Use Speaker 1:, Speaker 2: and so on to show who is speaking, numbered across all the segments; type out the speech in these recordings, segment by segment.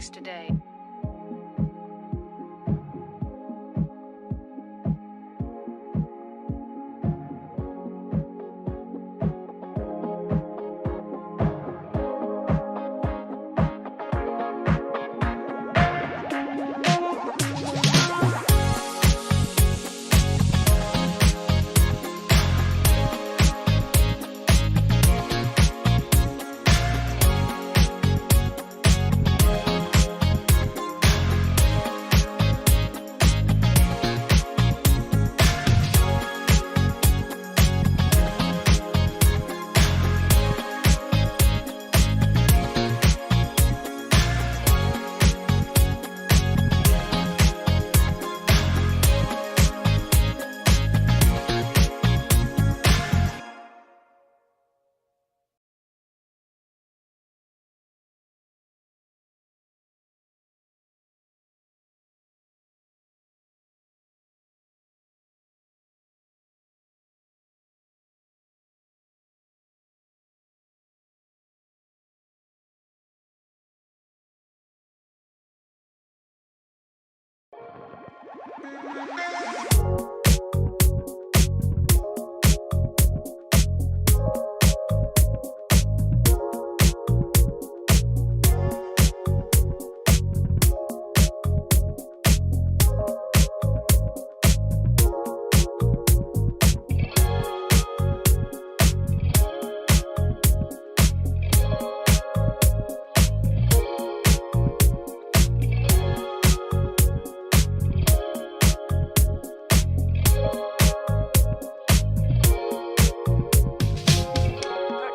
Speaker 1: tracks today.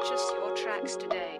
Speaker 1: Purchase your tracks today.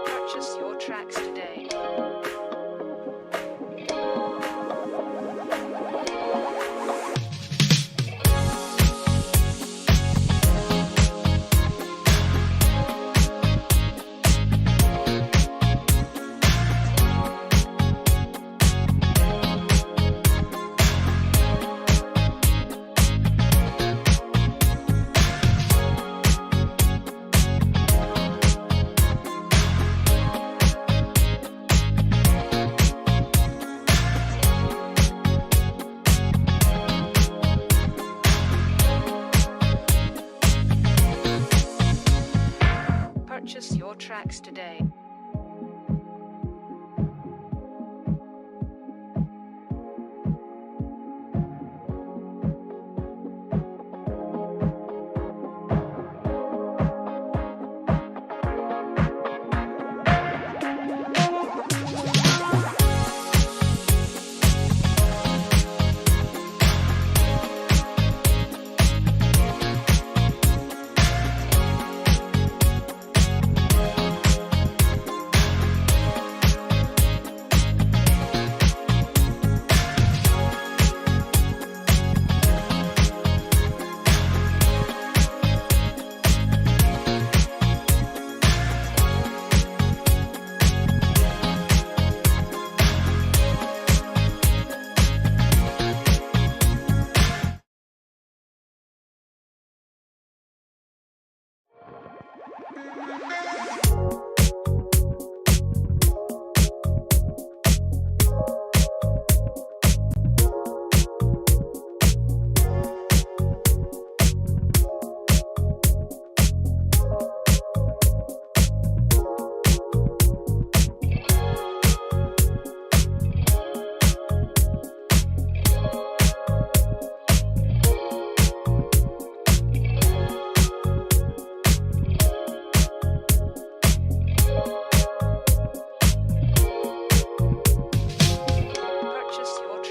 Speaker 1: Purchase your tracks today. Purchase your tracks today.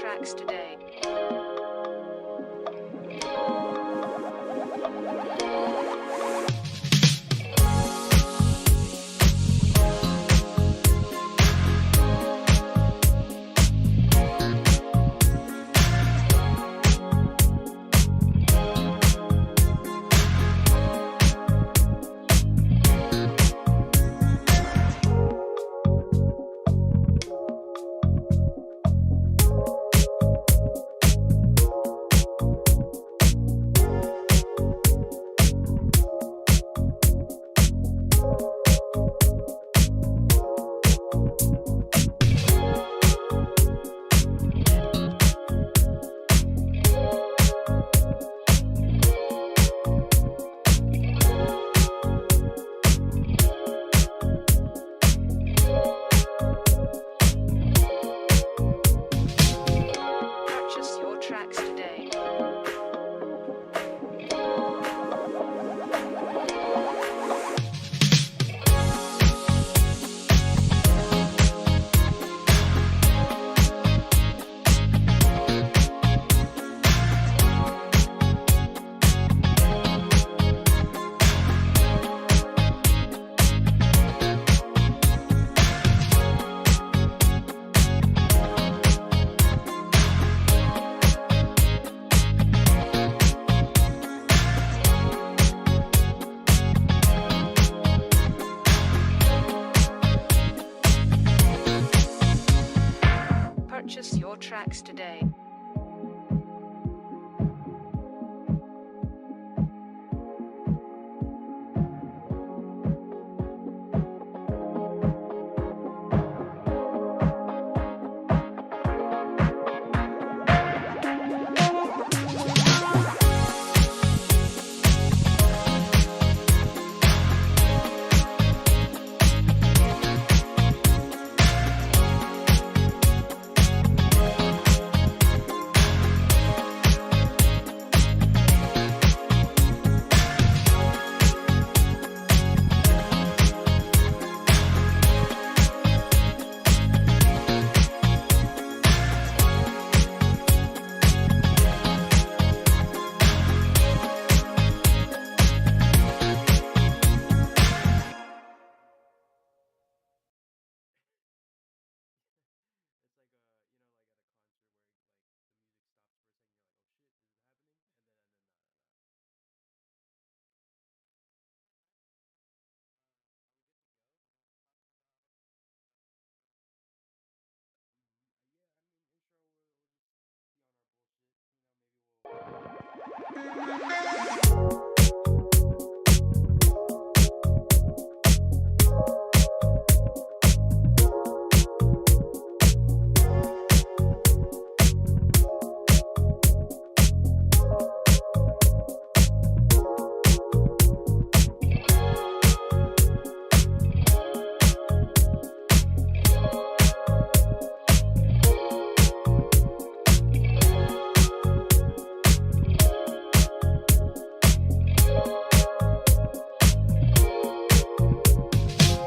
Speaker 1: tracks today. Purchase your tracks today. Purchase your tracks today.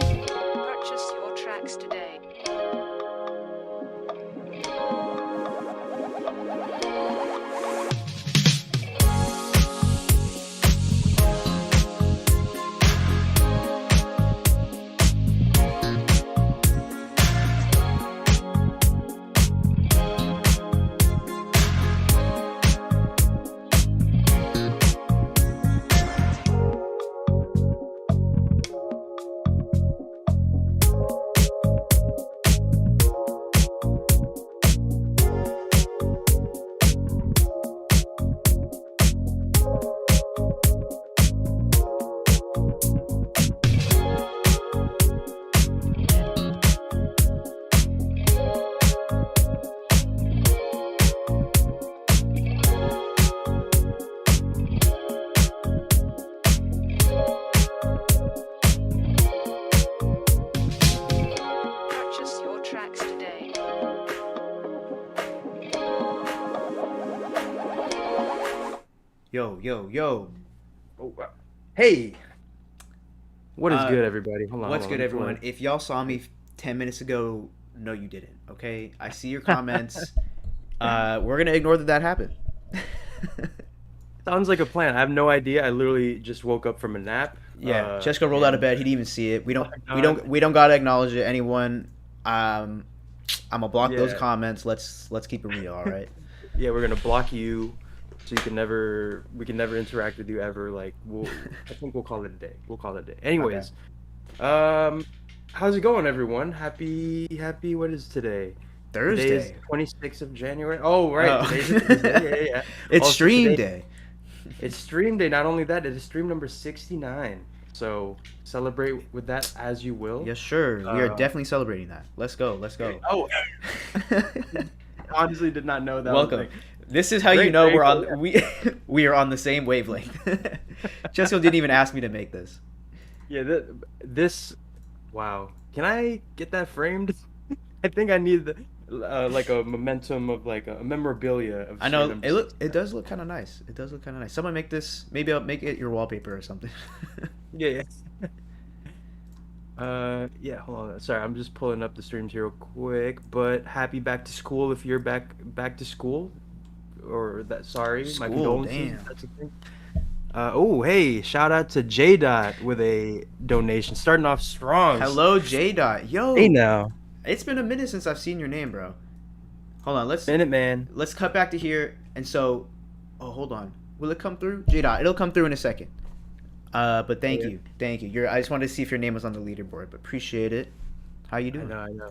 Speaker 1: Purchase your tracks today. Purchase your tracks today.
Speaker 2: Yo, yo, yo. Oh, hey,
Speaker 3: What is
Speaker 2: Uh,
Speaker 3: good, everybody? Hold on.
Speaker 2: what's
Speaker 3: hold on,
Speaker 2: good,
Speaker 3: let me pull
Speaker 2: everyone? If y'all saw me 10 minutes ago, no, you didn't. Okay, I see your comments. We're gonna ignore that happened.
Speaker 3: Sounds like a plan. I have no idea. I literally just woke up from a nap.
Speaker 2: Yeah, Jessica rolled out of bed. He didn't even see it.
Speaker 3: Oh my God.
Speaker 2: We don't gotta acknowledge it. Anyone, I'm gonna block those
Speaker 3: Yeah.
Speaker 2: comments. Let's keep it real. All right.
Speaker 3: Yeah, we're gonna block you, so we can never interact with you ever. I think we'll call it a day. We'll call it a day. Anyways, how's it going, everyone? Happy. What is today? Today is
Speaker 2: Thursday.
Speaker 3: 26th of January. Oh, right.
Speaker 2: Oh.
Speaker 3: Today's Thursday. Yeah.
Speaker 2: It's
Speaker 3: Also,
Speaker 2: stream
Speaker 3: today-
Speaker 2: day.
Speaker 3: It's stream day. Not only that, it is stream number 69. So celebrate with that as you will.
Speaker 2: Yes, sure. We are
Speaker 3: Uh,
Speaker 2: definitely celebrating that. Let's go. Let's go.
Speaker 3: Oh, honestly, did not know that.
Speaker 2: Welcome.
Speaker 3: Was
Speaker 2: This is how you
Speaker 3: Great,
Speaker 2: know
Speaker 3: very
Speaker 2: we're on
Speaker 3: cool.
Speaker 2: we are on the same wavelength. Jessica didn't even ask me to make this.
Speaker 3: Yeah, this. Wow. Can I get that framed? I think I need like a momentum of like a memorabilia of.
Speaker 2: I know
Speaker 3: stream
Speaker 2: it
Speaker 3: number
Speaker 2: it does look kind of nice. It does look kind of nice. Someone make this. Maybe I'll make it your wallpaper or something.
Speaker 3: Yeah. Yeah, hold on. Sorry, I'm just pulling up the streams here real quick. But happy back to school if you're back to school, or that. Sorry, my
Speaker 2: School,
Speaker 3: condolences.
Speaker 2: damn.
Speaker 3: If that's a thing. Oh, hey, shout out to J Dot with a donation, starting off strong.
Speaker 2: Hello, J Dot. Yo,
Speaker 3: Hey now,
Speaker 2: it's been a minute since I've seen your name, bro. Hold on,
Speaker 3: Minute Man.
Speaker 2: let's cut back to here. And so, oh, hold on. Will it come through? J Dot. It'll come through in a second. But thank
Speaker 3: Yeah.
Speaker 2: you. I just wanted to see if your name was on the leaderboard, but appreciate it. How you
Speaker 3: I
Speaker 2: doing?
Speaker 3: know.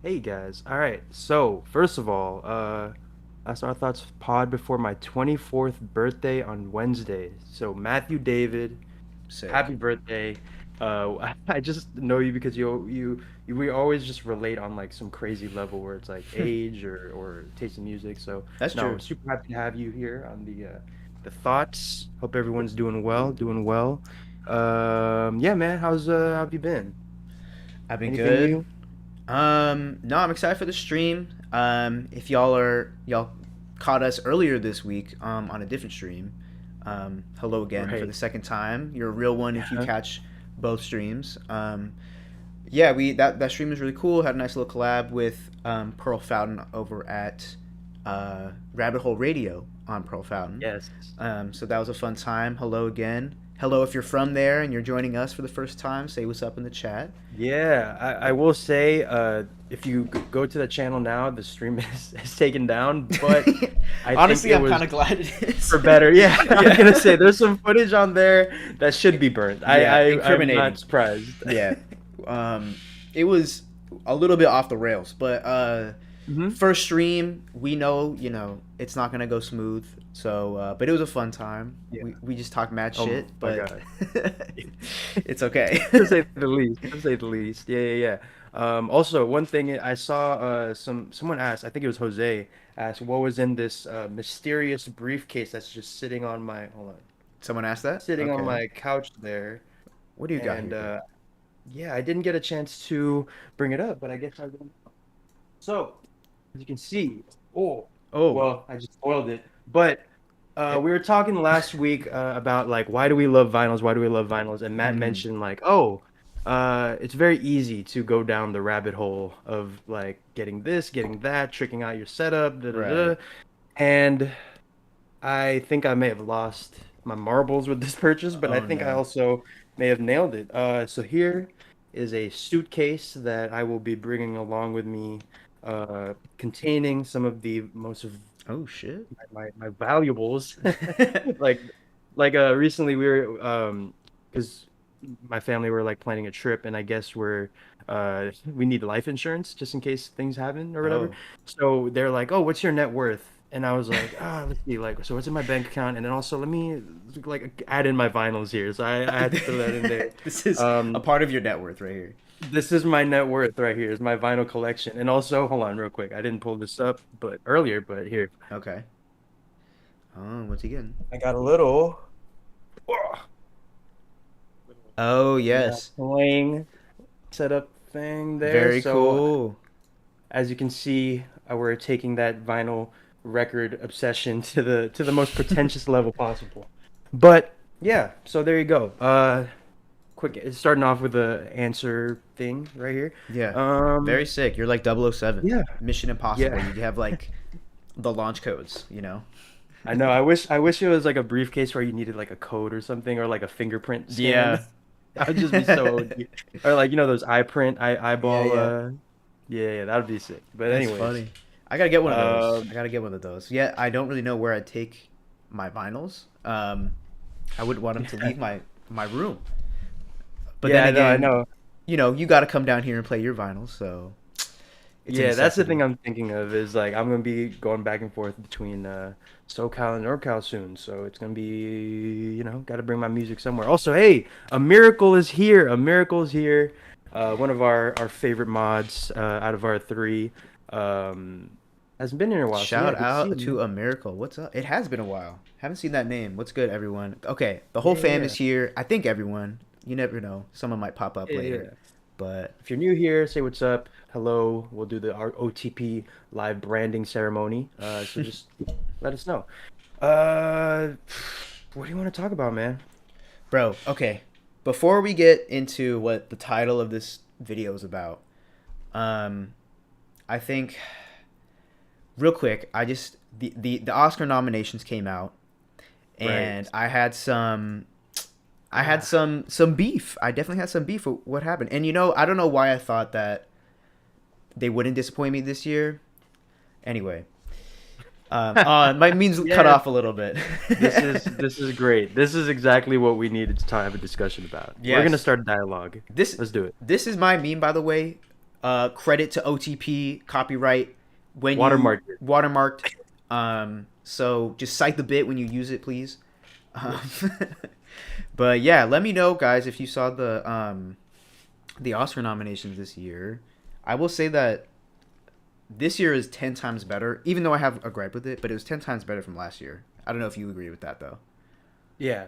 Speaker 3: Hey guys. All right. So first of all, that's our thoughts pod before my 24th birthday on Wednesday. So Matthew David,
Speaker 2: Sick.
Speaker 3: happy birthday. I just know you because we always just relate on like some crazy level where it's like age or taste in music. So
Speaker 2: That's
Speaker 3: no,
Speaker 2: true.
Speaker 3: I'm super happy to have you here on the thoughts. Hope everyone's doing well. Yeah, man. How have you been?
Speaker 2: I've been
Speaker 3: Anything
Speaker 2: good.
Speaker 3: new?
Speaker 2: No, I'm excited for the stream. If y'all caught us earlier this week on a different stream, hello again for
Speaker 3: Right.
Speaker 2: the second time. You're a real one if you
Speaker 3: Yeah.
Speaker 2: catch both streams. Yeah, that stream was really cool. Had a nice little collab with Pearl Fountain over at Rabbit Hole Radio on Pearl Fountain.
Speaker 3: Yes.
Speaker 2: So that was a fun time. Hello again. Hello if you're from there and you're joining us for the first time. Say what's up in the chat.
Speaker 3: Yeah, I will say, if you go to the channel now, the stream is taken down, but I
Speaker 2: Honestly,
Speaker 3: think it
Speaker 2: I'm
Speaker 3: was
Speaker 2: kind of glad it is.
Speaker 3: for better. Yeah, I was
Speaker 2: Yeah.
Speaker 3: gonna say there's some footage on there that should be burnt.
Speaker 2: Yeah,
Speaker 3: I'm
Speaker 2: incriminating.
Speaker 3: not surprised.
Speaker 2: Yeah. It was a little bit off the rails, but
Speaker 3: Mhm.
Speaker 2: first stream, we know, it's not gonna go smooth. So, but it was a fun time.
Speaker 3: Yeah.
Speaker 2: We just talked mad
Speaker 3: Oh
Speaker 2: shit,
Speaker 3: my
Speaker 2: but it's okay.
Speaker 3: To say the least. To say the least. Yeah. Also, one thing I saw, someone asked, I think it was Jose, asked what was in this mysterious briefcase that's just sitting on my
Speaker 2: Someone asked that?
Speaker 3: sitting on
Speaker 2: Okay.
Speaker 3: my couch there.
Speaker 2: What do you got
Speaker 3: And
Speaker 2: here?
Speaker 3: yeah, I didn't get a chance to bring it up, but I guess I will. So, as you can see,
Speaker 2: Oh,
Speaker 3: well, I just spoiled it. But we were talking last week about like why do we love vinyls? Why do we love vinyls? And Matt
Speaker 2: Mhm.
Speaker 3: mentioned like, it's very easy to go down the rabbit hole of like getting this, getting that, tricking out your setup, da da da.
Speaker 2: Right.
Speaker 3: And I think I may have lost my marbles with this purchase, but I
Speaker 2: Oh,
Speaker 3: think I
Speaker 2: no.
Speaker 3: also may have nailed it. So here is a suitcase that I will be bringing along with me, containing some of the most of
Speaker 2: Oh shit.
Speaker 3: my valuables. like recently we were because my family were like planning a trip, and I guess we need life insurance just in case things happen or whatever.
Speaker 2: Oh.
Speaker 3: So they're like, "Oh, what's your net worth?" And I was like, let's see, like, so what's in my bank account, and then also let me like add in my vinyls here. So I had to throw that in there.
Speaker 2: This is
Speaker 3: Um,
Speaker 2: a part of your net worth right here.
Speaker 3: This is my net worth right here. Is my vinyl collection, and also hold on real quick. I didn't pull this up, but here.
Speaker 2: Okay. Oh, what's he getting?
Speaker 3: I got a little.
Speaker 2: Oh yes.
Speaker 3: Playing setup thing there.
Speaker 2: Very
Speaker 3: So,
Speaker 2: cool.
Speaker 3: as you can see, we're taking that vinyl record obsession to the most pretentious level possible. But yeah, so there you go. Quick, starting off with the answer thing right here.
Speaker 2: Yeah. Very sick. You're like 007.
Speaker 3: Yeah.
Speaker 2: Mission Impossible.
Speaker 3: Yeah.
Speaker 2: You have like the launch codes, you know.
Speaker 3: I know. I wish it was like a briefcase where you needed like a code or something, or like a fingerprint scan.
Speaker 2: Yeah.
Speaker 3: That would just be so OG. Or like those
Speaker 2: Yeah,
Speaker 3: eyeball.
Speaker 2: yeah.
Speaker 3: Yeah, that would be sick. But
Speaker 2: That's
Speaker 3: anyways,
Speaker 2: funny. I gotta get one of those. I
Speaker 3: um,
Speaker 2: gotta get one of those. Yeah, I don't really know where I'd take my vinyls. I wouldn't want them to leave my room. But
Speaker 3: yeah,
Speaker 2: then
Speaker 3: I
Speaker 2: again,
Speaker 3: know.
Speaker 2: you gotta come down here and play your vinyls, so it's a
Speaker 3: Yeah, that's the thing
Speaker 2: necessity.
Speaker 3: I'm thinking of is like I'm gonna be going back and forth between SoCal and NorCal soon, so it's gonna be got to bring my music somewhere. Also, hey, a miracle is here. A miracle is here. One of our favorite mods out of our three um, hasn't been here in a while, so yeah,
Speaker 2: Shout
Speaker 3: good to see you,
Speaker 2: out to
Speaker 3: man.
Speaker 2: a miracle. What's up? It has been a while. Haven't seen that name. What's good, everyone? Okay, the whole
Speaker 3: Yeah,
Speaker 2: fam
Speaker 3: yeah,
Speaker 2: is here. I think everyone. You never know. Someone might pop up
Speaker 3: yeah, yeah.
Speaker 2: later.
Speaker 3: Yeah.
Speaker 2: But
Speaker 3: If you're new here, say what's up. Hello. We'll do the our OTP live branding ceremony. So just let us know. Uh, what do you want to talk about, man?
Speaker 2: bro, okay. Before we get into what the title of this video is about, um, I think real quick, the Oscar nominations came out,
Speaker 3: Right.
Speaker 2: and I had
Speaker 3: Ah,
Speaker 2: some beef. I definitely had some beef with what happened. And I don't know why I thought that they wouldn't disappoint me this year. Anyway, my means cut
Speaker 3: yeah.
Speaker 2: off a little bit.
Speaker 3: This is great. This is exactly what we needed to have a discussion about. We're gonna
Speaker 2: Yes.
Speaker 3: start a dialogue.
Speaker 2: This
Speaker 3: Let's do it.
Speaker 2: this is my meme, by the way. Credit to OTP copyright when you
Speaker 3: Watermark it.
Speaker 2: watermarked. So just cite the bit when you use it, please. Um, but yeah, let me know, guys, if you saw the Oscar nominations this year. I will say that this year is 10 times better, even though I have a gripe with it. But it was 10 times better from last year. I don't know if you agree with that though.
Speaker 3: Yeah,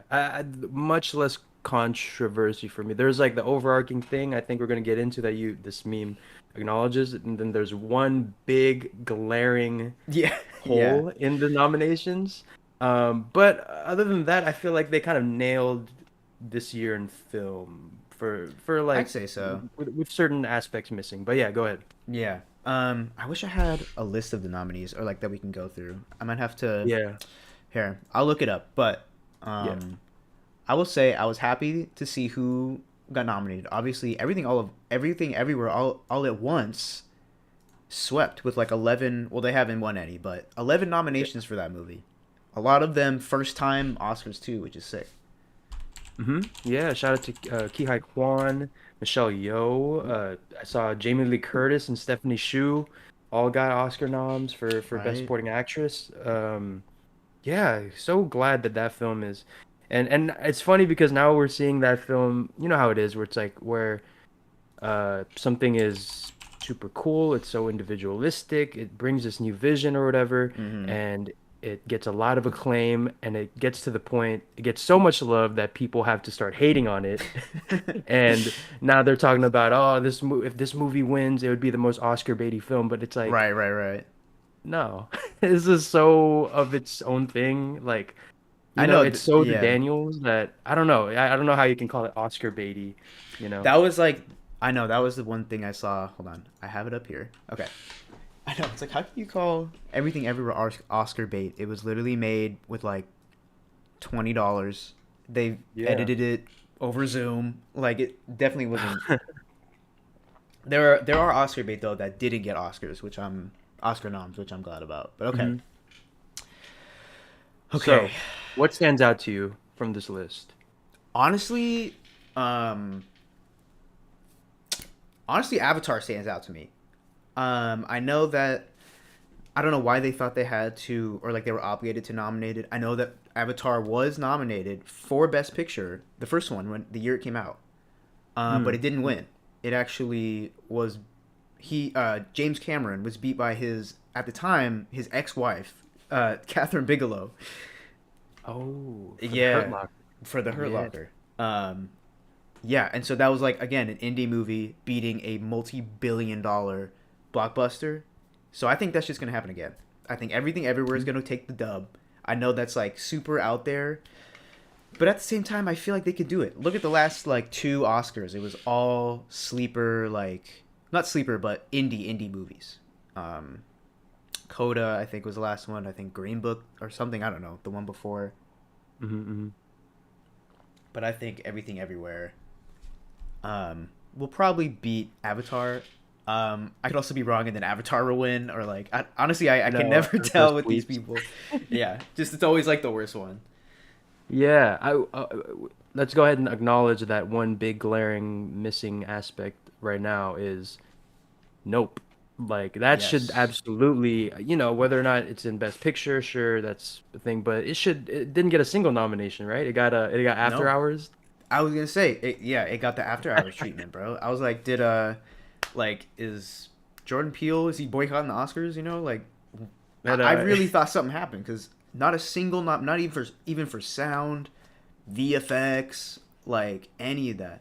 Speaker 3: much less controversy for me. There's like the overarching thing I think we're gonna get into that this meme acknowledges, and then there's one big glaring
Speaker 2: Yeah, yeah.
Speaker 3: hole in the nominations. But other than that, I feel like they kind of nailed this year in film for
Speaker 2: I'd
Speaker 3: like
Speaker 2: say so.
Speaker 3: with certain aspects missing. But yeah, go ahead.
Speaker 2: Yeah. I wish I had a list of the nominees or like that we can go through. I might have to.
Speaker 3: Yeah,
Speaker 2: Here, I'll look it up. But
Speaker 3: yeah.
Speaker 2: I will say I was happy to see who got nominated. Obviously, everything everywhere all at once swept with like 11. Well, they haven't won any, but 11 nominations for that movie. A lot of them first time Oscars too, which is sick.
Speaker 3: Yeah, shout out to Ki-Hai Kwan, Michelle Yeoh. I saw Jamie Lee Curtis and Stephanie Hsu all got Oscar noms for Best
Speaker 2: Right?
Speaker 3: Supporting Actress. Yeah, so glad that film is, and it's funny because now we're seeing that film. You know how it is, where it's like where something is super cool, it's so individualistic, it brings this new vision or whatever,
Speaker 2: Mm-hmm.
Speaker 3: and it gets a lot of acclaim, and it gets to the point, it gets so much love that people have to start hating on it. And now they're talking about, oh, if this movie wins, it would be the most Oscar baity film, but it's like,
Speaker 2: Right, right, right.
Speaker 3: no. This is so of its own thing, like,
Speaker 2: I know.
Speaker 3: it's so the
Speaker 2: Yeah,
Speaker 3: Daniels that I don't know. I don't know how you can call it Oscar baity, you know.
Speaker 2: that was like. I know that was the one thing I saw. Hold on, I have it up here. Okay. I know. It's like, how can you call everything everywhere Oscar bait? It was literally made with like $20. They
Speaker 3: Yeah.
Speaker 2: edited it over Zoom. Like it definitely wasn't. There are Oscar bait though that didn't get Oscar noms, which I'm glad about. But okay,
Speaker 3: hmm
Speaker 2: okay.
Speaker 3: So, what stands out to you from this list?
Speaker 2: Honestly, um, Avatar stands out to me. I know that I don't know why they thought they had to or like they were obligated to nominate it. I know that Avatar was nominated for Best Picture, the first one when the year it came out, but
Speaker 3: Mm.
Speaker 2: it didn't win. It actually was James Cameron was beat by his at the time his ex-wife, Catherine Bigelow.
Speaker 3: Oh, for the Hurt
Speaker 2: Yeah,
Speaker 3: Locker.
Speaker 2: for the Hurt
Speaker 3: Yeah.
Speaker 2: Locker. Yeah, and so that was like again an indie movie beating a multi-billion-dollar blockbuster. So I think that's just gonna happen again. I think Everything Everywhere is gonna take the dub. I know that's like super out there, but at the same time, I feel like they could do it. Look at the last like two Oscars; it was all sleeper, like not sleeper, but indie movies. Um, Coda, I think, was the last one. I think Green Book or something. I don't know, the one before.
Speaker 3: Mm-hmm.
Speaker 2: But I think Everything Everywhere will probably beat Avatar. I could also be wrong, and then Avatar will win, or like honestly, I can never tell with these people. Yeah, just it's always like the worst one.
Speaker 3: Yeah, let's go ahead and acknowledge that one big glaring missing aspect right now is Nope. Like that should
Speaker 2: Yes.
Speaker 3: absolutely, whether or not it's in Best Picture, sure, that's the thing, but it didn't get a single nomination, right? It got After
Speaker 2: No,
Speaker 3: Hours.
Speaker 2: I was gonna say it got the After Hours treatment, bro. I was like, like is Jordan Peele, is he boycotting the Oscars? You know, like
Speaker 3: But
Speaker 2: I really thought something happened because not a single not even for sound, VFX, like any of that.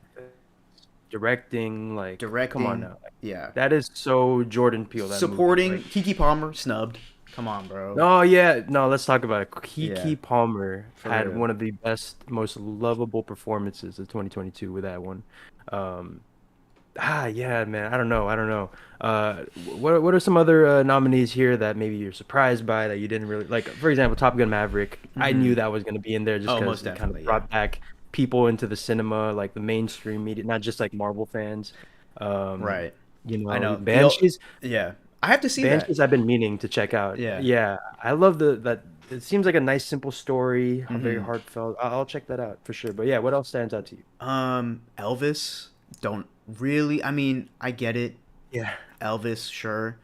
Speaker 3: directing, like, come on
Speaker 2: Directing,
Speaker 3: now.
Speaker 2: yeah.
Speaker 3: That is so Jordan Peele, that movie.
Speaker 2: Supporting,
Speaker 3: Like,
Speaker 2: Kiki Palmer snubbed. Come on, bro.
Speaker 3: no, yeah, no, let's talk about it.
Speaker 2: Yeah,
Speaker 3: Keke Palmer
Speaker 2: for
Speaker 3: had
Speaker 2: real.
Speaker 3: one of the best, most lovable performances of 2022 with that one. Um, yeah, man, I don't know. What are some other nominees here that maybe you're surprised by that you didn't really like? For example, Top Gun Maverick. I
Speaker 2: Hmm.
Speaker 3: knew that was going to be in there just
Speaker 2: Oh,
Speaker 3: because
Speaker 2: most
Speaker 3: it kind
Speaker 2: definitely,
Speaker 3: of
Speaker 2: yeah.
Speaker 3: brought back people into the cinema, like the mainstream media, not just like Marvel fans. Um,
Speaker 2: Right. I know.
Speaker 3: Banshees.
Speaker 2: Yeah. I have to see that.
Speaker 3: Banshees I've been meaning to check out.
Speaker 2: Yeah.
Speaker 3: Yeah, I love that. It seems like a nice, simple story, very
Speaker 2: Hmm.
Speaker 3: heartfelt. I'll check that out for sure. But yeah, what else stands out to you?
Speaker 2: Elvis, don't really. I mean, I get it.
Speaker 3: Yeah.
Speaker 2: Elvis, sure.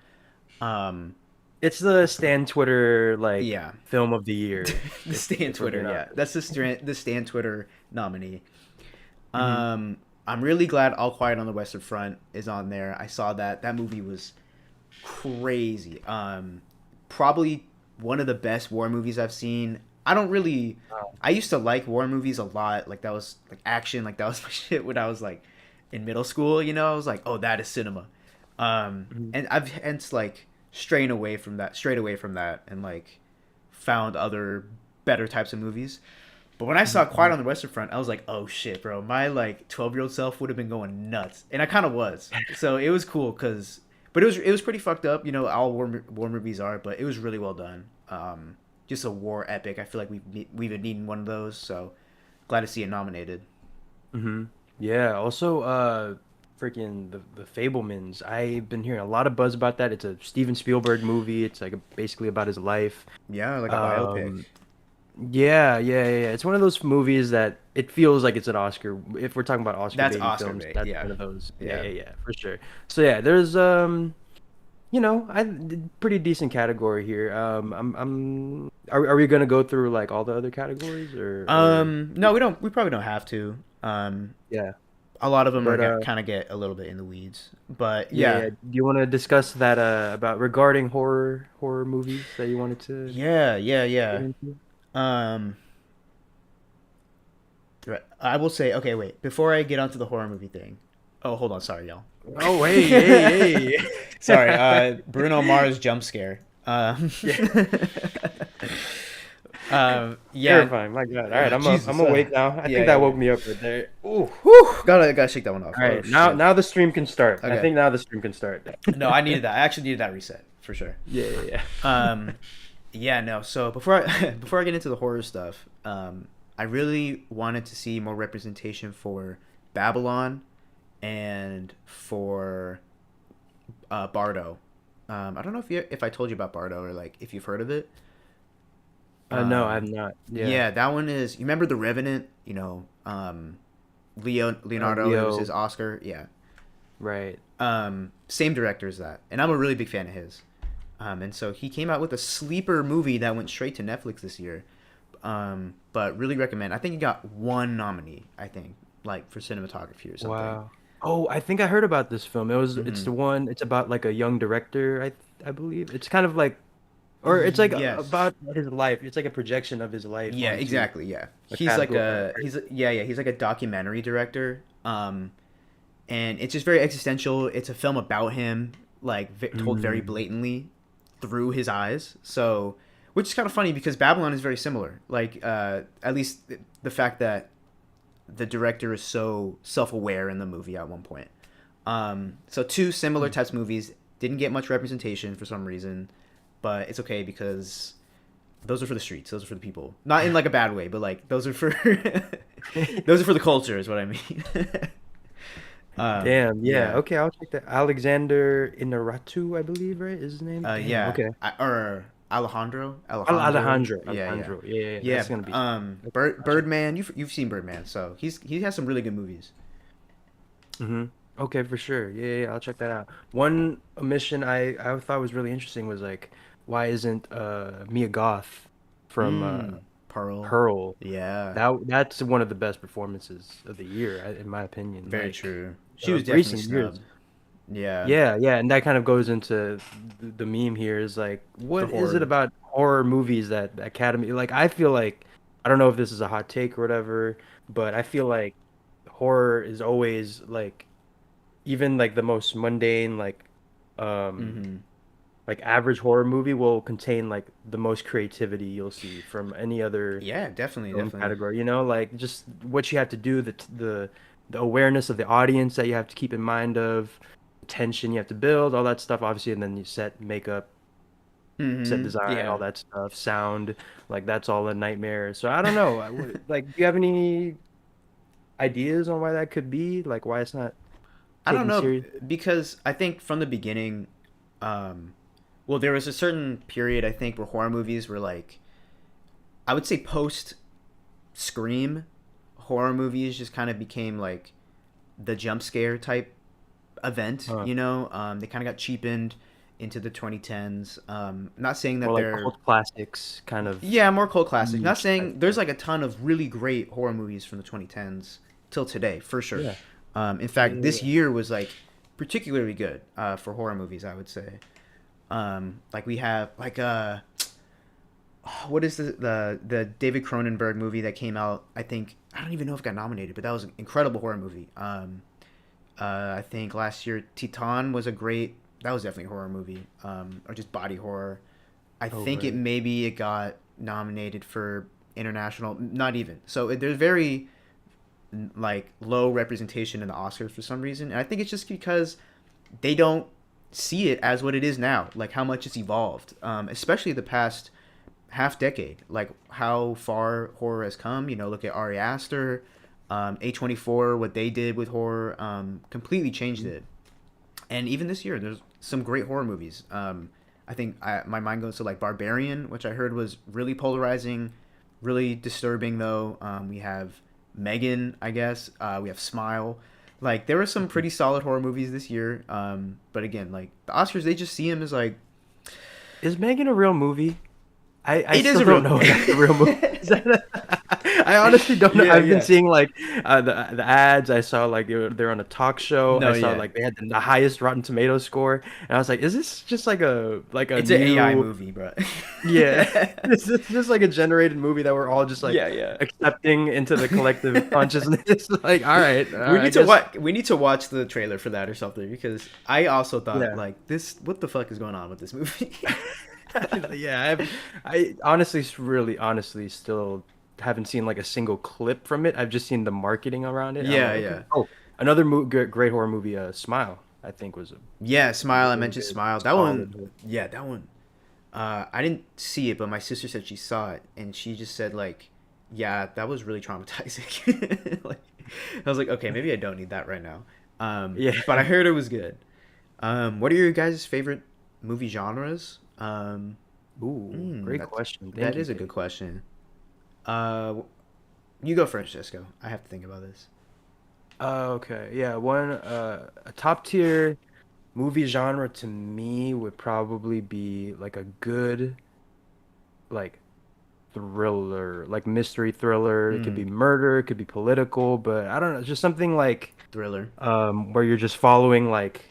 Speaker 2: Um,
Speaker 3: It's the Stan Twitter like
Speaker 2: yeah.
Speaker 3: film of the year,
Speaker 2: The
Speaker 3: if
Speaker 2: Stan
Speaker 3: if we're
Speaker 2: Twitter,
Speaker 3: being
Speaker 2: yeah.
Speaker 3: honest.
Speaker 2: That's the Stan Twitter nominee.
Speaker 3: Hmm.
Speaker 2: Um, I'm really glad All Quiet on the Western Front is on there. I saw that. That movie was crazy. Probably one of the best war movies I've seen. I don't really. I used to like war movies a lot. Like that was like action. Like that was my shit when I was like in middle school. You know, I was like, oh, that is cinema.
Speaker 3: Hmm.
Speaker 2: And I've hence like strayed away from that, and like found other better types of movies. But when I saw Quiet
Speaker 3: Hmm.
Speaker 2: on the Western Front, I was like, "Oh shit, bro! My like 12-year-old self would have been going nuts," and I kind of was. So it was cool because, but it was pretty fucked up. You know, all war movies are, but it was really well done. Just a war epic. I feel like we've been needing one of those. So glad to see it nominated.
Speaker 3: Hmm. Yeah. Also, freaking the Fablemans. I've been hearing a lot of buzz about that. It's a Steven Spielberg movie. It's like basically about his life.
Speaker 2: Yeah, like a biopic.
Speaker 3: Um, yeah. It's one of those movies that it feels like it's an Oscar. If we're talking about Oscar
Speaker 2: That's
Speaker 3: baity
Speaker 2: Oscar
Speaker 3: films,
Speaker 2: bait.
Speaker 3: that's
Speaker 2: Yeah,
Speaker 3: one of those. Yeah,
Speaker 2: yeah.
Speaker 3: yeah, yeah, for sure. So yeah, there's I pretty decent category here. Are we gonna go through like all the other categories or
Speaker 2: No, we don't. We probably don't have to.
Speaker 3: yeah,
Speaker 2: A lot of them are
Speaker 3: but
Speaker 2: kind of get a little bit in the weeds, but
Speaker 3: yeah.
Speaker 2: yeah,
Speaker 3: Do you want to discuss that about regarding horror movies that you wanted to get
Speaker 2: yeah.
Speaker 3: into?
Speaker 2: Um, right, I will say, okay, wait, before I get onto the horror movie thing. Oh, hold on, sorry, y'all.
Speaker 3: Oh, hey.
Speaker 2: Sorry, Bruno Mars jump scare.
Speaker 3: Yeah.
Speaker 2: Yeah,
Speaker 3: Terrifying. My God. All right, I'm
Speaker 2: Jesus,
Speaker 3: awake now. I
Speaker 2: yeah,
Speaker 3: think that woke me up right there. Ooh.
Speaker 2: whew, gotta shake that one off.
Speaker 3: All
Speaker 2: Oh
Speaker 3: right, now
Speaker 2: shit.
Speaker 3: now the stream can start. I
Speaker 2: Okay.
Speaker 3: think now the stream can start.
Speaker 2: No, I needed that. I actually needed that reset for sure.
Speaker 3: Yeah.
Speaker 2: Um, yeah, no. So before I before I get into the horror stuff, I really wanted to see more representation for Babylon and for Bardo. I don't know if I told you about Bardo or like if you've heard of it.
Speaker 3: No,
Speaker 2: Um,
Speaker 3: I'm not. Yeah.
Speaker 2: yeah, that one is. You remember The Revenant? You know, Leonardo. It was his
Speaker 3: Leo.
Speaker 2: Oscar. Yeah.
Speaker 3: Right.
Speaker 2: Same director as that, and I'm a really big fan of his. And so he came out with a sleeper movie that went straight to Netflix this year. But really recommend. I think he got one nominee. I think like for cinematography or something.
Speaker 3: Wow. Oh, I think I heard about this film. It's
Speaker 2: Hmm.
Speaker 3: the one. It's about like a young director. I believe it's kind of like, or it's like
Speaker 2: Yes.
Speaker 3: about his life. It's like a projection of his life
Speaker 2: Yeah.
Speaker 3: onto
Speaker 2: Exactly. Yeah.
Speaker 3: a
Speaker 2: He's like
Speaker 3: casual.
Speaker 2: he's like a documentary director. And it's just very existential. It's a film about him, like told very
Speaker 3: Mm,
Speaker 2: blatantly through his eyes. So, which is kind of funny because Babylon is very similar. Like, at least the fact that the director is so self-aware in the movie at one point. So two similar types of movies didn't get much representation for some reason, but it's okay because those are for the streets. Those are for the people. Not in like a bad way, but like those are for those are for the culture, is what I mean.
Speaker 3: Damn. Yeah.
Speaker 2: Yeah.
Speaker 3: Okay, I'll check that. Alexander Inarritu, I believe, right? Is his name? Damn,
Speaker 2: Yeah.
Speaker 3: okay.
Speaker 2: Or Alejandro.
Speaker 3: Alejandro.
Speaker 2: Yeah, yeah.
Speaker 3: Alejandro. Yeah.
Speaker 2: Yeah.
Speaker 3: That's gonna be.
Speaker 2: Birdman. You've seen Birdman, so he has some really good movies.
Speaker 3: Mm-hmm. Okay, for sure. Yeah, I'll check that out. One omission I thought was really interesting was like, why isn't Mia Goth from
Speaker 2: Pearl.
Speaker 3: Pearl?
Speaker 2: Yeah.
Speaker 3: That's one of the best performances of the year, in my opinion.
Speaker 2: Very
Speaker 3: Like,
Speaker 2: true. She was definitely
Speaker 3: recent years.
Speaker 2: snubbed. Yeah.
Speaker 3: Yeah, and that kind of goes into the meme here is like, what is
Speaker 2: horror.
Speaker 3: it about horror movies that the Academy, like, I feel like, I don't know if this is a hot take or whatever, but I feel like horror is always like, even like the most mundane,
Speaker 2: Mm-hmm.
Speaker 3: like average horror movie will contain like the most creativity you'll see from any other
Speaker 2: Yeah, definitely,
Speaker 3: film
Speaker 2: definitely.
Speaker 3: category. You know, like just what you have to do, the awareness of the audience that you have to keep in mind of, tension you have to build, all that stuff, obviously, and then you set makeup, set design,
Speaker 2: Yeah.
Speaker 3: all that stuff, sound, like that's all a nightmare. So I don't know, like, do you have any ideas on why that could be? Like why it's not
Speaker 2: I don't
Speaker 3: taken
Speaker 2: know
Speaker 3: serious?
Speaker 2: because I think from the beginning, well, there was a certain period I think where horror movies were like, I would say post Scream, horror movies just kind of became like the jump scare type event.
Speaker 3: Huh.
Speaker 2: You know, they kind of got cheapened into the 2010s. Not saying that
Speaker 3: Or like
Speaker 2: they're
Speaker 3: cult classics kind of
Speaker 2: yeah more cult classic. Not
Speaker 3: niche
Speaker 2: saying
Speaker 3: type
Speaker 2: there's
Speaker 3: thing.
Speaker 2: like a ton of really great horror movies from the 2010s till today for sure.
Speaker 3: Yeah.
Speaker 2: In fact, this
Speaker 3: Yeah.
Speaker 2: year was like particularly good for horror movies, I would say. Like we have like what is the David Cronenberg movie that came out? I think I don't even know if it got nominated, but that was an incredible horror movie. I think last year Titan was a great. That was definitely a horror movie, or just body horror. I
Speaker 3: Oh,
Speaker 2: think
Speaker 3: right.
Speaker 2: it got nominated for international. Not even. So there's very like low representation in the Oscars for some reason, and I think it's just because they don't see it as what it is now, like how much it's evolved, especially the past half decade, like how far horror has come. You know, look at Ari Aster, A24, what they did with horror, completely changed it. And even this year, there's some great horror movies. I think my mind goes to like Barbarian, which I heard was really polarizing, really disturbing though. We have Megan, I guess. We have Smile. Like there were some pretty solid horror movies this year. But again, like the Oscars, they just see him as like
Speaker 3: Is Megan a real movie? I
Speaker 2: it is
Speaker 3: still
Speaker 2: a real.
Speaker 3: don't know if that's a real movie. Is I honestly don't know.
Speaker 2: Yeah,
Speaker 3: I've been
Speaker 2: yeah.
Speaker 3: seeing like the ads. I saw like they're on a talk show.
Speaker 2: No,
Speaker 3: I saw
Speaker 2: yeah.
Speaker 3: like they had the highest Rotten Tomato score, and I was like, is this just like a
Speaker 2: It's an AI
Speaker 3: new
Speaker 2: movie, bro.
Speaker 3: yeah? Is this just like a generated movie that we're all just like
Speaker 2: Yeah, yeah.
Speaker 3: accepting into the collective consciousness? Like, all right,
Speaker 2: We
Speaker 3: I
Speaker 2: need to
Speaker 3: guess,
Speaker 2: watch. We need to watch the trailer for that or something because I also thought
Speaker 3: Yeah.
Speaker 2: like this. What the fuck is going on with this movie?
Speaker 3: Yeah, I honestly, really honestly, still haven't seen like a single clip from it. I've just seen the marketing around it. I'm
Speaker 2: Yeah,
Speaker 3: like,
Speaker 2: yeah.
Speaker 3: okay. Oh, another great horror movie, Smile. I think was a
Speaker 2: Yeah, Smile. I
Speaker 3: really
Speaker 2: mentioned
Speaker 3: good,
Speaker 2: Smile. That
Speaker 3: solid.
Speaker 2: one. Yeah, that one. I didn't see it, but my sister said she saw it, and she just said like, "Yeah, that was really traumatizing." Like, I was like, "Okay, maybe I don't need that right now."
Speaker 3: Yeah.
Speaker 2: But I heard it was good. What are your guys' favorite movie genres?
Speaker 3: Ooh, great
Speaker 2: That's,
Speaker 3: question.
Speaker 2: that
Speaker 3: Thank you,
Speaker 2: is a
Speaker 3: Dave.
Speaker 2: good question. Uh, you go first, Cisco. I have to think about this.
Speaker 3: Okay, yeah, one a top tier movie genre to me would probably be like a good like thriller, like mystery thriller. It could be
Speaker 2: Mm,
Speaker 3: murder, it could be political, but I don't know, just something like
Speaker 2: thriller.
Speaker 3: where you're just following like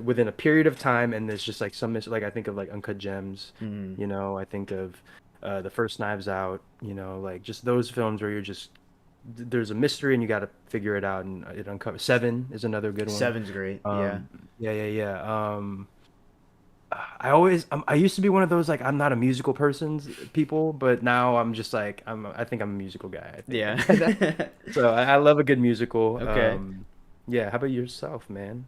Speaker 3: within a period of time, and there's just like like I think of like Uncut Gems,
Speaker 2: Mm,
Speaker 3: you know, I think of the first Knives Out, you know, like just those films where you're just there's a mystery and you got to figure it out and it uncovers. Seven is another good one.
Speaker 2: Seven's great. Yeah.
Speaker 3: Yeah. I used to be one of those like I'm not a musical people, but now I'm just like I think I'm a musical guy. I think
Speaker 2: Yeah.
Speaker 3: so. I love a good musical.
Speaker 2: Okay.
Speaker 3: Yeah. How about yourself, man?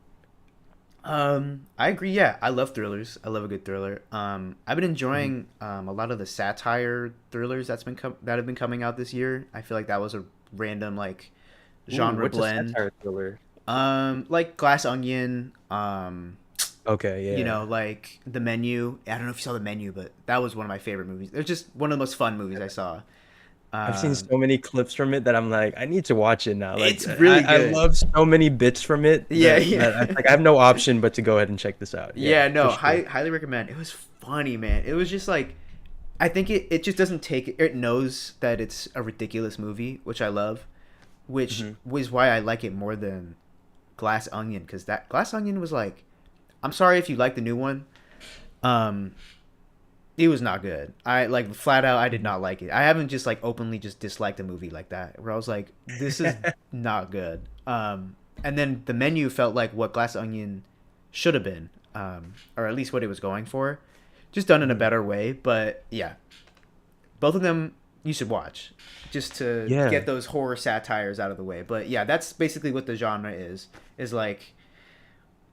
Speaker 2: I agree. Yeah, I love thrillers. I love a good thriller. I've been enjoying a lot of the satire thrillers that have been coming out this year. I feel like that was a random like
Speaker 3: Ooh,
Speaker 2: genre
Speaker 3: what's a
Speaker 2: blend.
Speaker 3: satire thriller?
Speaker 2: Like Glass Onion.
Speaker 3: Okay,
Speaker 2: You
Speaker 3: yeah.
Speaker 2: know, like The Menu. I don't know if you saw The Menu, but that was one of my favorite movies. It was just one of the most fun movies I saw.
Speaker 3: I've seen
Speaker 2: Um,
Speaker 3: so many clips from it that I'm like, I need to watch it now. Like,
Speaker 2: it's really
Speaker 3: I
Speaker 2: good.
Speaker 3: love so many bits from it
Speaker 2: Yeah,
Speaker 3: that
Speaker 2: yeah.
Speaker 3: I have no option but to go ahead and check this out. Yeah,
Speaker 2: Yeah,
Speaker 3: for
Speaker 2: no,
Speaker 3: sure.
Speaker 2: highly recommend. It was funny, man. It was just like I think it just doesn't take it knows that it's a ridiculous movie, which I love, which
Speaker 3: Mhm.
Speaker 2: was why I like it more than Glass Onion because that Glass Onion was like I'm sorry if you like the new one. Um it was not good. I like flat out I did not like it. I haven't just like openly just disliked a movie like that where I was like this is not good. And then The Menu felt like what Glass Onion should have been. Or at least what it was going for. Just done in a
Speaker 3: Mhm.
Speaker 2: better way, but yeah. Both of them you should watch just to
Speaker 3: Yeah.
Speaker 2: get those horror satires out of the way. But yeah, that's basically what the genre is. Is like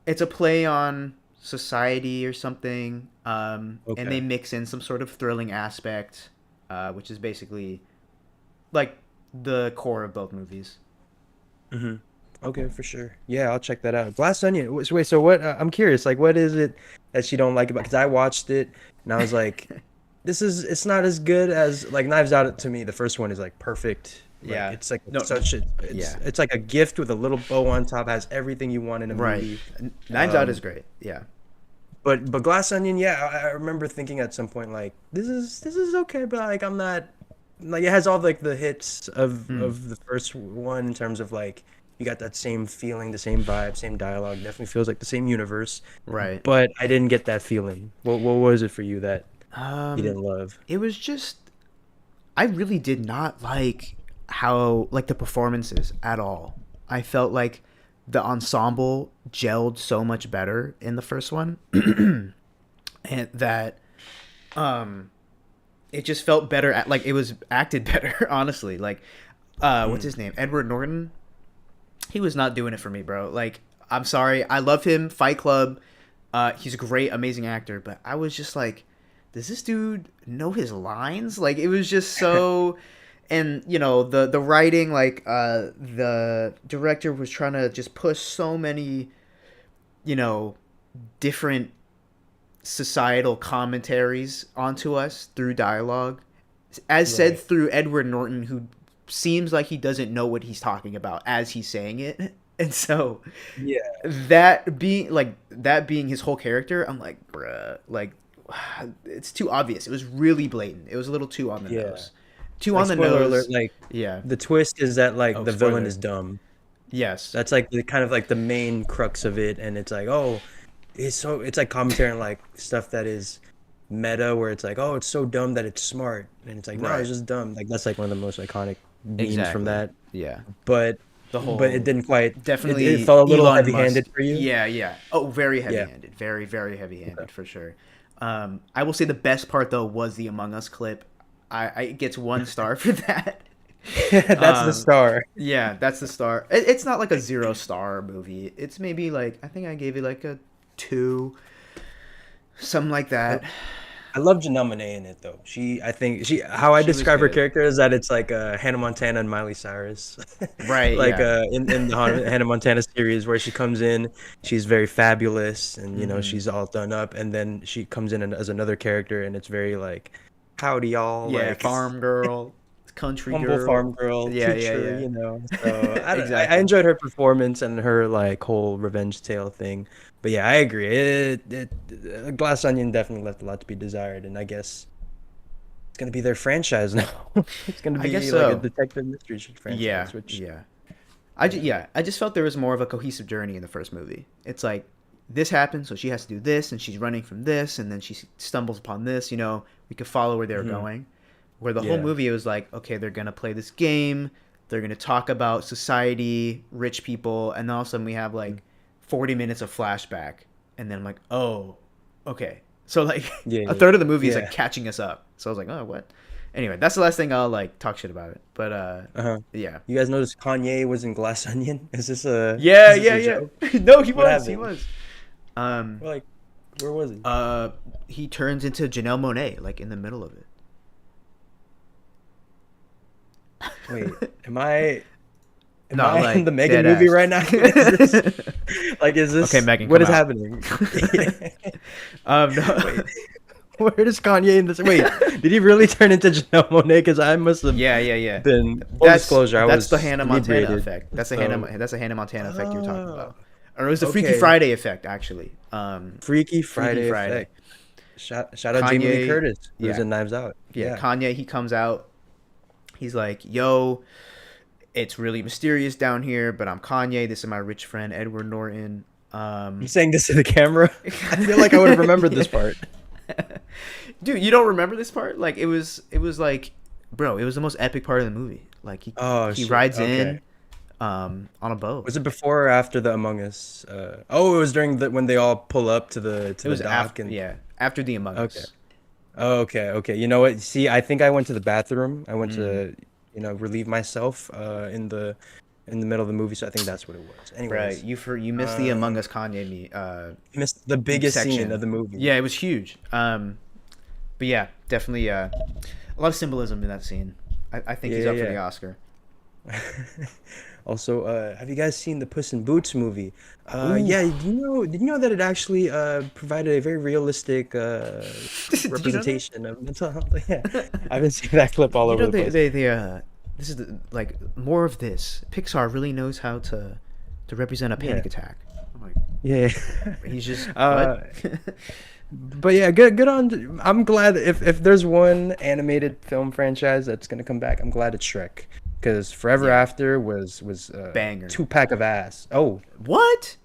Speaker 2: it's a play on society or something, and they
Speaker 3: Okay.
Speaker 2: mix in some sort of thrilling aspect, which is basically like the core of both movies.
Speaker 3: hmm Okay, for sure. Yeah, I'll check that out. Glass Onion. Wait, so what? I'm curious. Like, what is it that she don't like about? Because I watched it and I was like, it's not as good as like Knives Out. To me, the first one is like perfect. Like
Speaker 2: Yeah.
Speaker 3: it's like
Speaker 2: No.
Speaker 3: such a
Speaker 2: Yeah.
Speaker 3: it's like a gift with a little bow on top. Has everything you want in a
Speaker 2: Right.
Speaker 3: movie.
Speaker 2: Knives Out is great. Yeah.
Speaker 3: But Glass Onion, yeah, I remember thinking at some point like this is okay, but like I'm not like it has all like the hits
Speaker 2: Hmm.
Speaker 3: of the first one in terms of like you got that same feeling, the same vibe, same dialogue. Definitely feels like the same universe,
Speaker 2: Right.
Speaker 3: but I didn't get that feeling. What was it for you that you
Speaker 2: Um,
Speaker 3: didn't love?
Speaker 2: it was just I really did not like how like the performances at all. I felt like the ensemble gelled so much better in the first one, and that um it just felt better at like it was acted better honestly like what's
Speaker 3: Mm,
Speaker 2: his name, Edward Norton. He was not doing it for me, bro. Like I'm sorry, I love him, Fight Club. He's a great amazing actor, but I was just like does this dude know his lines? Like it was just so and you know the writing like the director was trying to just push so many you know different societal commentaries onto us through dialogue, as said
Speaker 3: right.
Speaker 2: through Edward Norton, who seems like he doesn't know what he's talking about as he's saying it. And so
Speaker 3: Yeah.
Speaker 2: that being his whole character, I'm like, bruh, like it's too obvious. It was really blatant. It was a little too on the
Speaker 3: Yeah.
Speaker 2: nose. Too
Speaker 3: Like
Speaker 2: on the
Speaker 3: spoiler
Speaker 2: nose.
Speaker 3: alert, like
Speaker 2: Yeah.
Speaker 3: the twist is that like
Speaker 2: Oh,
Speaker 3: the villain
Speaker 2: spoiler.
Speaker 3: is dumb.
Speaker 2: Yes.
Speaker 3: That's like the kind of like the main crux of it, and it's like, oh, it's like commentary on like stuff that is meta, where it's like, oh, it's so dumb that it's smart, and it's like, no,
Speaker 2: Right.
Speaker 3: it's just dumb. Like that's like one of the most iconic memes from
Speaker 2: Exactly.
Speaker 3: that.
Speaker 2: Yeah.
Speaker 3: But
Speaker 2: The
Speaker 3: but it
Speaker 2: whole
Speaker 3: didn't quite. It
Speaker 2: definitely
Speaker 3: felt a little
Speaker 2: Elon
Speaker 3: heavy-handed
Speaker 2: Musk.
Speaker 3: for you.
Speaker 2: Yeah, yeah. Oh, very
Speaker 3: Yeah.
Speaker 2: heavy-handed. Very, very heavy-handed
Speaker 3: Okay.
Speaker 2: for sure. I will say the best part though was the Among Us clip. It gets 1 star for that.
Speaker 3: That's the
Speaker 2: Um,
Speaker 3: star.
Speaker 2: yeah, that's the star. It's not like a 0 star movie. It's maybe like I think I gave it like a 2, something like that.
Speaker 3: I love Janelle Monáe in it though. I think how I
Speaker 2: She was
Speaker 3: describe her
Speaker 2: good.
Speaker 3: character is that it's like Hannah Montana and Miley Cyrus,
Speaker 2: Right.
Speaker 3: like
Speaker 2: Yeah.
Speaker 3: in the Hannah Montana series where she comes in, she's very fabulous and
Speaker 2: Hmm.
Speaker 3: she's all done up, and then she comes in as another character and it's very like, howdy y'all,
Speaker 2: Yeah.
Speaker 3: like
Speaker 2: Farm girl, country
Speaker 3: humble
Speaker 2: girl.
Speaker 3: farm girl,
Speaker 2: Yeah. Yeah.
Speaker 3: teacher,
Speaker 2: Yeah.
Speaker 3: So I
Speaker 2: Exactly.
Speaker 3: enjoyed her performance and her like whole revenge tale thing. But yeah, I agree. Glass Onion definitely left a lot to be desired, and I guess it's gonna be their franchise now. It's gonna
Speaker 2: I
Speaker 3: be
Speaker 2: guess
Speaker 3: like a
Speaker 2: so.
Speaker 3: detective mystery
Speaker 2: Yeah.
Speaker 3: franchise, which
Speaker 2: Yeah. I just felt there was more of a cohesive journey in the first movie. It's like this happened, so she has to do this, and she's running from this, and then she stumbles upon this. You know, we could follow where they're
Speaker 3: Mhm.
Speaker 2: going. Where the whole
Speaker 3: Yeah.
Speaker 2: movie it was like, okay, they're gonna play this game, they're gonna talk about society, rich people, and then all of a sudden we have like 40 minutes of flashback, and then I'm like, oh, okay. So like
Speaker 3: yeah,
Speaker 2: a third of the movie is
Speaker 3: yeah.
Speaker 2: like catching us up. So I was like, oh, what? Anyway, that's the last thing I'll like talk shit about it. But
Speaker 3: Uh-huh.
Speaker 2: yeah.
Speaker 3: You guys notice Kanye was in Glass Onion? Is this
Speaker 2: Yeah,
Speaker 3: a
Speaker 2: yeah,
Speaker 3: joke?
Speaker 2: yeah. No, he
Speaker 3: What
Speaker 2: was. He
Speaker 3: happened?
Speaker 2: was.
Speaker 3: Like, where was he?
Speaker 2: He turns into Janelle Monáe like in the middle of it.
Speaker 3: Wait, am I
Speaker 2: No,
Speaker 3: I
Speaker 2: like,
Speaker 3: in the Megan
Speaker 2: dead
Speaker 3: movie
Speaker 2: ass.
Speaker 3: right now? Is this, like, is this
Speaker 2: Okay, Megan,
Speaker 3: what
Speaker 2: come
Speaker 3: is
Speaker 2: out.
Speaker 3: happening?
Speaker 2: No.
Speaker 3: Wait, where is Kanye in this? Wait, did he really turn into Janelle Monáe? Because I must have
Speaker 2: Yeah.
Speaker 3: been full disclosure. I
Speaker 2: That's
Speaker 3: was
Speaker 2: the Hannah Montana
Speaker 3: inebriated,
Speaker 2: effect. That's
Speaker 3: so-
Speaker 2: the Hannah Montana effect you're talking
Speaker 3: Oh,
Speaker 2: about. Or it was the Freaky
Speaker 3: okay.
Speaker 2: Friday effect, actually.
Speaker 3: Freaky Friday,
Speaker 2: Friday.
Speaker 3: effect. Shout out Jamie Lee
Speaker 2: Kanye-
Speaker 3: Curtis, who's
Speaker 2: yeah.
Speaker 3: in Knives Out.
Speaker 2: Yeah, Kanye, he comes out. He's like, yo, it's really mysterious down here, but I'm Kanye. This is my rich friend, Edward Norton.
Speaker 3: I'm saying this to the camera. I feel like I would have remembered this part.
Speaker 2: Dude, you don't remember this part? Like, it was like, bro, it was the most epic part of the movie. Like, he
Speaker 3: Shit,
Speaker 2: rides
Speaker 3: okay.
Speaker 2: in on a boat.
Speaker 3: Was it before or after the Among Us? It was during when they all pull up to the
Speaker 2: It was
Speaker 3: dock
Speaker 2: after,
Speaker 3: and
Speaker 2: after the Among
Speaker 3: Okay.
Speaker 2: Us.
Speaker 3: Okay. You know what? See, I think I went to the bathroom. I went to, relieve myself in the middle of the movie. So I think that's what it was. Anyways,
Speaker 2: Right, you missed the Among Us Kanye
Speaker 3: missed the biggest
Speaker 2: section
Speaker 3: scene of the movie.
Speaker 2: Yeah, it was huge. But yeah, definitely a lot of symbolism in that scene. I think he's
Speaker 3: Yeah,
Speaker 2: up for
Speaker 3: yeah.
Speaker 2: the Oscar.
Speaker 3: Also, have you guys seen the Puss in Boots movie?
Speaker 2: Ooh.
Speaker 3: Yeah. Did you know that it actually provided a very realistic
Speaker 2: you know that?
Speaker 3: representation of mental health? Yeah, I've been seeing that clip all
Speaker 2: You
Speaker 3: over
Speaker 2: know,
Speaker 3: the place.
Speaker 2: this is like more of this. Pixar really knows how to represent a panic
Speaker 3: Yeah.
Speaker 2: attack. I'm like,
Speaker 3: Yeah.
Speaker 2: he's just
Speaker 3: Uh,
Speaker 2: what?
Speaker 3: But yeah, good on. I'm glad if there's one animated film franchise that's gonna come back, I'm glad it's Shrek, because Forever
Speaker 2: Yeah.
Speaker 3: After was
Speaker 2: Banger.
Speaker 3: 2-pack of ass. Oh,
Speaker 2: What?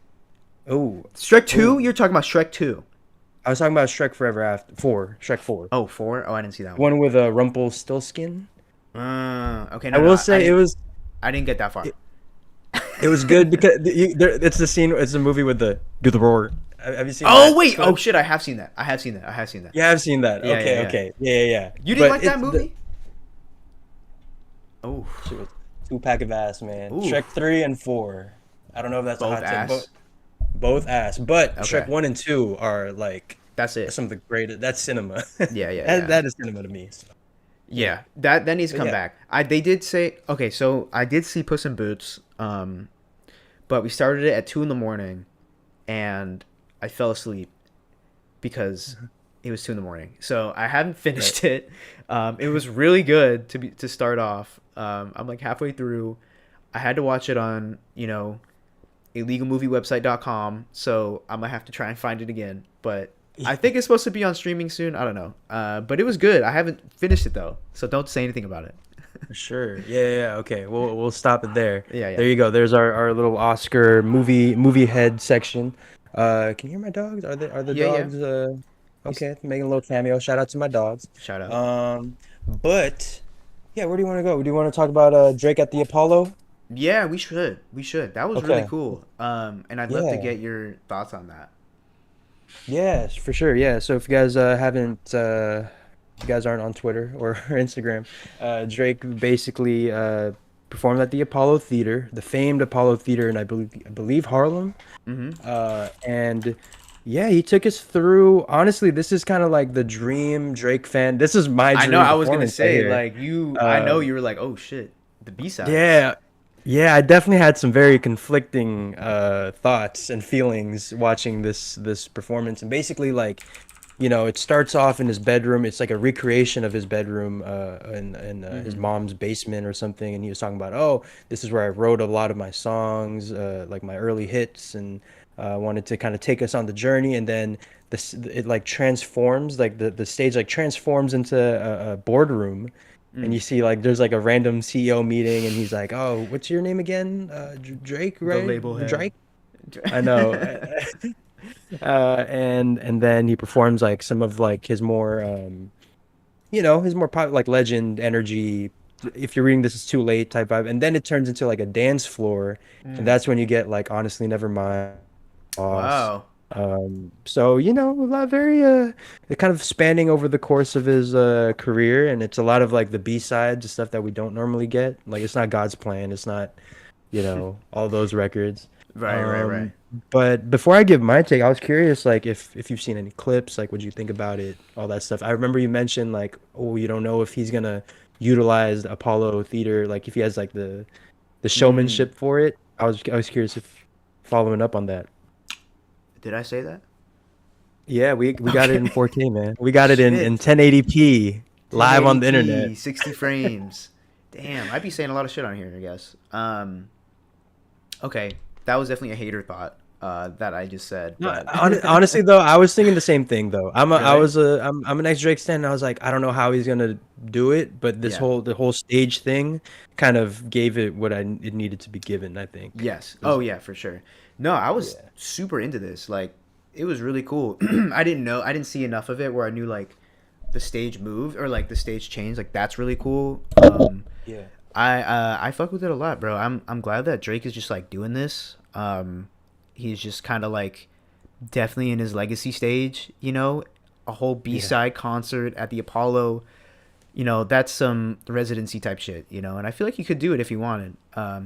Speaker 3: oh,
Speaker 2: Shrek 2?
Speaker 3: Ooh.
Speaker 2: You're talking about Shrek 2.
Speaker 3: I was talking about Shrek Forever After Shrek 4,
Speaker 2: Oh, 4? Oh, I didn't see that one.
Speaker 3: one with Rumpelstiltskin.
Speaker 2: Okay,
Speaker 3: I will say
Speaker 2: I didn't get that far.
Speaker 3: it was good because it's the scene. It's the movie with the do the roar. Have you seen?
Speaker 2: Oh
Speaker 3: that?
Speaker 2: wait! Oh shit! I have seen that. I have seen that.
Speaker 3: Yeah, I've seen that.
Speaker 2: Yeah,
Speaker 3: Okay,
Speaker 2: yeah.
Speaker 3: okay, yeah.
Speaker 2: You didn't
Speaker 3: But
Speaker 2: like that
Speaker 3: it's
Speaker 2: movie? Oh,
Speaker 3: Shit was 2-pack of ass, man.
Speaker 2: Ooh.
Speaker 3: Shrek 3 and 4. I don't know if that's
Speaker 2: both
Speaker 3: a hot
Speaker 2: ass.
Speaker 3: take, but both ass. But
Speaker 2: Okay.
Speaker 3: Shrek 1 and 2 are like
Speaker 2: That's it.
Speaker 3: some of the greatest. That's cinema.
Speaker 2: Yeah.
Speaker 3: That is cinema to me. So.
Speaker 2: Yeah, that needs to
Speaker 3: But
Speaker 2: come
Speaker 3: yeah.
Speaker 2: back. They did say okay. So I did see Puss in Boots, but we started it at 2 a.m, and I fell asleep because it was 2 a.m. So I haven't finished it. It was really good to start off. I'm like halfway through. I had to watch it on illegalmoviewebsite.com. So I'm gonna have to try and find it again, but. I think it's supposed to be on streaming soon. I don't know. But it was good. I haven't finished it though, so don't say anything about it.
Speaker 3: For sure. Yeah. Okay. We'll stop it there.
Speaker 2: Yeah.
Speaker 3: There you go. There's our little Oscar movie head section. Can you hear my dogs? Are the
Speaker 2: Yeah.
Speaker 3: dogs? Okay, making a little cameo. Shout out to my dogs.
Speaker 2: Shout out.
Speaker 3: But yeah, where do you want to go? Do you want to talk about Drake at the Apollo?
Speaker 2: Yeah, we should. That was really
Speaker 3: Okay.
Speaker 2: cool. And I'd love to
Speaker 3: Yeah.
Speaker 2: get your thoughts on that.
Speaker 3: Yes, for sure. Yeah. So if you guys if you guys aren't on Twitter or Instagram, Drake basically performed at the Apollo Theater, the famed Apollo Theater, in I believe Harlem. And yeah, he took us through. Honestly, this is kind of like the dream Drake fan. This is my dream.
Speaker 2: I know. I was gonna
Speaker 3: performance right
Speaker 2: say
Speaker 3: here.
Speaker 2: like you. I know
Speaker 3: Uh,
Speaker 2: you were like, oh shit, the B side.
Speaker 3: Yeah, I definitely had some very conflicting thoughts and feelings watching this performance. And basically, like, it starts off in his bedroom. It's like a recreation of his bedroom in his mom's basement or something. And he was talking about, oh, this is where I wrote a lot of my songs, like my early hits, and wanted to kind of take us on the journey. And then it like transforms, like the stage like transforms into a boardroom. And you see, like, there's like a random CEO meeting, and he's like, "Oh, what's your name again? Drake, right?
Speaker 2: label head.
Speaker 3: Drake." I know. And then he performs like some of like his more, his more pop, like legend energy. If you're reading this, is too late type vibe, and then it turns into like a dance floor, and that's when you get like honestly, never mind.
Speaker 2: Wow.
Speaker 3: So a lot very kind of spanning over the course of his career, and it's a lot of like the B-sides, the stuff that we don't normally get. Like it's not God's Plan, it's not all those records.
Speaker 2: Right.
Speaker 3: But before I give my take, I was curious, like, if you've seen any clips, like, what you think about it, all that stuff. I remember you mentioned, like, oh, you don't know if he's gonna utilize the Apollo Theater, like, if he has like the
Speaker 2: Mm.
Speaker 3: showmanship for it. I was curious if following up on that.
Speaker 2: Did I say that?
Speaker 3: Yeah, we got it in
Speaker 2: Okay.
Speaker 3: 4K, man. We got it in
Speaker 2: Shit.
Speaker 3: 1080p live on the internet.
Speaker 2: 1080p, 60 frames. Damn, I'd be saying a lot of shit on here, I guess. Okay, that was definitely a hater thought that I just said,
Speaker 3: No,
Speaker 2: but
Speaker 3: honestly though, I was thinking the same thing though.
Speaker 2: really,
Speaker 3: I'm an ex Drake stan. And I was like, I don't know how he's gonna do it, but
Speaker 2: yeah,
Speaker 3: the whole stage thing kind of gave it what it needed to be given. I think.
Speaker 2: yes,
Speaker 3: It
Speaker 2: oh
Speaker 3: was,
Speaker 2: yeah, for sure. No, I was
Speaker 3: yeah,
Speaker 2: super into this. Like, it was really cool. I didn't see enough of it where I knew like the stage moved or like the stage changed. Like that's really cool.
Speaker 3: yeah,
Speaker 2: I fuck with it a lot, bro. I'm glad that Drake is just like doing this. He's just kind of like definitely in his legacy stage, you know, a whole
Speaker 3: yeah,
Speaker 2: B-side concert at the Apollo. You know, that's some residency type shit, you know, and I feel like he could do it if he wanted.
Speaker 3: yeah.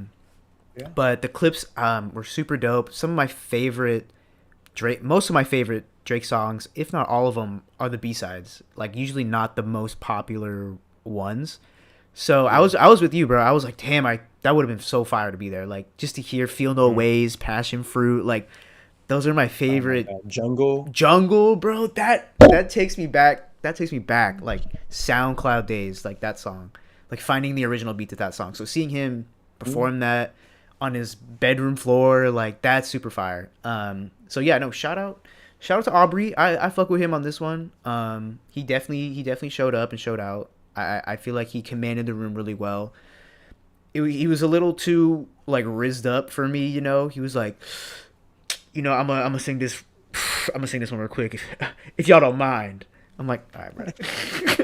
Speaker 2: But the clips were super dope. Some of my favorite Drake, most of my favorite Drake songs, if not all of them, are the B-sides. Like usually not the most popular ones. So
Speaker 3: Yeah.
Speaker 2: I was with you, bro. I was like, damn, I that would have been so fire to be there. Like just to hear "Feel No
Speaker 3: Mhm.
Speaker 2: Ways," "Passion Fruit," like those are my
Speaker 3: Oh my
Speaker 2: favorite.
Speaker 3: God, Jungle.
Speaker 2: Jungle, bro. That takes me back. That takes me back, like SoundCloud days, like that song, like finding the original beat to that song. So seeing him
Speaker 3: Mhm.
Speaker 2: perform that on his bedroom floor, like that's super fire. So yeah, no, shout out to Aubrey. I fuck with him on this one. He definitely showed up and showed out. I feel like he commanded the room really well. He was a little too like rizzed up for me, you know. He was like, you know, I'm gonna sing this. I'm gonna sing this one real quick, if y'all don't mind. I'm like, all right, bro.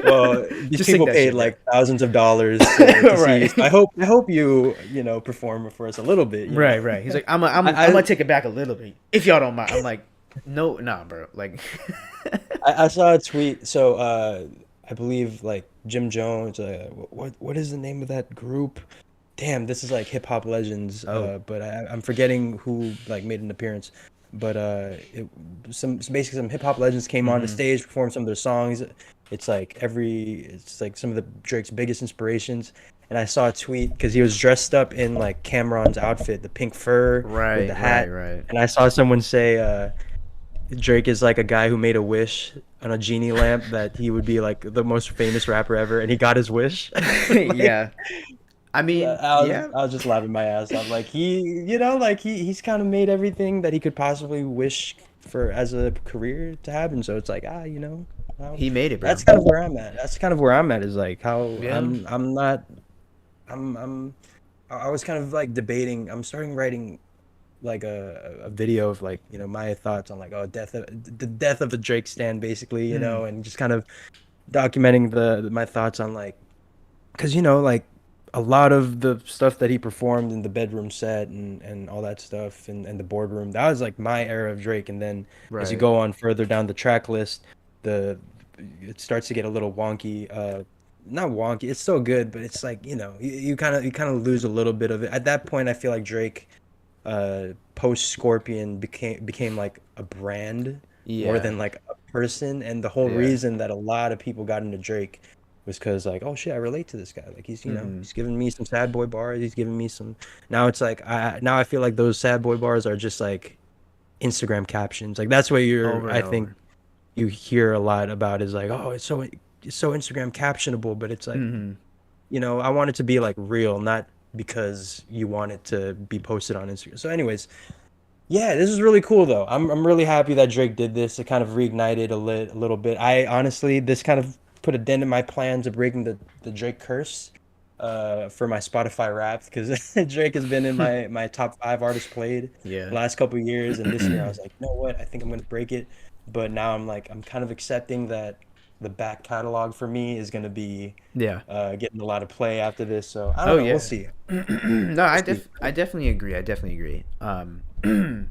Speaker 3: Well, these
Speaker 2: Just sing
Speaker 3: people
Speaker 2: that
Speaker 3: paid
Speaker 2: shit, bro.
Speaker 3: like thousands of dollars to see you.
Speaker 2: Right,
Speaker 3: So I hope you know perform for us a little bit. You know.
Speaker 2: right. He's like, I'm
Speaker 3: I,
Speaker 2: gonna take it back a little bit, if y'all don't mind. I'm like, no, nah, bro. Like,
Speaker 3: I saw a tweet. So I believe like Jim Jones. What is the name of that group? Damn, this is like hip hop legends.
Speaker 2: oh,
Speaker 3: But I'm forgetting who like made an appearance. But basically some hip hop legends came on the
Speaker 2: mm-hmm.
Speaker 3: stage, performed some of their songs. It's like some of the Drake's biggest inspirations. And I saw a tweet because he was dressed up in like Cameron's outfit, the pink fur with the hat.
Speaker 2: Right.
Speaker 3: And I saw someone say, Drake is like a guy who made a wish on a genie lamp that he would be like the most famous rapper ever, and he got his wish. Like,
Speaker 2: Yeah, I mean, yeah,
Speaker 3: I was just laughing my ass off. Like like he's kind of made everything that he could possibly wish for as a career to happen. So it's like well,
Speaker 2: he made it, bro.
Speaker 3: that's kind of where I'm at. That's kind of where I'm at is like how
Speaker 2: Yeah.
Speaker 3: I'm not I'm I was kind of like debating. I'm starting writing like a video of like my thoughts on like the death of a Drake stan basically
Speaker 2: Mm.
Speaker 3: and just kind of documenting my thoughts on like because like a lot of the stuff that he performed in the bedroom set and all that stuff and the boardroom, that was like my era of Drake. And then as you
Speaker 2: Right.
Speaker 3: go on further down the track list, the it starts to get a little wonky. Not wonky, it's still good, but it's like you kind of lose a little bit of it at that point. I feel like Drake post Scorpion became like a brand more
Speaker 2: Yeah.
Speaker 3: than like a person. And the whole
Speaker 2: Yeah.
Speaker 3: reason that a lot of people got into Drake was because like, oh shit, I relate to this guy. Like he's
Speaker 2: Mm-hmm.
Speaker 3: he's giving me some sad boy bars. He's giving me some. Now it's like I feel like those sad boy bars are just like Instagram captions. Like that's what
Speaker 2: Over and
Speaker 3: I think
Speaker 2: over.
Speaker 3: you hear a lot about is like, oh, it's so Instagram captionable, but it's like
Speaker 2: Mm-hmm.
Speaker 3: I want it to be like real, not because you want it to be posted on Instagram. So, anyways, yeah, this is really cool though. I'm really happy that Drake did this. It kind of reignited a little bit. I honestly, this kind of put a dent in my plans of breaking the Drake curse for my Spotify Wrapped because Drake has been in my top 5 artists played
Speaker 2: Yeah.
Speaker 3: the last couple of years, and this year I was like, you know what? I think I'm gonna break it. But now I'm kind of accepting that the back catalog for me is gonna be
Speaker 2: Yeah.
Speaker 3: getting a lot of play after this. So I don't
Speaker 2: Oh
Speaker 3: know. We'll
Speaker 2: yeah.
Speaker 3: see.
Speaker 2: No,
Speaker 3: We'll see.
Speaker 2: I definitely agree. I definitely agree.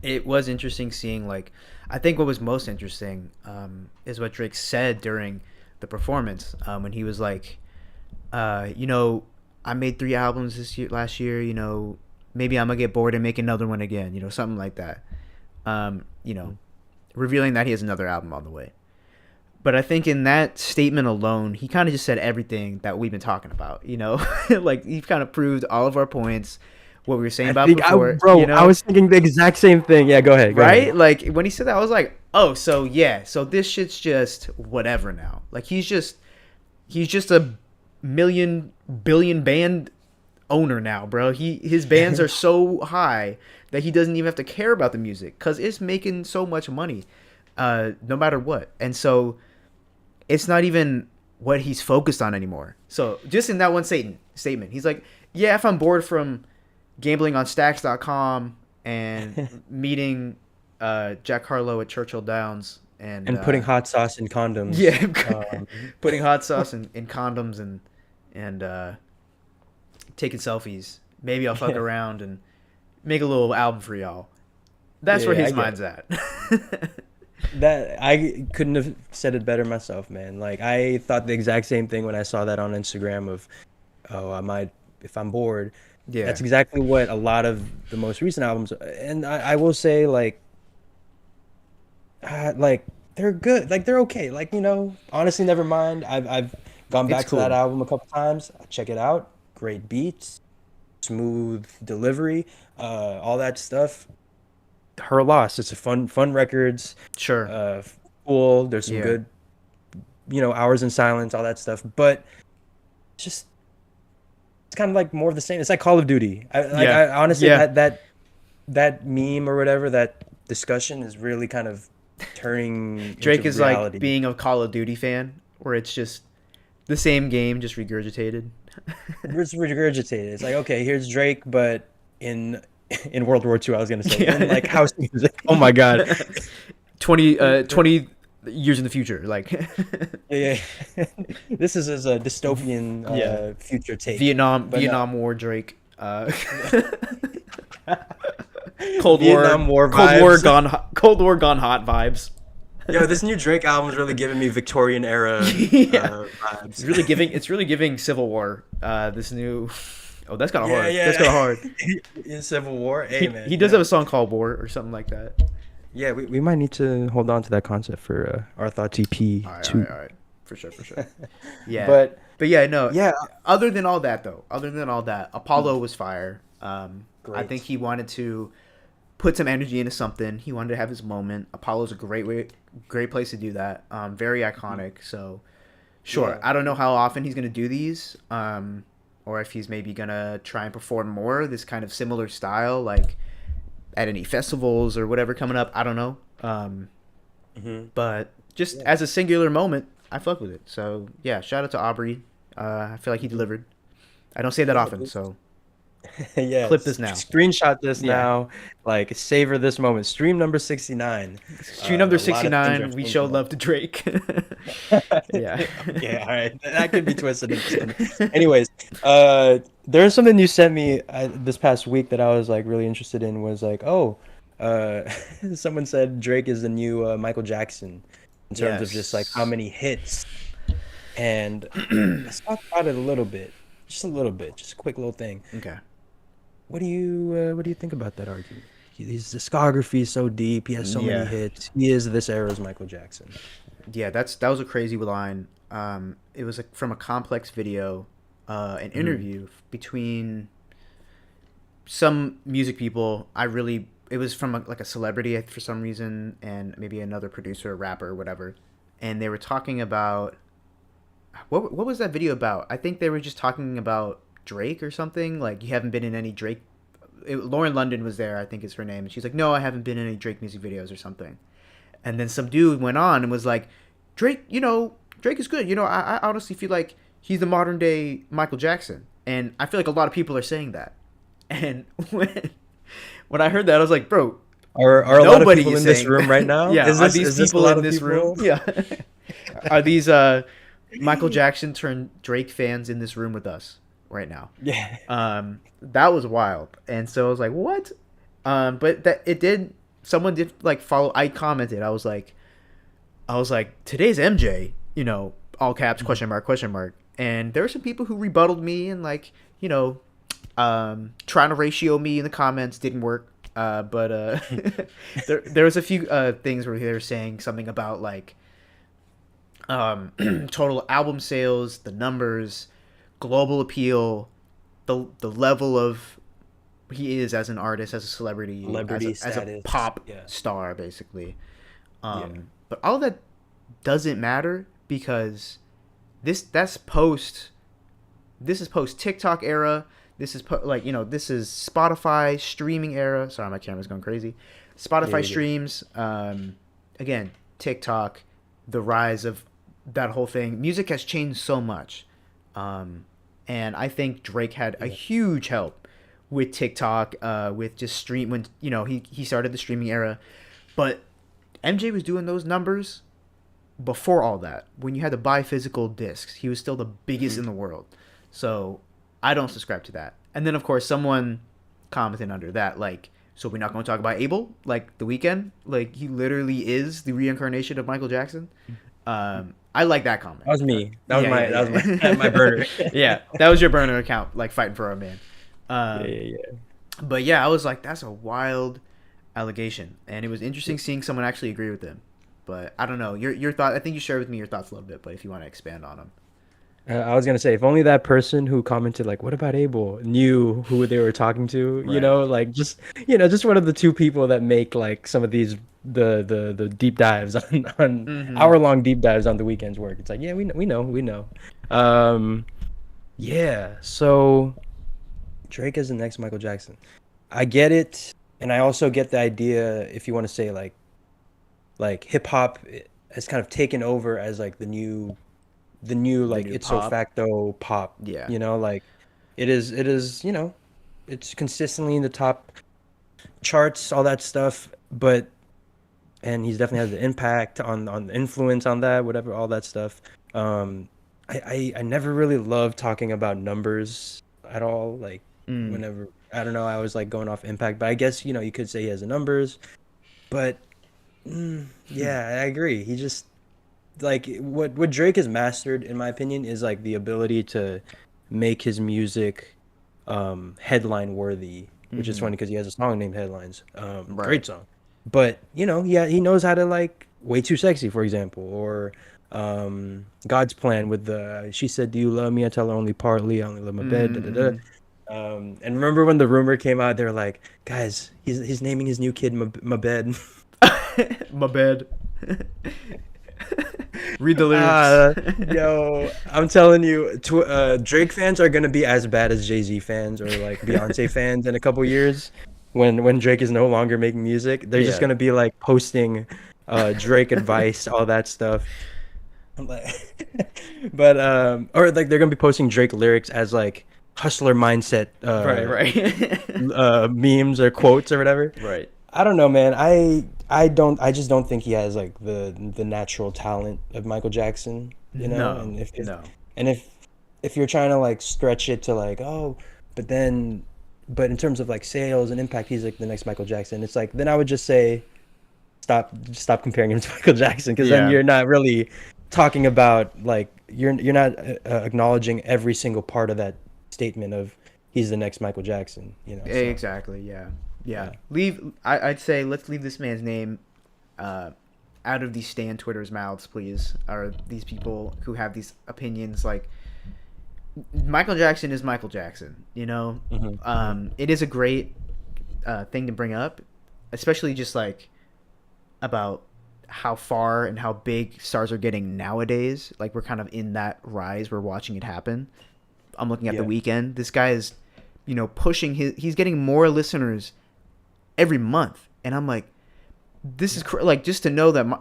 Speaker 2: It was interesting seeing like I think what was most interesting is what Drake said during the performance when he was like, you know, I made 3 albums last year. You know, maybe I'm gonna get bored and make another one again, something like that. Revealing that he has another album on the way. But I think in that statement alone, he kind of just said everything that we've been talking about, like he kind of proved all of our points, what we were saying about before.
Speaker 3: I was thinking the exact same thing. Yeah, go ahead.
Speaker 2: Right?
Speaker 3: Ahead.
Speaker 2: Like when he said that, I was like, oh, so this shit's just whatever now. Like he's just a billion band owner now, bro. His bands are so high that he doesn't even have to care about the music because it's making so much money, no matter what. And so it's not even what he's focused on anymore. So just in that one statement, he's like, yeah, if I'm bored from gambling on stacks.com and meeting Jack Harlow at Churchill Downs and
Speaker 3: putting hot sauce in condoms.
Speaker 2: Yeah, putting hot sauce in condoms and taking selfies. Maybe I'll fuck around and make a little album for y'all. That's where his mind's at.
Speaker 3: That I couldn't have said it better myself, man. Like I thought the exact same thing when I saw that on Instagram of, if I'm bored. Yeah, that's exactly what a lot of the most recent albums. And I will say like they're good, like they're okay. Like honestly, never mind. I've gone back to that album a couple times. Check it out. Great beats, smooth delivery, all that stuff. Her Loss. It's a fun records.
Speaker 2: Sure.
Speaker 3: Cool. There's some good, Hours in Silence, all that stuff. But it's kind of like more of the same. It's like Call of Duty. I honestly, that meme or whatever, that discussion is really kind of turning
Speaker 2: Drake is
Speaker 3: reality.
Speaker 2: Like being a Call of Duty fan, where it's just the same game, just regurgitated.
Speaker 3: It's regurgitated. It's like, okay, here's Drake, but in World War II, I was gonna say, in like house music. Oh my god,
Speaker 2: 20 years in the future, like
Speaker 3: yeah. This is a dystopian future take.
Speaker 2: Vietnam War Drake. Cold War gone hot vibes.
Speaker 3: Yo, this new Drake album is really giving me Victorian era vibes.
Speaker 2: It's really giving Civil War. This new. Oh, that's kind of hard. Yeah. That's kind of hard.
Speaker 3: In Civil War, hey, man.
Speaker 2: He does have a song called War or something like that.
Speaker 3: Yeah, we might need to hold on to that concept for our Thoughts EP.
Speaker 2: All right. For sure. Yeah. But yeah, no.
Speaker 3: Yeah.
Speaker 2: Other than all that, Apollo was fire.
Speaker 3: Great.
Speaker 2: I think he wanted to put some energy into something. He wanted to have his moment. Apollo's a great place to do that. Very iconic. So, sure. Yeah. I don't know how often he's gonna do these. Or if he's maybe gonna try and perform more this kind of similar style, like at any festivals or whatever coming up. I don't know. But just as a singular moment, I fuck with it. So yeah, shout out to Aubrey. I feel like he delivered. I don't say that often, so
Speaker 3: yeah.
Speaker 2: Clip this now.
Speaker 3: Screenshot this now. Like savor this moment. Stream number 69.
Speaker 2: Stream number 69. We show love to Drake. Yeah.
Speaker 3: Yeah. All right. That could be twisted. Anyways, there's something you sent me this past week that I was like really interested in. Was like, someone said Drake is the new Michael Jackson in terms of just like how many hits. And let's talk about it a little bit. Just a quick little thing.
Speaker 2: Okay.
Speaker 3: What do you think about that argument? His discography is so deep. He has so many hits. He is this era's Michael Jackson.
Speaker 2: Yeah, that was a crazy line. It was from a Complex video, an interview between some music people. It was from a celebrity for some reason, and maybe another producer, rapper, or whatever. And they were talking about what was that video about? I think they were just talking about Drake or something. Like, you haven't been in any Drake. Lauren London was there, I think is her name, and she's like, no, I haven't been in any Drake music videos or something. And then some dude went on and was like, Drake is good. I honestly feel like he's the modern day Michael Jackson. And I feel like a lot of people are saying that. And when I heard that, I was like, bro,
Speaker 3: are a lot of people in this room right now?
Speaker 2: Yeah, are these people in this room? Yeah. Are these Michael Jackson turned Drake fans in this room with us right now?
Speaker 3: Yeah.
Speaker 2: That was wild. And so I was like, what? But someone did like follow. I commented. I was like, today's MJ, all caps, question mark. And there were some people who rebutted me and like, Trying to ratio me in the comments didn't work. But there was a few things where they were saying something about like total album sales, the numbers, global appeal, the level of he is as an artist, as a celebrity, as a pop star, basically. But all that doesn't matter because this is post TikTok era. This is this is Spotify streaming era. Sorry, my camera's going crazy. Spotify streams. Again, TikTok, the rise of that whole thing. Music has changed so much. And I think Drake had a huge help with TikTok, with just stream when he started the streaming era. But MJ was doing those numbers before all that. When you had to buy physical discs, he was still the biggest in the world. So I don't subscribe to that. And then, of course, someone commented under that, like, so we're not going to talk about Abel, like The Weeknd? Like, he literally is the reincarnation of Michael Jackson. I like that comment.
Speaker 4: That was me. That was my burner.
Speaker 2: Yeah, that was your burner account, like fighting for our man. But yeah, I was like, that's a wild allegation. And it was interesting seeing someone actually agree with him. But I don't know. Your thought, I think you shared with me your thoughts a little bit, but if you want to expand on them.
Speaker 4: I was gonna say, if only that person who commented like, "What about Abel?" knew who they were talking to.
Speaker 2: Right.
Speaker 4: Like just one of the two people that make like some of these the deep dives on hour-long deep dives on The Weeknd's work. It's like, yeah, we know. Yeah. So Drake is the next Michael Jackson. I get it, and I also get the idea. If you want to say like hip hop has kind of taken over as like the new like ipso facto pop.
Speaker 2: Yeah.
Speaker 4: Like it is it's consistently in the top charts, all that stuff, and he's definitely has the impact on the influence on that, whatever, all that stuff. I never really loved talking about numbers at all, like whenever, I don't know, I was like going off impact, but I guess you could say he has the numbers, but yeah, I agree. He just like what Drake has mastered, in my opinion, is like the ability to make his music headline worthy, which is funny because he has a song named Headlines. Great song. But he knows how to, like, Way Too Sexy, for example, or God's Plan with the she said, "Do you love me?" I tell her only partly, I only love my bed. And remember when the rumor came out, they were like, guys, he's naming his new kid my bed.
Speaker 2: My bed. Read the lyrics.
Speaker 4: Yo, I'm telling you, Drake fans are gonna be as bad as Jay-Z fans or like Beyonce fans in a couple years when Drake is no longer making music. They're just gonna be like posting Drake advice, all that stuff. But or like they're gonna be posting Drake lyrics as like hustler mindset memes or quotes or whatever.
Speaker 2: Right.
Speaker 4: I don't know, man. I just don't think he has like the natural talent of Michael Jackson,
Speaker 2: No.
Speaker 4: And if you're trying to like stretch it to like, but in terms of like sales and impact, he's like the next Michael Jackson. It's like, then I would just say stop comparing him to Michael Jackson, because then you're not really talking about like you're not acknowledging every single part of that statement of he's the next Michael Jackson, so.
Speaker 2: Exactly. Yeah. I'd say let's leave this man's name out of these stan Twitter's mouths, please. Or these people who have these opinions. Like, Michael Jackson is Michael Jackson. It is a great thing to bring up, especially just like about how far and how big stars are getting nowadays. Like, we're kind of in that rise. We're watching it happen. I'm looking at The Weeknd. This guy is, pushing he's getting more listeners every month, and I'm like, this is like, just to know that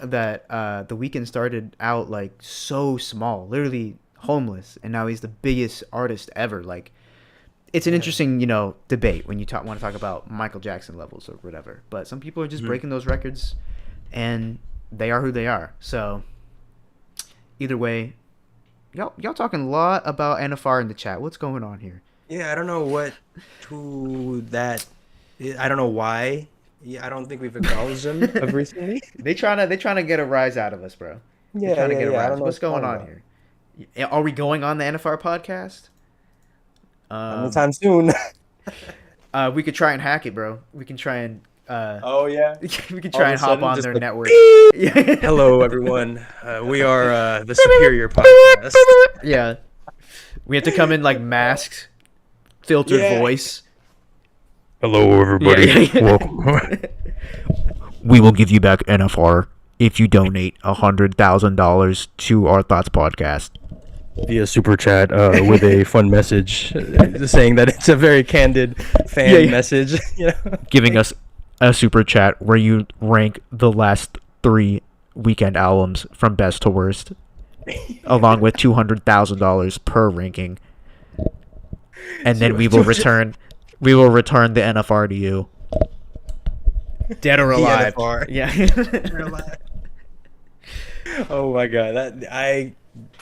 Speaker 2: The Weeknd started out like so small, literally homeless, and now he's the biggest artist ever. Like, it's an interesting debate when you want to talk about Michael Jackson levels or whatever, but some people are just breaking those records, and they are who they are. So either way, y'all talking a lot about NFR in the chat. What's going on here?
Speaker 4: Yeah, I don't know I don't know why. Yeah, I don't think we've acknowledged them of recently.
Speaker 2: They trying to get a rise out of us, bro.
Speaker 4: Yeah,
Speaker 2: trying to get a rise.
Speaker 4: I don't know
Speaker 2: what's going on here? Are we going on the NFR podcast?
Speaker 4: Anytime soon.
Speaker 2: We could try and hack it, bro. We can try and
Speaker 3: Oh yeah.
Speaker 2: we could
Speaker 3: All
Speaker 2: try
Speaker 3: of a
Speaker 2: and hop
Speaker 3: sudden,
Speaker 2: on
Speaker 3: just
Speaker 2: their
Speaker 3: like,
Speaker 2: network.
Speaker 4: Hello, everyone. We are the Superior Podcast.
Speaker 2: Yeah. We have to come in like masked, filtered
Speaker 3: Yeah.
Speaker 2: voice.
Speaker 4: Hello, everybody.
Speaker 2: Yeah.
Speaker 4: Welcome.
Speaker 2: We will give you back NFR if you donate $100,000 to Our Thoughts Podcast.
Speaker 4: Via super chat with a fun message saying that it's a very candid fan
Speaker 2: Yeah.
Speaker 4: message. You know?
Speaker 2: Giving us a super chat where you rank the last 3 weekend albums from best to worst, along with $200,000 per ranking, and then we will return the NFR to you, dead or
Speaker 4: The
Speaker 2: alive.
Speaker 4: NFR.
Speaker 2: Yeah.
Speaker 4: Oh my god,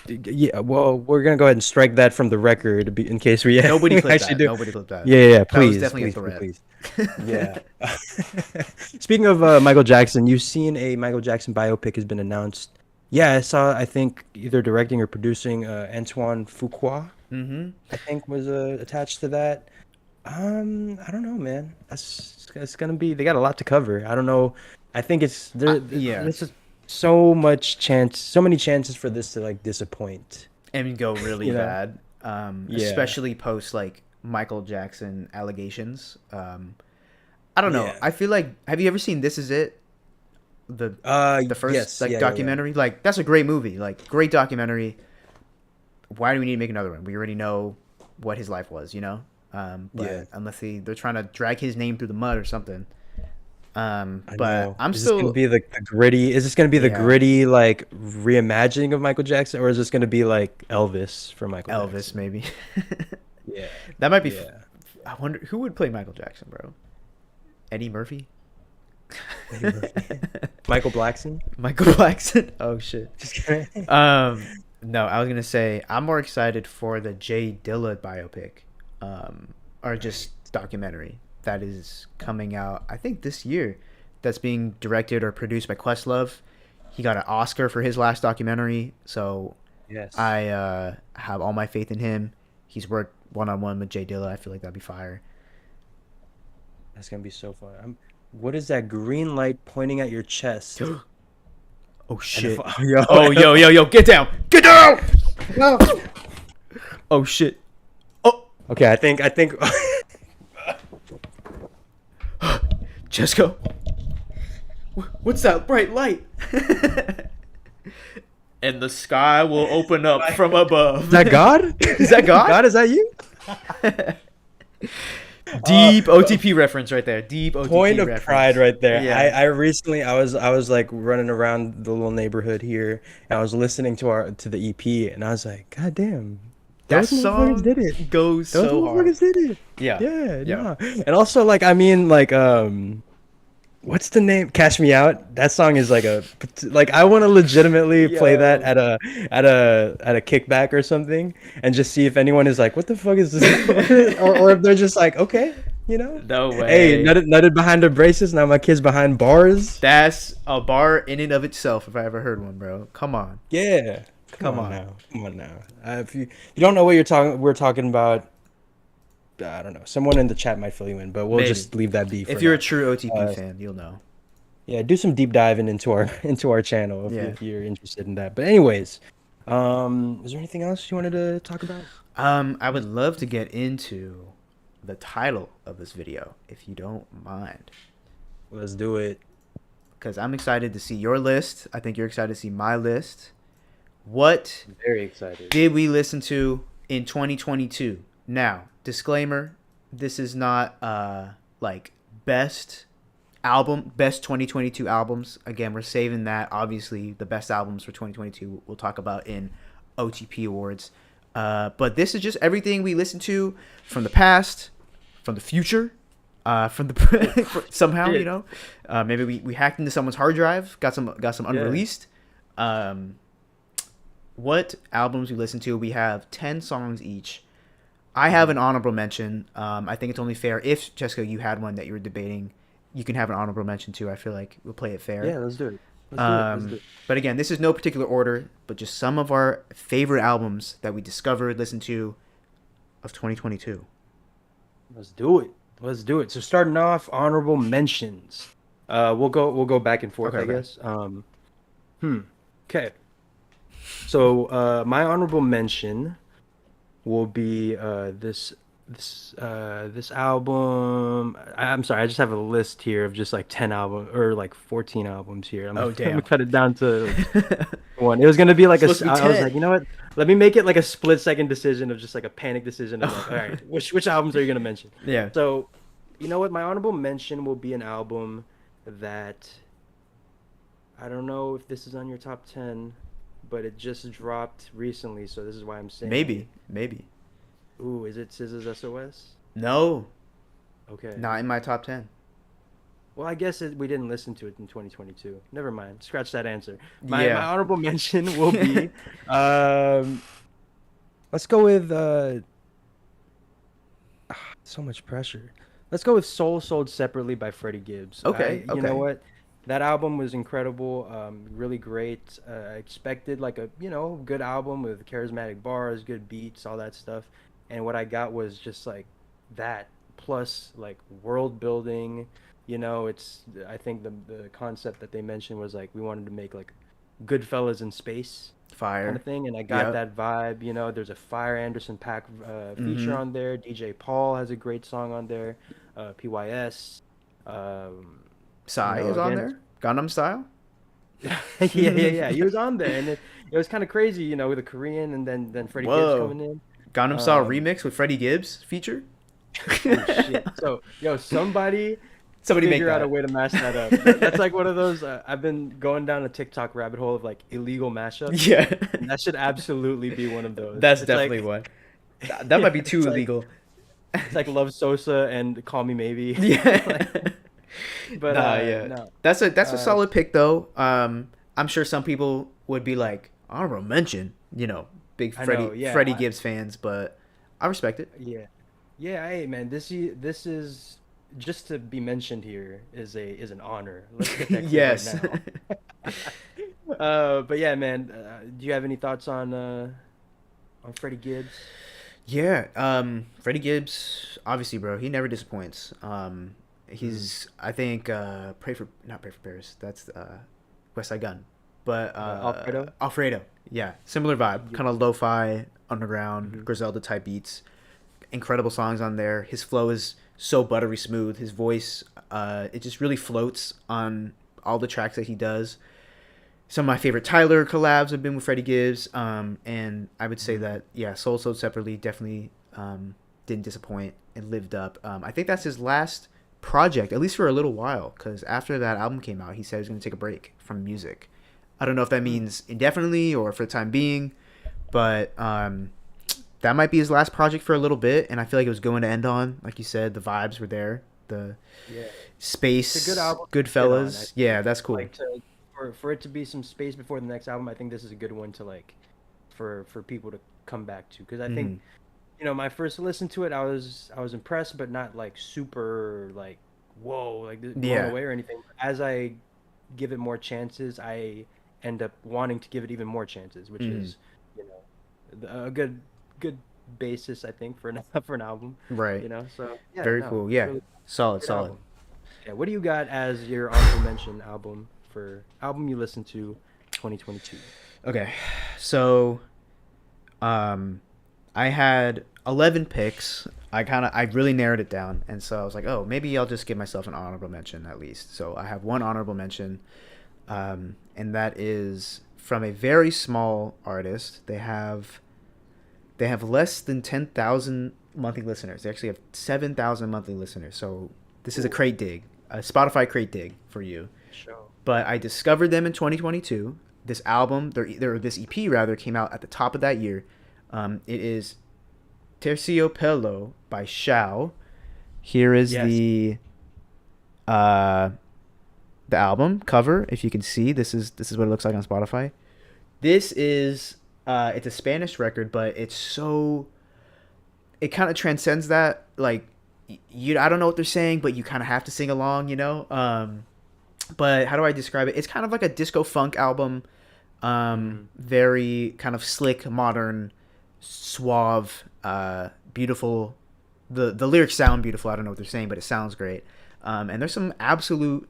Speaker 4: yeah. Well, we're gonna go ahead and strike that from the record in case we
Speaker 2: Nobody clipped
Speaker 4: actually
Speaker 2: that.
Speaker 4: do.
Speaker 2: Nobody clipped that.
Speaker 4: Yeah,
Speaker 2: was
Speaker 4: please,
Speaker 2: definitely a
Speaker 4: please,
Speaker 2: threat.
Speaker 4: please. Yeah. Speaking of Michael Jackson, you've seen a Michael Jackson biopic has been announced. Yeah, I saw. I think either directing or producing Antoine Fuqua.
Speaker 2: Mm-hmm.
Speaker 4: I think was attached to that. I don't know, man. It's gonna be. They got a lot to cover. I don't know. I think it's there.
Speaker 2: Yeah.
Speaker 4: There's just so many chances for this to like disappoint.
Speaker 2: And go really
Speaker 4: You know?
Speaker 2: bad.
Speaker 4: Yeah.
Speaker 2: Especially post like Michael Jackson allegations. I don't know.
Speaker 4: Yeah.
Speaker 2: I feel like, have you ever seen This Is It? The first
Speaker 4: yes.
Speaker 2: like
Speaker 4: Yeah, yeah, yeah.
Speaker 2: documentary. Like that's a great movie. Like great documentary. Why do we need to make another one? We already know what his life was, you know. But
Speaker 4: Yeah.
Speaker 2: unless they're trying to drag his name through the mud or something.
Speaker 4: I
Speaker 2: But
Speaker 4: know.
Speaker 2: I'm
Speaker 4: Is
Speaker 2: still
Speaker 4: this gonna be the gritty? Is this gonna be the
Speaker 2: Yeah.
Speaker 4: gritty like reimagining of Michael Jackson, or is this gonna be like Elvis for Michael
Speaker 2: Elvis
Speaker 4: Jackson?
Speaker 2: maybe.
Speaker 4: Yeah.
Speaker 2: That might be.
Speaker 4: Yeah.
Speaker 2: I wonder who would play Michael Jackson, bro. Eddie Murphy.
Speaker 4: Michael Blackson.
Speaker 2: Michael Blackson. Oh shit.
Speaker 4: Just kidding.
Speaker 2: No, I was gonna say I'm more excited for the Jay Dilla biopic, or just documentary that is coming out. I think this year, that's being directed or produced by Questlove. He got an Oscar for his last documentary, so
Speaker 4: Yes.
Speaker 2: I have all my faith in him. He's worked one-on-one with Jay Dilla. I feel like that'd be fire.
Speaker 4: That's gonna be so fun. What is that green light pointing at your chest?
Speaker 2: Oh
Speaker 4: And
Speaker 2: shit!
Speaker 4: yo,
Speaker 2: Oh yo! Get down! Get down! Oh shit! Oh,
Speaker 4: Okay, I think.
Speaker 2: Jessica, what's that bright light? And the sky will open up from above.
Speaker 4: Is that God?
Speaker 2: Is that God?
Speaker 4: God, is that you?
Speaker 2: Deep OTP reference right there. Deep OTP
Speaker 4: Point of
Speaker 2: reference.
Speaker 4: pride right there.
Speaker 2: Yeah.
Speaker 4: I recently I was like running around the little neighborhood here and I was listening to the EP and I was like, God damn.
Speaker 2: That
Speaker 4: Those
Speaker 2: song
Speaker 4: motherfuckers did it.
Speaker 2: goes
Speaker 4: Those
Speaker 2: so hard.
Speaker 4: motherfuckers did it.
Speaker 2: Yeah.
Speaker 4: Yeah,
Speaker 2: Yeah.
Speaker 4: yeah. And also like I mean like what's the name? Cash Me Out. That song is like I want to legitimately play that at a kickback or something and just see if anyone is like, what the fuck is this? or if they're just like, okay, you know.
Speaker 2: No way.
Speaker 4: Hey, nutted behind the braces. Now my kid's behind bars.
Speaker 2: That's a bar in and of itself if I ever heard one, bro. Come on.
Speaker 4: Yeah.
Speaker 2: Come on.
Speaker 4: now. Come on now. If you don't know what we're talking about. I don't know. Someone in the chat might fill you in, but we'll
Speaker 2: Maybe.
Speaker 4: just leave that be. For
Speaker 2: If you're
Speaker 4: now.
Speaker 2: a true OTP
Speaker 4: Uh,
Speaker 2: fan, you'll know.
Speaker 4: Yeah, do some deep diving into our channel if you're interested in that. But anyways, is there anything else you wanted to talk about?
Speaker 2: I would love to get into the title of this video, if you don't mind,
Speaker 4: Let's do it.
Speaker 2: because I'm excited to see your list. I think you're excited to see my list. What
Speaker 4: Very excited.
Speaker 2: did we listen to in 2022? Now, disclaimer, this is not like best 2022 albums. Again, we're saving that. Obviously, the best albums for 2022 we'll talk about in OTP Awards. But this is just everything we listened to from the past, from the future, from the somehow, you know. Maybe we hacked into someone's hard drive, got some unreleased. What albums we listened to? We have 10 songs each. I have an honorable mention. I think it's only fair if, Jessica, you had one that you were debating, you can have an honorable mention too. I feel like we'll play it fair.
Speaker 4: Yeah, let's do it. Let's do it.
Speaker 2: But again, this is no particular order, but just some of our favorite albums that we discovered, listened to, of 2022.
Speaker 4: Let's do it. Let's do it. So starting off, honorable mentions. We'll go back and forth,
Speaker 2: Okay,
Speaker 4: I
Speaker 2: okay.
Speaker 4: guess. Okay. So my honorable mention will be this album. I'm sorry, I just have a list here of just like 10 albums or like 14 albums here. I'm,
Speaker 2: Oh,
Speaker 4: I'm gonna
Speaker 2: damn.
Speaker 4: cut it down to like, one. It was gonna be like
Speaker 2: Supposed to be
Speaker 4: I was
Speaker 2: 10.
Speaker 4: like, you know what? Let me make it like a split second decision of just like a panic decision of like, all right, which albums are you gonna mention?
Speaker 2: Yeah.
Speaker 4: So, you know what? My honorable mention will be an album that I don't know if this is on your top 10, but it just dropped recently, so this is why I'm saying it.
Speaker 2: Maybe.
Speaker 4: Ooh, is it SZA's SOS?
Speaker 2: No,
Speaker 4: Okay.
Speaker 2: not in my top 10.
Speaker 4: Well, I guess we didn't listen to it in 2022. Never mind. Scratch that answer. My
Speaker 2: Yeah.
Speaker 4: honorable mention will be um let's go with so much pressure. Let's go with Soul Sold Separately by Freddie Gibbs.
Speaker 2: Okay,
Speaker 4: You know
Speaker 2: okay.
Speaker 4: what? That album was incredible, really great. I expected like a, good album with charismatic bars, good beats, all that stuff. And what I got was just like that plus like world building. It's I think the concept that they mentioned was like we wanted to make like Goodfellas in space kind
Speaker 2: Fire.
Speaker 4: of thing, and I got
Speaker 2: Yep.
Speaker 4: that vibe. There's a Fire Anderson Pack feature
Speaker 2: Mm-hmm.
Speaker 4: on there. DJ Paul has a great song on there. PYS. Um,
Speaker 2: Psy is on
Speaker 4: again,
Speaker 2: there. Gangnam Style.
Speaker 4: yeah. He was on there, and it was kind of crazy, with the Korean, and then Freddie Gibbs
Speaker 2: Whoa.
Speaker 4: coming in.
Speaker 2: Gangnam Style
Speaker 4: Um,
Speaker 2: remix with Freddie Gibbs feature.
Speaker 4: oh shit! So somebody
Speaker 2: Somebody make
Speaker 4: figure out a
Speaker 2: that.
Speaker 4: way to mash that up. That's like one of those. I've been going down a TikTok rabbit hole of like illegal mashups.
Speaker 2: Yeah.
Speaker 4: And that should absolutely be one of those.
Speaker 2: That's
Speaker 4: It's
Speaker 2: definitely
Speaker 4: like,
Speaker 2: one. That might be too
Speaker 4: it's like
Speaker 2: illegal.
Speaker 4: it's like Love Sosa and Call Me Maybe.
Speaker 2: Yeah.
Speaker 4: Like, but
Speaker 2: Nah, yeah.
Speaker 4: no.
Speaker 2: That's a
Speaker 4: Uh,
Speaker 2: solid pick though. I'm sure some people would be like honorable mention, big
Speaker 4: I know, yeah.
Speaker 2: Freddie Gibbs fans, but I respect it.
Speaker 4: Yeah. Yeah, hey man, this is just to be mentioned here is an honor. Let's get that clear
Speaker 2: Yes.
Speaker 4: right now. But yeah, man, do you have any thoughts on Freddie Gibbs?
Speaker 2: Yeah, Freddie Gibbs, obviously, bro, he never disappoints.
Speaker 4: Mm.
Speaker 2: He's, I think, not Pray for Paris. That's West Side Gun, but
Speaker 4: Alfredo?
Speaker 2: Alfredo. Yeah, similar vibe,
Speaker 4: Yeah.
Speaker 2: kind of lo-fi, underground,
Speaker 4: Mhm.
Speaker 2: Griselda type beats. Incredible songs on there. His flow is so buttery smooth. His voice, it just really floats on all the tracks that he does. Some of my favorite Tyler collabs have been with Freddie Gibbs, and I would say
Speaker 4: Mhm.
Speaker 2: that yeah, Soul Sold Separately definitely didn't disappoint and lived up. I think that's his last project, at least for a little while, because after that album came out, he said he was going to take a break from music. I don't know if that
Speaker 4: Mm.
Speaker 2: means indefinitely or for the time being, but that might be his last project for a little bit, and I feel like it was going to end on, like you said, the vibes were there, the
Speaker 4: Yeah. It's a
Speaker 2: space,
Speaker 4: good album to get on, I
Speaker 2: Goodfellas,
Speaker 4: think.
Speaker 2: yeah, that's cool.
Speaker 4: Like for it to be some space before the next album, I think this is a good one to like for people to come back to because I think
Speaker 2: Mhm.
Speaker 4: my first listen to it, I was impressed, but not like super like whoa, like blown
Speaker 2: Yeah.
Speaker 4: away or anything. As I give it more chances, I end up wanting to give it even more chances, which
Speaker 2: Mhm.
Speaker 4: is a good basis I think for an for an album.
Speaker 2: Right.
Speaker 4: So yeah,
Speaker 2: Very
Speaker 4: no,
Speaker 2: cool. Yeah.
Speaker 4: really
Speaker 2: Solid,
Speaker 4: good
Speaker 2: solid.
Speaker 4: album. Yeah, what do you got as your honorable mention album for album you listened to 2022?
Speaker 2: Okay. So, um, I had 11 picks. I really narrowed it down. And so I was like, oh, maybe I'll just give myself an honorable mention at least. So I have one honorable mention. And that is from a very small artist. They have less than 10,000 monthly listeners. They actually have 7,000 monthly listeners. So this is a
Speaker 4: Ooh.
Speaker 2: crate dig, a Spotify crate dig for you.
Speaker 4: Show.
Speaker 2: But I discovered them in 2022. This album, this EP rather, came out at the top of that year. It is Terciopelo by Shao. Here is
Speaker 4: Yes.
Speaker 2: the album cover. If you can see, this is what it looks like on Spotify. This is it's a Spanish record, but it kind of transcends that. Like I don't know what they're saying, but you kind of have to sing along, But how do I describe it? It's kind of like a disco funk album. Very kind of slick, modern, suave, beautiful the lyrics sound beautiful. I don't know what they're saying, but it sounds great. And there's some absolute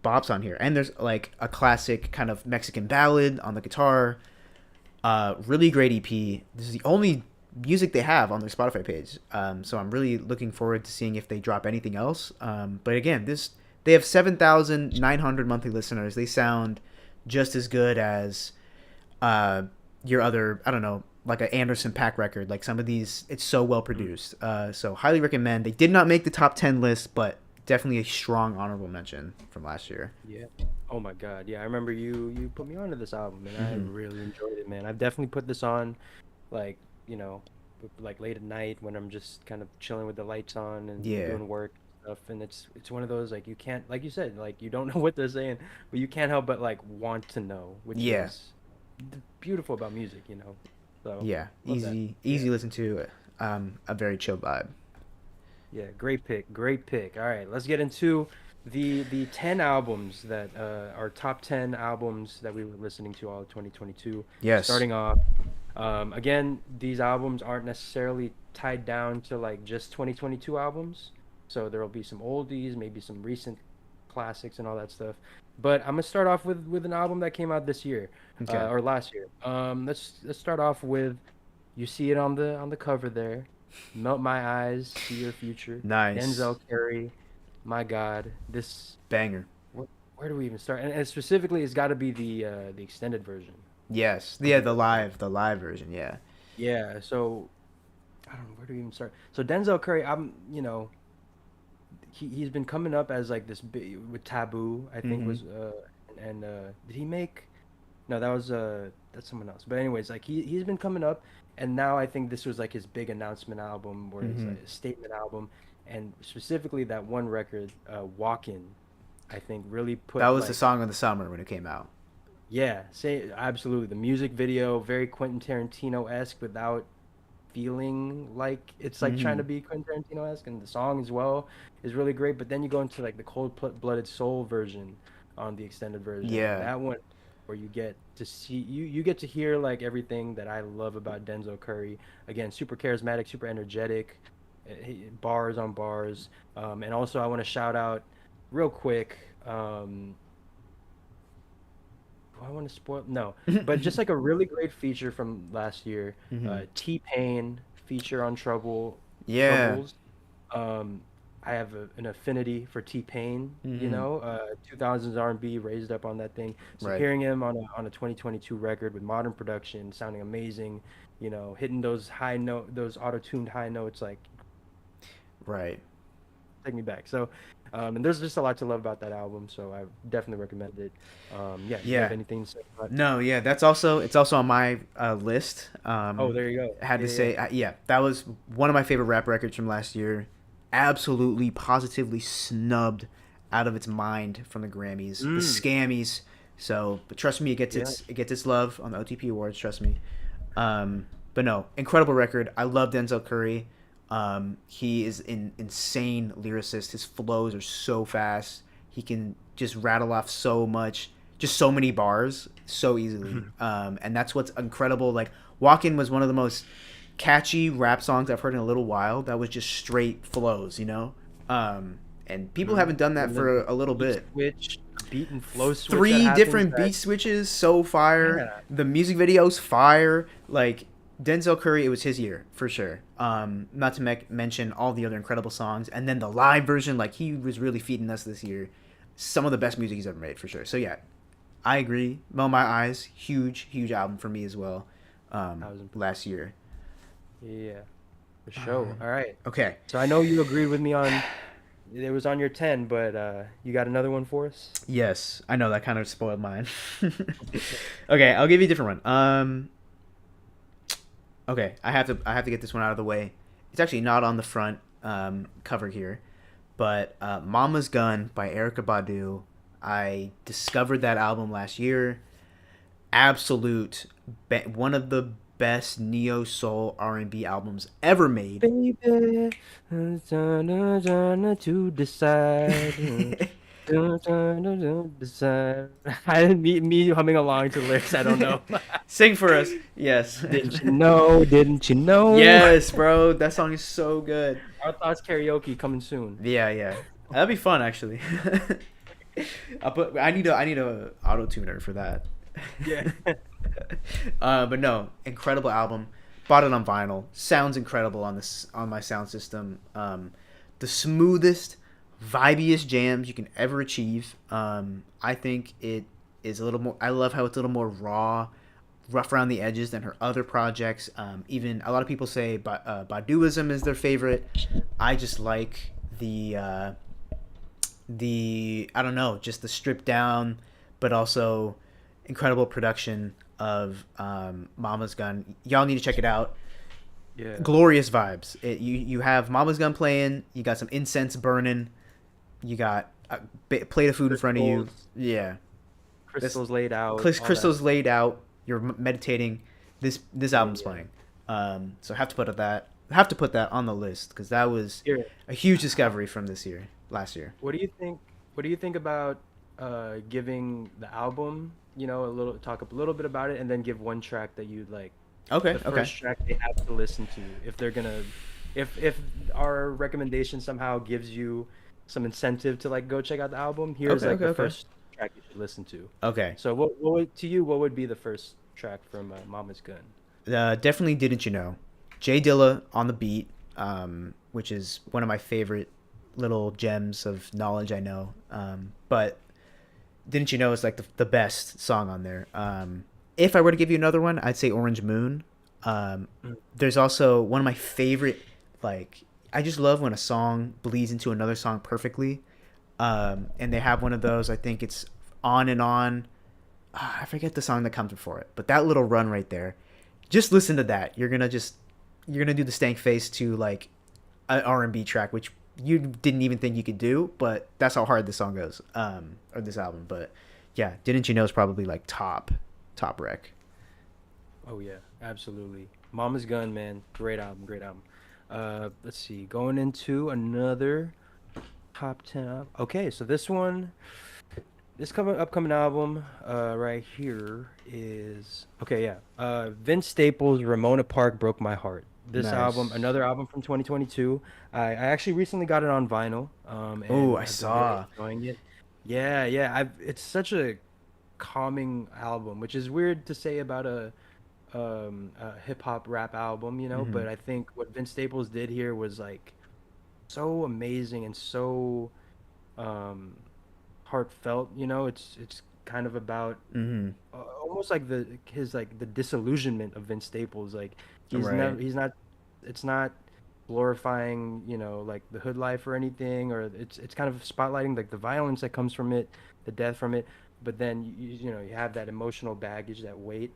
Speaker 2: bops on here, and there's like a classic kind of Mexican ballad on the guitar. Really great EP. This is the only music they have on their Spotify page. So I'm really looking forward to seeing if they drop anything else. But again, they have 7,900 monthly listeners. They sound just as good as your other, I don't know, like an Anderson .Paak record. Like some of these, it's so well produced. So highly recommend. They did not make the top 10 list, but definitely a strong honorable mention from last year.
Speaker 4: Yeah. Oh my God. Yeah, I remember you put me onto this album, and I
Speaker 2: Mhm.
Speaker 4: really enjoyed it, man. I've definitely put this on, like, you know, like late at night when I'm just kind of chilling with the lights on and
Speaker 2: Yeah.
Speaker 4: doing work and stuff. And it's one of those, like, you can't, like you said, like you don't know what they're saying, but you can't help but like want to know, which
Speaker 2: Yeah.
Speaker 4: is beautiful about music, you know. So
Speaker 2: Yeah,
Speaker 4: love that.
Speaker 2: easy
Speaker 4: Yeah.
Speaker 2: listen to. A very chill vibe.
Speaker 4: Yeah, great pick, great pick. All right, let's get into the 10 albums that are top 10 albums that we were listening to all of 2022.
Speaker 2: Yes.
Speaker 4: Starting off, again, these albums aren't necessarily tied down to like just 2022 albums, so there will be some oldies, maybe some recent classics and all that stuff. But I'm gonna start off with an album that came out this year,
Speaker 2: Okay.
Speaker 4: or last year. Let's start off with, you see it on the cover there. Melt My Eyes, See Your Future.
Speaker 2: Nice.
Speaker 4: Denzel Curry. My God, this.
Speaker 2: Banger.
Speaker 4: Where do we even start? And specifically, it's got to be the extended version.
Speaker 2: Yes. Yeah, the live version. Yeah.
Speaker 4: Yeah. So I don't know, where do we even start. So Denzel Curry, he's been coming up as like this big with Taboo. I think
Speaker 2: Mhm.
Speaker 4: was and did he make? No, that was that's someone else. But anyways, like he's been coming up, and now I think this was like his big announcement album, or his
Speaker 2: Mhm.
Speaker 4: like, statement album, and specifically that one record, Walkin', I think really put
Speaker 2: That was the
Speaker 4: like,
Speaker 2: song of the summer when it came out.
Speaker 4: yeah, say absolutely. The music video, very Quentin Tarantino-esque without feeling like it's like trying to
Speaker 2: Mhm.
Speaker 4: be Quentin Tarantino-esque, and the song as well is really great. But then you go into like the Cold-Blooded Soul version on the extended version.
Speaker 2: Yeah.
Speaker 4: That one where you get to see you get to hear like everything that I love about Denzel Curry. Again, super charismatic, super energetic, bars on bars. And also I want to shout out real quick. Do I want to spoil? No, but just like a really great feature from last year,
Speaker 2: Mhm.
Speaker 4: T-Pain feature on
Speaker 2: Yeah.
Speaker 4: Troubles. Um, I have an affinity for T-Pain, you
Speaker 2: Mhm.
Speaker 4: know, 2000s R&B raised up on that thing. So
Speaker 2: Right.
Speaker 4: hearing him on a 2022 record with modern production, sounding amazing, you know, hitting those those auto-tuned high notes, like
Speaker 2: Right.
Speaker 4: take me back. So, and there's just a lot to love about that album, so I definitely recommend it. Yeah, do you have
Speaker 2: Yeah.
Speaker 4: anything to say about?
Speaker 2: No, yeah, it's also on my list.
Speaker 4: Oh, there you go.
Speaker 2: I had to
Speaker 4: Yeah,
Speaker 2: say, yeah, that was one of my favorite rap records from last year. Absolutely, positively snubbed out of its mind from the Grammys, the
Speaker 4: Mm.
Speaker 2: Scammies. So, but trust me,
Speaker 4: Yeah.
Speaker 2: it gets its love on the OTP Awards. Trust me. But no, incredible record. I love Denzel Curry. He is an insane lyricist. His flows are so fast. He can just rattle off so much, just so many bars so easily. And that's what's incredible. Like, Walkin' was one of the most catchy rap songs I've heard in a little while. That was just straight flows, you know? And people haven't done that
Speaker 4: And
Speaker 2: for
Speaker 4: the
Speaker 2: a little
Speaker 4: beat
Speaker 2: bit.
Speaker 4: switch, beat and flow switch. that
Speaker 2: Three
Speaker 4: happens
Speaker 2: different
Speaker 4: that-
Speaker 2: beat switches, so fire.
Speaker 4: Yeah.
Speaker 2: The music video's fire. Like, Denzel Curry, it was his year for sure. Not to mention all the other incredible songs, and then the live version. Like, he was really feeding us this year. Some of the best music he's ever made for sure. So yeah, I agree. Melt My Eyes, huge album for me as well.
Speaker 4: 1,000%.
Speaker 2: Last year.
Speaker 4: Yeah, for sure. All right.
Speaker 2: Okay.
Speaker 4: So I know you agreed with me on it was on your 10, but you got another one for us?
Speaker 2: Yes, I know that kind of spoiled mine. Okay, I'll give you a different one. Okay, I have to get this one out of the way. It's actually not on the front cover here, but Mama's Gun by Erykah Badu. I discovered that album last year. Absolute one of the best neo soul R&B albums ever made.
Speaker 4: Baby, to decide.
Speaker 3: Me humming along to lyrics I don't know.
Speaker 2: Sing for us. Yes.
Speaker 4: Didn't you know? Didn't you know?
Speaker 2: Yes, bro. That song is so good.
Speaker 3: Our thoughts karaoke coming soon.
Speaker 2: Yeah, yeah. That'd be fun actually. I need a auto tuner for that.
Speaker 3: Yeah.
Speaker 2: But no, incredible album. Bought it on vinyl. Sounds incredible on my sound system. The smoothest, vibiest jams you can ever achieve. I think it is a little more. I love how it's a little more raw, rough around the edges than her other projects. Even a lot of people say Baduism is their favorite. I just like the I don't know, just the stripped down, but also incredible production of Mama's Gun. Y'all need to check it out.
Speaker 3: Yeah.
Speaker 2: Glorious vibes. You have Mama's Gun playing. You got some incense burning. You got a plate of food in front of you. Yeah.
Speaker 3: Crystals laid out.
Speaker 2: Crystals laid out. You're meditating. This album's
Speaker 3: Yeah.
Speaker 2: playing. So I have to put that on the list because that was
Speaker 3: Here,
Speaker 2: a huge discovery from last year.
Speaker 3: what do you think? What do you think about giving the album? Talk a little bit about it, and then give one track that you'd like.
Speaker 2: Okay.
Speaker 3: The
Speaker 2: Okay.
Speaker 3: first track they have to listen to if they're gonna, if our recommendation somehow gives you some incentive to like go check out the album. Here's
Speaker 2: Okay,
Speaker 3: like the
Speaker 2: okay.
Speaker 3: first track you should listen to.
Speaker 2: Okay.
Speaker 3: So what would be the first track from Mama's Gun?
Speaker 2: Definitely Didn't You Know? Jay Dilla on the beat, which is one of my favorite little gems of knowledge I know. But Didn't You Know is like the best song on there. If I were to give you another one, I'd say Orange Moon. There's also one of my favorite, like, I just love when a song bleeds into another song perfectly. And they have one of those, I think it's On and On. I forget the song that comes before it, but that little run right there, just listen to that. You're gonna do the stank face to like an R&B track, which you didn't even think you could do, but that's how hard this song goes, or this album. But yeah, Didn't You Know is probably like top rec.
Speaker 3: Oh yeah, absolutely. Mama's Gun, man, great album, great album. Let's see, going into another top 10 album. Okay, so this upcoming album right here is okay, yeah. Vince Staples' Ramona Park Broke My Heart. This
Speaker 2: Nice.
Speaker 3: album, another album from 2022. I actually recently got it on vinyl. And
Speaker 2: Oh, I
Speaker 3: I've been
Speaker 2: saw.
Speaker 3: really enjoying it. Yeah, yeah. It's such a calming album, which is weird to say about a hip hop rap album,
Speaker 2: Mhm.
Speaker 3: but I think what Vince Staples did here was like so amazing and so um heartfelt. It's kind of about
Speaker 2: Mhm.
Speaker 3: almost like the disillusionment of Vince Staples. Like
Speaker 2: Right.
Speaker 3: he's not it's not glorifying, like the hood life or anything, or it's kind of spotlighting like the violence that comes from it, the death from it, but then you have that emotional baggage, that weight,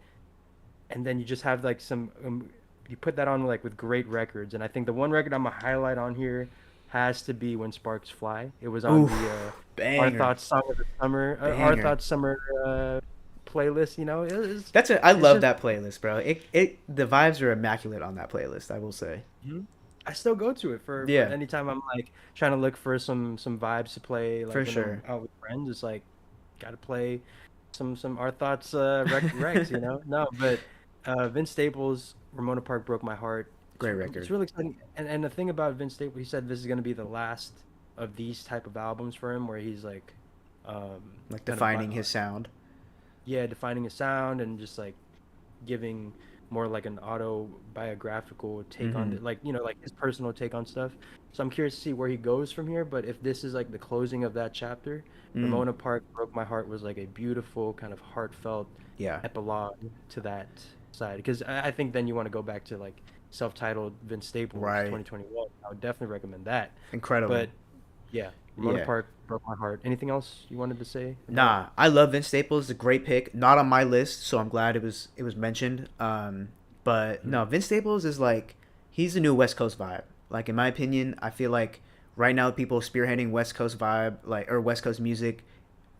Speaker 3: and then you just have like some you put that on like with great records. And I think the one record I'm gonna highlight on here has to be When Sparks Fly. It was on
Speaker 2: Oof,
Speaker 3: the Our
Speaker 2: banger.
Speaker 3: Thoughts Song of the Summer, Our
Speaker 2: Banger.
Speaker 3: Thoughts Summer playlist.
Speaker 2: I
Speaker 3: It's
Speaker 2: love
Speaker 3: just
Speaker 2: that playlist, bro. The vibes are immaculate on that playlist, I will say.
Speaker 3: Mhm. I still go to it for
Speaker 2: Yeah.
Speaker 3: anytime I'm like trying to look for some vibes to play like
Speaker 2: For
Speaker 3: when
Speaker 2: sure.
Speaker 3: I'm out with friends. It's like gotta play some Our Thoughts recs, No, but Vince Staples, Ramona Park Broke My Heart.
Speaker 2: Great
Speaker 3: It's
Speaker 2: record.
Speaker 3: really exciting. And the thing about Vince Staples, he said this is gonna be the last of these type of albums for him, where he's like
Speaker 2: Like
Speaker 3: kind of
Speaker 2: defining his sound.
Speaker 3: yeah, defining his sound and just like giving more like an autobiographical take on
Speaker 2: Mhm.
Speaker 3: it, like like his personal take on stuff. So I'm curious to see where he goes from here. But if this is like the closing of that chapter,
Speaker 2: Mm.
Speaker 3: Ramona Park Broke My Heart was like a beautiful kind of heartfelt
Speaker 2: Yeah.
Speaker 3: epilogue to that side. Because I think then you want to go back to like self-titled Vince Staples
Speaker 2: Right.
Speaker 3: 2021. I would definitely recommend that.
Speaker 2: Incredible.
Speaker 3: But yeah, Ramona
Speaker 2: Yeah.
Speaker 3: Park Broke My Heart. Anything else you wanted to say about-
Speaker 2: Nah, I love Vince Staples. It's a great pick. Not on my list, so I'm glad it was mentioned. But no, Vince Staples is like he's the new West Coast vibe. Like in my opinion, I feel like right now people spearheading West Coast vibe, like or West Coast music.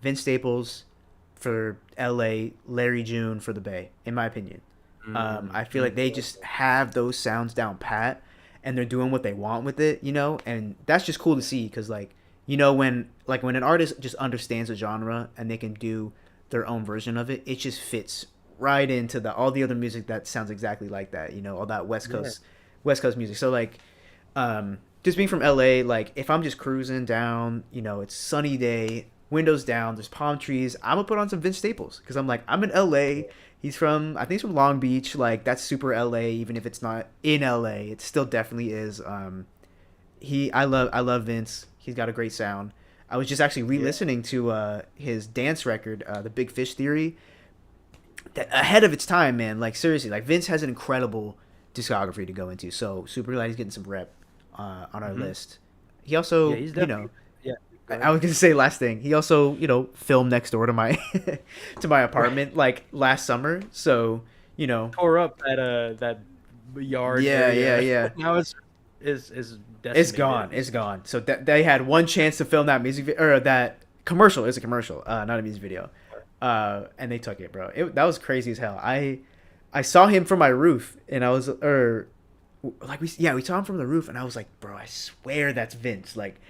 Speaker 2: Vince Staples for LA, Larry June for the Bay. In my opinion, I feel like they just have those sounds down pat, and they're doing what they want with it, and that's just cool to see because like you know, when an artist just understands a genre and they can do their own version of it, it just fits right into the all the other music that sounds exactly like that. You know, all that West Coast music. So like, just being from LA, like if I'm just cruising down, you know, it's sunny day, windows down, there's palm trees. I'm gonna put on some Vince Staples because I'm like, I'm in LA. I think he's from Long Beach. Like that's super LA, even if it's not in LA, it still definitely is. I love Vince. He's got a great sound. I was just actually re-listening to his dance record, The Big Fish Theory. Ahead of its time, man. Like seriously, like Vince has an incredible discography to go into. So super glad he's getting some rep on our list. He also,
Speaker 3: he's
Speaker 2: you know,
Speaker 3: yeah.
Speaker 2: I was gonna say last thing. He also, you know, filmed next door to my to my apartment like last summer. So you know,
Speaker 3: Tore up that yard.
Speaker 2: Yeah,
Speaker 3: area.
Speaker 2: yeah.
Speaker 3: Now it's
Speaker 2: it's gone. It's gone. So they had one chance to film that or that commercial. It's a commercial, not a music video. And they took it, bro. That was crazy as hell. I saw him from my roof, and I was, we saw him from the roof, and I was like, bro, I swear that's Vince. Like,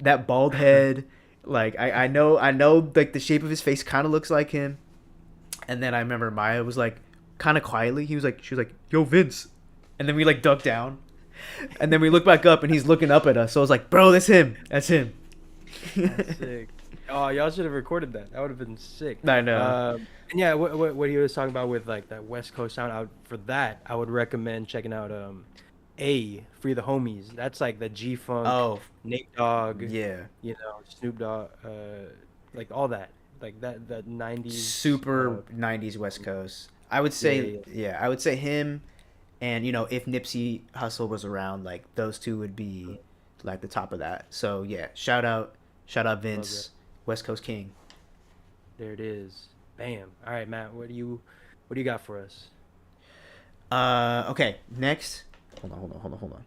Speaker 2: that bald head. Like, I know, like the shape of his face kind of looks like him. And then I remember Maya was like, kind of quietly, she was like, yo, Vince. And then we like ducked down, and then we looked back up, and he's looking up at us. So I was like, bro, that's him. That's him.
Speaker 3: That's sick. Oh, y'all should have recorded that. That would have been sick.
Speaker 2: I know.
Speaker 3: And yeah, what he was talking about with like that West Coast sound. For that, I would recommend checking out Free the Homies. That's like the G Funk, Nate Dogg,
Speaker 2: Yeah.
Speaker 3: you know, Snoop Dogg, like all that, like that 90s
Speaker 2: Super 90s West Coast. I would say, I would say him, and you know, if Nipsey Hussle was around, like those two would be like the top of that. So yeah, shout out Vince, West Coast King.
Speaker 3: There it is. Bam. All right, Matt. What do you got for us?
Speaker 2: Okay. Next. Hold on.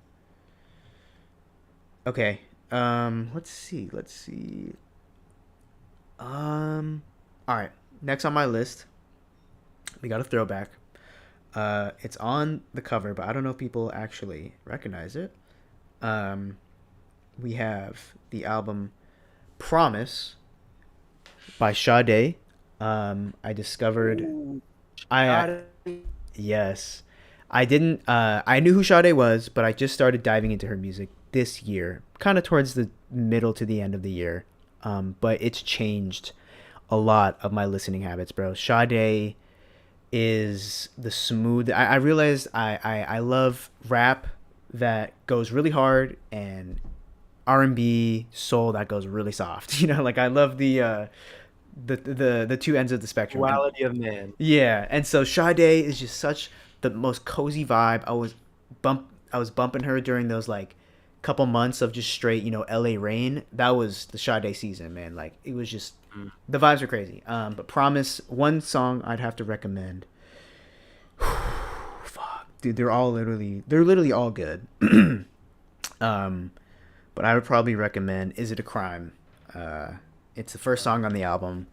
Speaker 2: Okay. Let's see. All right. Next on my list, we got a throwback. It's on the cover, but I don't know if people actually recognize it. We have the album Promise by Sade. I discovered yes. I didn't I knew who Sade was, but I just started diving into her music this year, kind of towards the middle to the end of the year. But it's changed a lot of my listening habits, bro. Sade is the smooth. I realized I love rap that goes really hard and R&B soul that goes really soft. You know, like I love the two ends of the spectrum.
Speaker 3: Duality of man.
Speaker 2: Yeah, and so Sade is just such the most cozy vibe. I was bumping her during those like couple months of just straight, you know, LA rain. That was the Sade season, man. Like it was just the vibes were crazy. But Promise, one song I'd have to recommend. Fuck, dude, they're literally all good. But I would probably recommend Is It a Crime? It's the first song on the album.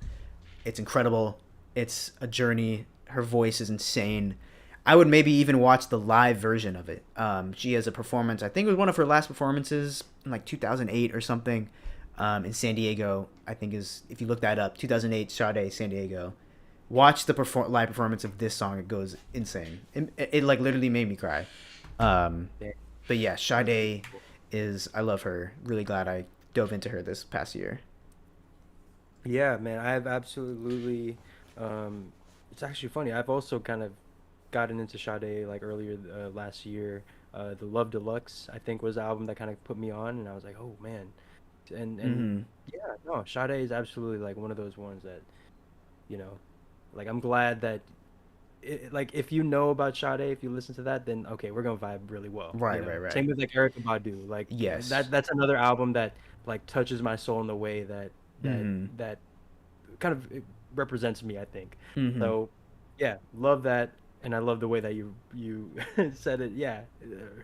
Speaker 2: It's incredible. It's a journey. Her voice is insane. I would maybe even watch the live version of it. She has a performance. I think it was one of her last performances in like 2008 or something in San Diego. I think is, if you look that up, 2008 Sade San Diego. Watch the live performance of this song. It goes insane. It like literally made me cry. But yeah, Sade I love her. Really glad I dove into her this past year.
Speaker 3: Yeah, man, I've absolutely. It's actually funny. I've also kind of gotten into Sade like earlier last year. The Love Deluxe, I think, was the album that kind of put me on, and I was like, oh man, and yeah, no, Sade is absolutely like one of those ones that, you know, like I'm glad that. Like if you know about Sade, if you listen to that, then okay, we're gonna vibe really well.
Speaker 2: Right,
Speaker 3: you know?
Speaker 2: right.
Speaker 3: Same with like Erykah Badu. Like
Speaker 2: yes,
Speaker 3: that's another album that like touches my soul in a way that kind of represents me, I think. So yeah, love that, and I love the way that you said it. Yeah,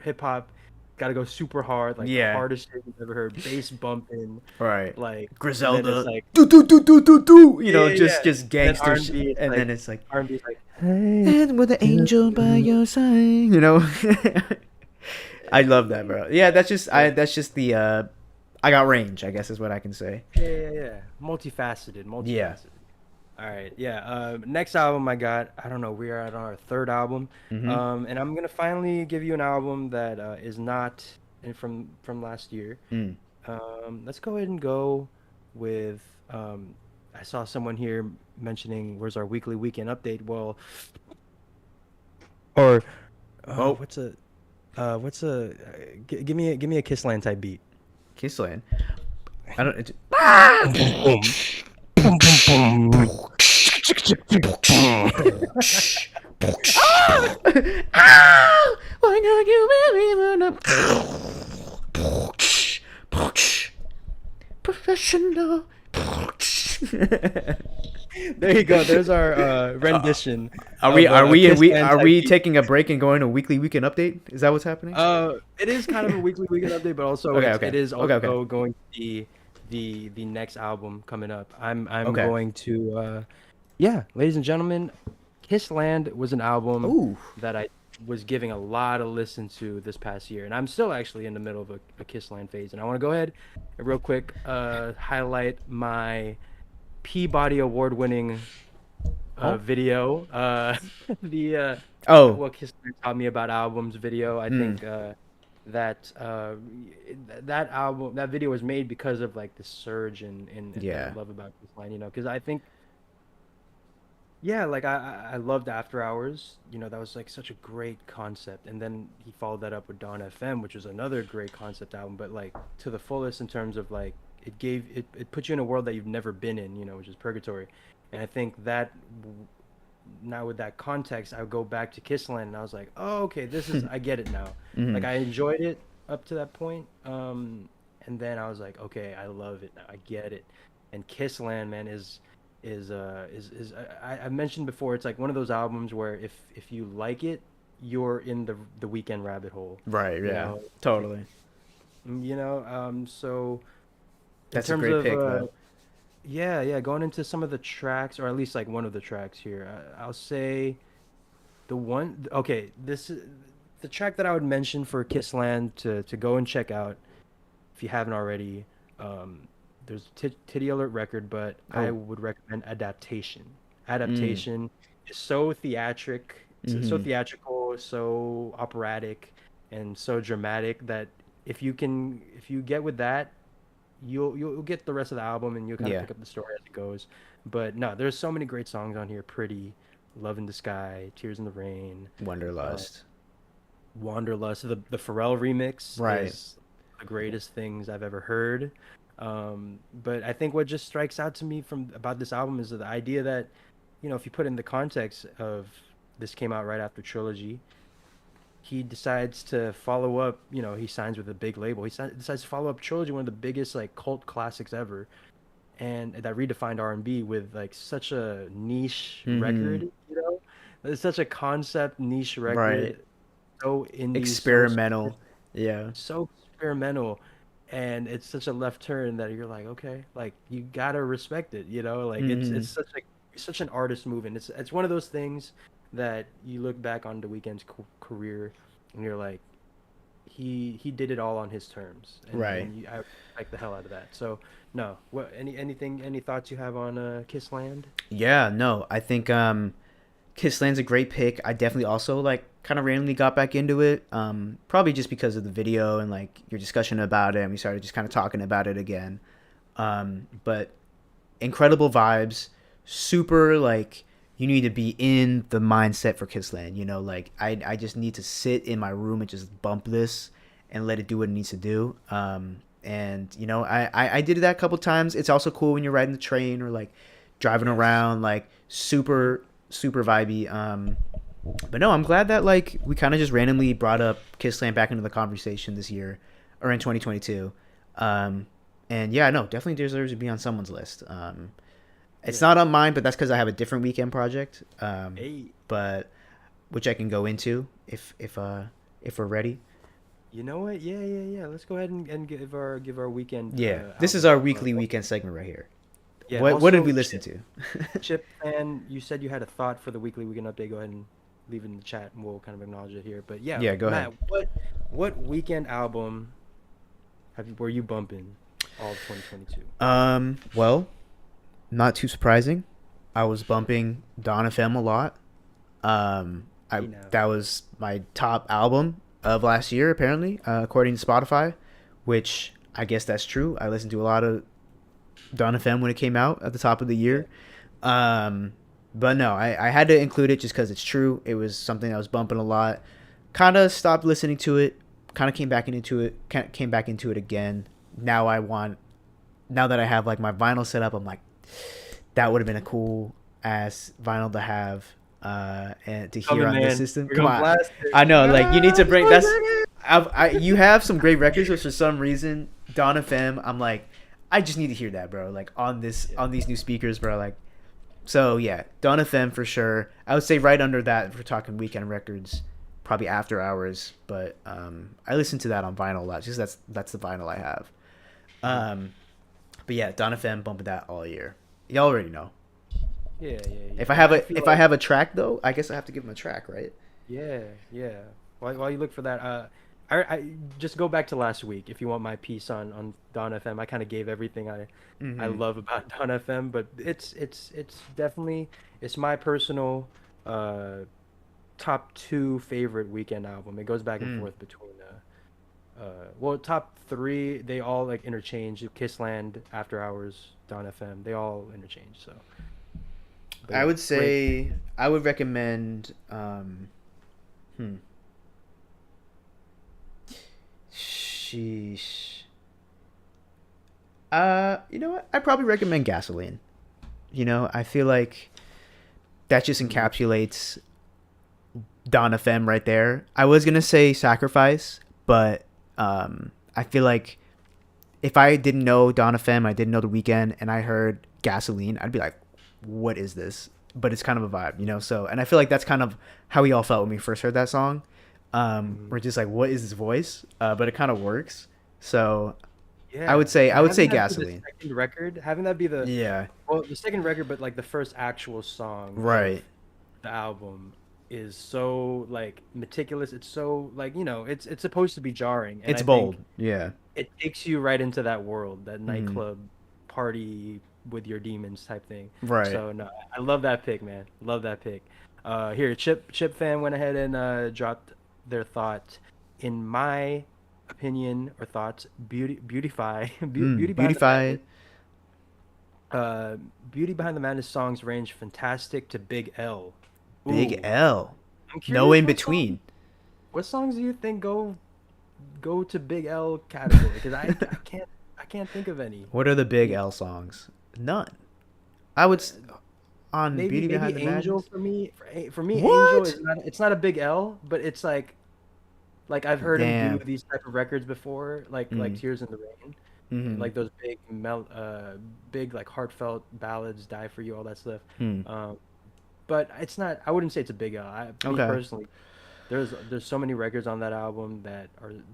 Speaker 3: hip hop got to go super hard, like the hardest shit you've ever heard, bass bumping,
Speaker 2: right?
Speaker 3: Like
Speaker 2: Griselda,
Speaker 3: like
Speaker 2: do, you know, just gangster shit, and
Speaker 3: like,
Speaker 2: then it's like
Speaker 3: R&B, like
Speaker 2: and with an angel by your side, you know. I love that, bro. Yeah, that's just the I got range, I guess is what I can say.
Speaker 4: Yeah. Multifaceted.
Speaker 2: Yeah.
Speaker 4: All right, yeah. Next album I got, I don't know, we are on our third album,
Speaker 2: Mhm.
Speaker 4: and I'm gonna finally give you an album that is not from last year.
Speaker 2: Mm.
Speaker 4: Let's go ahead and go with. I saw someone here mentioning, "Where's our weekly weekend update?" Well, or
Speaker 2: Oh,
Speaker 4: give me a Kissland type beat.
Speaker 2: Kissland. I don't. It,
Speaker 4: Boom, boom, boom, boom.
Speaker 2: Ah! Why don't you believe in professional?
Speaker 4: There you go. There's our rendition.
Speaker 2: Are we
Speaker 4: of,
Speaker 2: are we
Speaker 4: Kissland
Speaker 2: are
Speaker 4: type
Speaker 2: we
Speaker 4: beat.
Speaker 2: taking a break and going to weekly weekend update? Is that what's happening?
Speaker 4: It is kind of a weekly weekend update, but also
Speaker 2: Okay.
Speaker 4: it is also
Speaker 2: Okay.
Speaker 4: going to be the next album coming up. I'm
Speaker 2: Okay.
Speaker 4: going to yeah, ladies and gentlemen, Kissland was an album
Speaker 2: Ooh.
Speaker 4: that I was giving a lot of listen to this past year, and I'm still actually in the middle of a Kissland phase. And I want to go ahead and real quick highlight my Peabody Award-winning
Speaker 2: Oh.
Speaker 4: video. The
Speaker 2: Oh.
Speaker 4: what Kissland taught me about albums video. I think that that album, that video was made because of like the surge in
Speaker 2: Yeah.
Speaker 4: love about Kissland, you know, because I think yeah, like I loved After Hours, you know, that was like such a great concept, and then he followed that up with Dawn FM, which was another great concept album, but like to the fullest in terms of like it put you in a world that you've never been in, you know, which is Purgatory. And I think that now with that context, I would go back to Kissland and I was like, oh, okay, this is, I get it now. Like I enjoyed it up to that point. And then I was like, okay, I love it now. I get it. And Kissland, man, is I mentioned before, it's like one of those albums where if you like it, you're in the weekend rabbit hole.
Speaker 2: Right.
Speaker 4: You
Speaker 2: Yeah.
Speaker 4: know?
Speaker 2: Totally.
Speaker 4: You know, so in
Speaker 2: That's a
Speaker 4: terms
Speaker 2: great
Speaker 4: of
Speaker 2: pick, though.
Speaker 4: yeah, going into some of the tracks, or at least like one of the tracks here, I'll say okay, this is the track that I would mention for Kissland to go and check out if you haven't already. There's Titty Alert record, but I
Speaker 2: Oh.
Speaker 4: would recommend Adaptation. Adaptation is so so theatrical, so operatic, and so dramatic that if you get with that, you'll get the rest of the album and you'll kind of
Speaker 2: Yeah.
Speaker 4: pick up the story as it goes. But no, there's so many great songs on here. Pretty, Love in the Sky, Tears in the Rain,
Speaker 2: Wanderlust.
Speaker 4: Wanderlust. The Pharrell remix
Speaker 2: Right.
Speaker 4: is the greatest things I've ever heard. But I think what just strikes out to me from about this album is the idea that, you know, if you put in the context of this came out right after Trilogy, he decides to follow up, you know, he signs with a big label. Decides to follow up Trilogy, one of the biggest like cult classics ever, and that redefined R&B with like such a niche record, you know? It's such a concept niche record.
Speaker 2: Right.
Speaker 4: So indie,
Speaker 2: Experimental. Yeah.
Speaker 4: so experimental, and it's such a left turn that you're like, okay, like you gotta respect it, you know, like it's such an artist move, and it's one of those things that you look back on the Weeknd's career and you're like, he did it all on his terms, and,
Speaker 2: Right.
Speaker 4: I like the hell out of that. So no, what any thoughts you have on Kissland?
Speaker 2: Yeah, no, I think Kissland's a great pick. I definitely also like kind of randomly got back into it. Probably just because of the video and like your discussion about it, and we started just kind of talking about it again. But incredible vibes, super like you need to be in the mindset for Kissland. You know, like I just need to sit in my room and just bump this and let it do what it needs to do. And you know, I did that a couple times. It's also cool when you're riding the train or like driving around, like super vibey. But no, I'm glad that like we kind of just randomly brought up Kissland back into the conversation this year or in 2022. And yeah, no, definitely deserves to be on someone's list. It's not on mine, but that's because I have a different weekend project.
Speaker 4: Hey,
Speaker 2: But which I can go into if we're ready.
Speaker 4: you know what? Yeah. Let's go ahead and give our weekend.
Speaker 2: Yeah, this is
Speaker 4: album.
Speaker 2: our weekly weekend segment right here.
Speaker 4: Yeah,
Speaker 2: What did
Speaker 4: also,
Speaker 2: we listen to?
Speaker 4: Chip, and you said you had a thought for the weekly weekend update. Go ahead and leave it in the chat, and we'll kind of acknowledge it here. But yeah,
Speaker 2: Yeah, go
Speaker 4: Matt,
Speaker 2: ahead.
Speaker 4: What weekend album were you bumping?
Speaker 3: all of 2022?
Speaker 2: Well, not too surprising. I was bumping Dawn FM a lot.
Speaker 3: You know.
Speaker 2: That was my top album of last year, apparently, according to Spotify, which I guess that's true. I listened to a lot of Dawn FM when it came out at the top of the year. But no, I had to include it just because it's true. It was something I was bumping a lot. Kind of stopped listening to it. Kind of came back into it again. Now that I have like my vinyl set up, I'm like, that would have been a cool ass vinyl to have and to hear on the system. Come on, I know, like you need to bring that's. You have some great records, but for some reason, Dawn FM, I'm like, I just need to hear that, bro. Like on these new speakers, bro. Like, so yeah, Dawn FM for sure. I would say right under that if we're talking weekend records, probably After Hours. But I listen to that on vinyl a lot. Just that's the vinyl I have. But yeah, Dawn FM bumping that all year. Y'all already know.
Speaker 3: Yeah.
Speaker 2: If I have a track though, I guess I have to give them a track, right?
Speaker 3: Yeah. While you look for that, I just go back to last week if you want my piece on Dawn FM. I kind of gave everything I love about Dawn FM, but it's definitely it's my personal top 2 favorite weekend album. It goes back and forth between well, top 3 they all like interchange. Kissland, After Hours, Dawn FM, they all interchange. So
Speaker 2: I would say I would recommend Sheesh. You know what? I'd probably recommend Gasoline. You know, I feel like that just encapsulates Dawn FM right there. I was gonna say Sacrifice, but I feel like if I didn't know Dawn FM, I didn't know The Weeknd, and I heard Gasoline, I'd be like, what is this? But it's kind of a vibe, you know? So, and I feel like that's kind of how we all felt when we first heard that song. We're just like, what is this voice? But it kind of works. So
Speaker 3: yeah,
Speaker 2: I would say
Speaker 3: having that be the
Speaker 2: Gasoline.
Speaker 3: second record, having that be the
Speaker 2: Yeah.
Speaker 3: well, the second record, but like the first actual song,
Speaker 2: Right.
Speaker 3: of the album is so like meticulous. It's so like it's supposed to be jarring. And
Speaker 2: It's
Speaker 3: I
Speaker 2: bold.
Speaker 3: think
Speaker 2: Yeah.
Speaker 3: it takes you right into that world, that nightclub party with your demons type thing.
Speaker 2: Right.
Speaker 3: So no, I love that pick, man. Love that pick. Here, Chip fan went ahead and dropped their thought. In my opinion or thoughts, beauty behind
Speaker 2: Beautify.
Speaker 3: Beauty Behind the Madness songs range fantastic to Big L.
Speaker 2: Big
Speaker 3: Ooh.
Speaker 2: L.
Speaker 3: I'm
Speaker 2: No
Speaker 3: curious
Speaker 2: in
Speaker 3: what
Speaker 2: between.
Speaker 3: What songs do you think go to Big L category? Because I can't think of any.
Speaker 2: What are the Big L songs? None. I would on
Speaker 3: Maybe
Speaker 2: Beauty Behind the
Speaker 3: Angel
Speaker 2: Madness.
Speaker 3: for me. For me,
Speaker 2: What?
Speaker 3: Angel is not. It's not a big L, but it's like I've heard him
Speaker 2: Damn.
Speaker 3: do these type of records before, like Tears in the Rain,
Speaker 2: Mhm.
Speaker 3: like those big like heartfelt ballads, Die for You, all that stuff. But it's not. I wouldn't say it's a big L. Me
Speaker 2: Okay.
Speaker 3: personally, there's so many records on that album that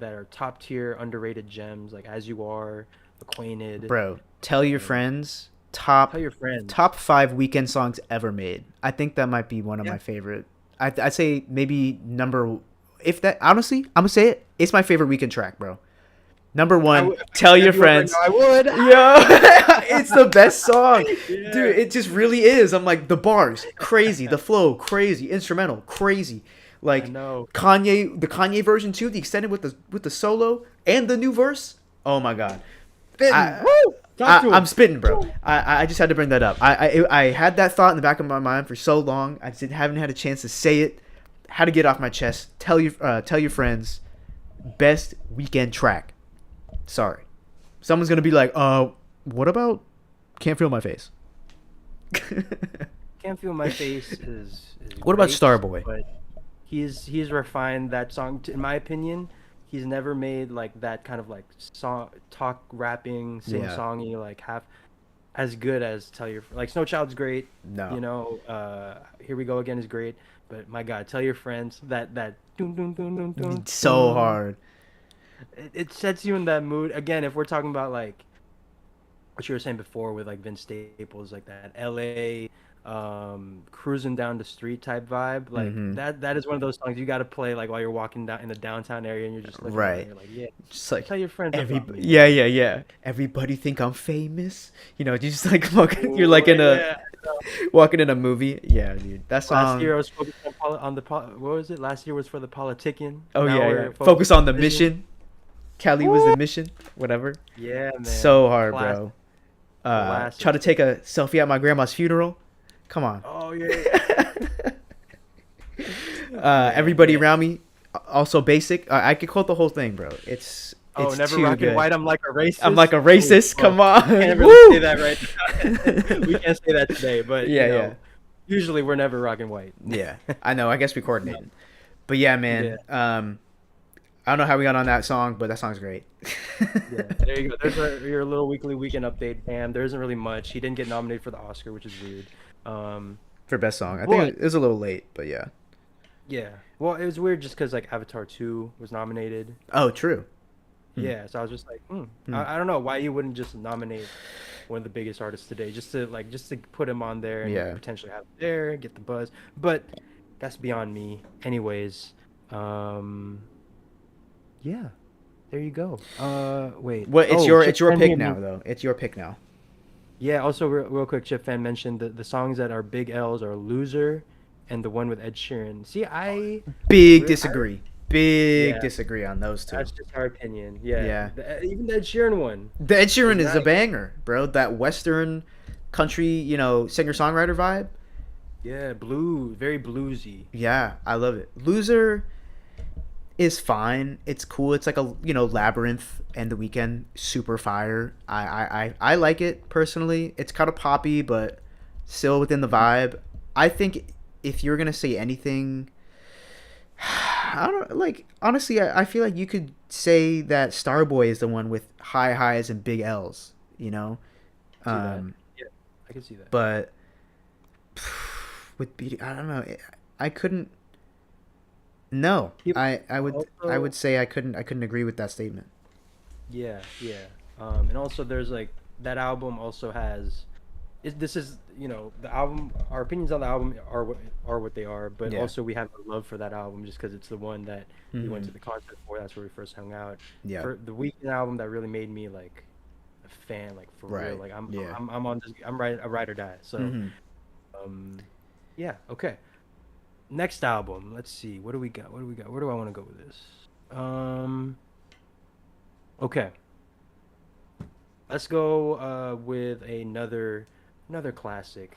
Speaker 3: are top tier, underrated gems, like As You Are, Acquainted.
Speaker 2: Bro, Tell Your Friends. Top
Speaker 3: Tell Your Friends.
Speaker 2: top 5 weekend songs ever made. I think that might be one of my favorite. I'd say maybe number. If that honestly, I'm gonna say it. It's my favorite weekend track, bro. Number 1, Tell Your Friends.
Speaker 3: I would.
Speaker 2: Yo, it's the best song, dude. It just really is. I'm like the bars, crazy, the flow, crazy, instrumental, crazy. Like
Speaker 3: I know.
Speaker 2: the Kanye version too, the extended with the solo and the new verse. Oh my god, I'm spitting, bro. I just had to bring that up. I had that thought in the back of my mind for so long. I just haven't had a chance to say it. Had to get it off my chest. Tell your friends, best weekend track. Sorry, someone's gonna be like, what about Can't Feel My Face?
Speaker 3: Can't Feel My Face is
Speaker 2: What about
Speaker 3: great,
Speaker 2: Starboy?
Speaker 3: But he's refined that song. In my opinion, he's never made like that kind of like song talk rapping sing songy like half as good as Tell Your like Snow Child's great.
Speaker 2: No.
Speaker 3: Here We Go Again is great. But my God, Tell Your Friends that dun, dun, dun, dun, dun,
Speaker 2: So
Speaker 3: dun.
Speaker 2: hard.
Speaker 3: It sets you in that mood again. If we're talking about like what you were saying before with like Vince Staples, like that LA
Speaker 4: cruising down the street type vibe. Like
Speaker 2: Mhm.
Speaker 4: that is one of those songs you got to play like while you're walking down in the downtown area and you're just looking around.
Speaker 2: Right.
Speaker 4: And you're like, yeah,
Speaker 2: Just like
Speaker 4: tell your friends about
Speaker 2: everybody.
Speaker 4: me.
Speaker 2: Yeah, yeah, yeah. Everybody think I'm famous. You know, you just like walking. You're like
Speaker 4: Ooh,
Speaker 2: in a
Speaker 4: yeah.
Speaker 2: walking in a movie. Yeah, dude. That song.
Speaker 4: Last year I was focused what was it? Last year was for the politicking.
Speaker 2: Oh
Speaker 4: Now
Speaker 2: yeah,
Speaker 4: we're
Speaker 2: yeah. Focus on the
Speaker 4: vision.
Speaker 2: mission. Kelly was the mission. Whatever.
Speaker 4: Yeah, man.
Speaker 2: So hard,
Speaker 4: Classic.
Speaker 2: bro.
Speaker 4: Classic.
Speaker 2: Try to take a selfie at my grandma's funeral. Come on.
Speaker 4: Oh yeah.
Speaker 2: Everybody around me, also basic. I could quote the whole thing, bro. It's
Speaker 4: Oh, never
Speaker 2: too
Speaker 4: rocking
Speaker 2: good.
Speaker 4: white. I'm like a racist.
Speaker 2: I'm like a
Speaker 4: Ooh,
Speaker 2: racist.
Speaker 4: fuck.
Speaker 2: Come on.
Speaker 4: Can't really
Speaker 2: Woo!
Speaker 4: say that right. We can't say that today, but
Speaker 2: Yeah,
Speaker 4: you know,
Speaker 2: yeah.
Speaker 4: usually we're never rocking white.
Speaker 2: Yeah, I know. I guess we coordinated. But yeah, man. I don't know how we got on that song, but that song's great.
Speaker 4: Yeah, there you go. There's your little weekly weekend update, Bam. There isn't really much. He didn't get nominated for the Oscar, which is weird.
Speaker 2: For best song. I
Speaker 4: But-
Speaker 2: think it was a little late, but yeah.
Speaker 4: Yeah. Well, it was weird just because like Avatar 2 was nominated.
Speaker 2: Oh, true.
Speaker 4: Yeah, so I was just like, I don't know why you wouldn't just nominate one of the biggest artists today, just to put him on there and
Speaker 2: Yeah.
Speaker 4: potentially have him there, get the buzz. But that's beyond me. Anyways, yeah, there you go. Wait.
Speaker 2: What? It's
Speaker 4: Oh,
Speaker 2: your
Speaker 4: Chip
Speaker 2: it's your
Speaker 4: Fan
Speaker 2: pick
Speaker 4: here
Speaker 2: now,
Speaker 4: men-
Speaker 2: though. It's your pick now.
Speaker 4: Yeah. Also, real quick, Chip Fan mentioned the songs that are big L's are "Loser" and the one with Ed Sheeran. See,
Speaker 2: Big
Speaker 4: I-
Speaker 2: disagree. Big
Speaker 4: Yeah.
Speaker 2: disagree on those two.
Speaker 4: that's just our opinion. Yeah.
Speaker 2: Yeah.
Speaker 4: Even the Ed Sheeran one.
Speaker 2: The Ed Sheeran is a
Speaker 4: Exactly.
Speaker 2: banger, bro. That Western country, singer-songwriter vibe.
Speaker 4: Yeah, very bluesy.
Speaker 2: Yeah, I love it. Loser is fine. It's cool. It's like a Labyrinth and The Weeknd, super fire. I like it personally. It's kind of poppy, but still within the vibe. I think if you're gonna say anything, I don't like. Honestly, I feel like you could say that Starboy is the one with high highs and big L's.
Speaker 4: See that. Yeah, I can see that.
Speaker 2: But with BD, I don't know. I couldn't. No,
Speaker 4: Yep.
Speaker 2: I would
Speaker 4: Also-
Speaker 2: say I couldn't agree with that statement.
Speaker 4: Yeah, yeah. And also there's like that album also has this is the album, our opinions on the album are what they are, but
Speaker 2: Yeah.
Speaker 4: also we have a love for that album just because it's the one that we went to
Speaker 2: Mhm.
Speaker 4: the concert for. That's where we first hung out.
Speaker 2: Yeah.
Speaker 4: For the Weeknd album that really made me like a fan, like for real.
Speaker 2: Right,
Speaker 4: Like
Speaker 2: yeah.
Speaker 4: I'm on this. I'm a ride or die. So
Speaker 2: Mhm.
Speaker 4: yeah, okay. Next album. Let's see. What do we got? Where do I want to go with this? Okay. Let's go with another classic.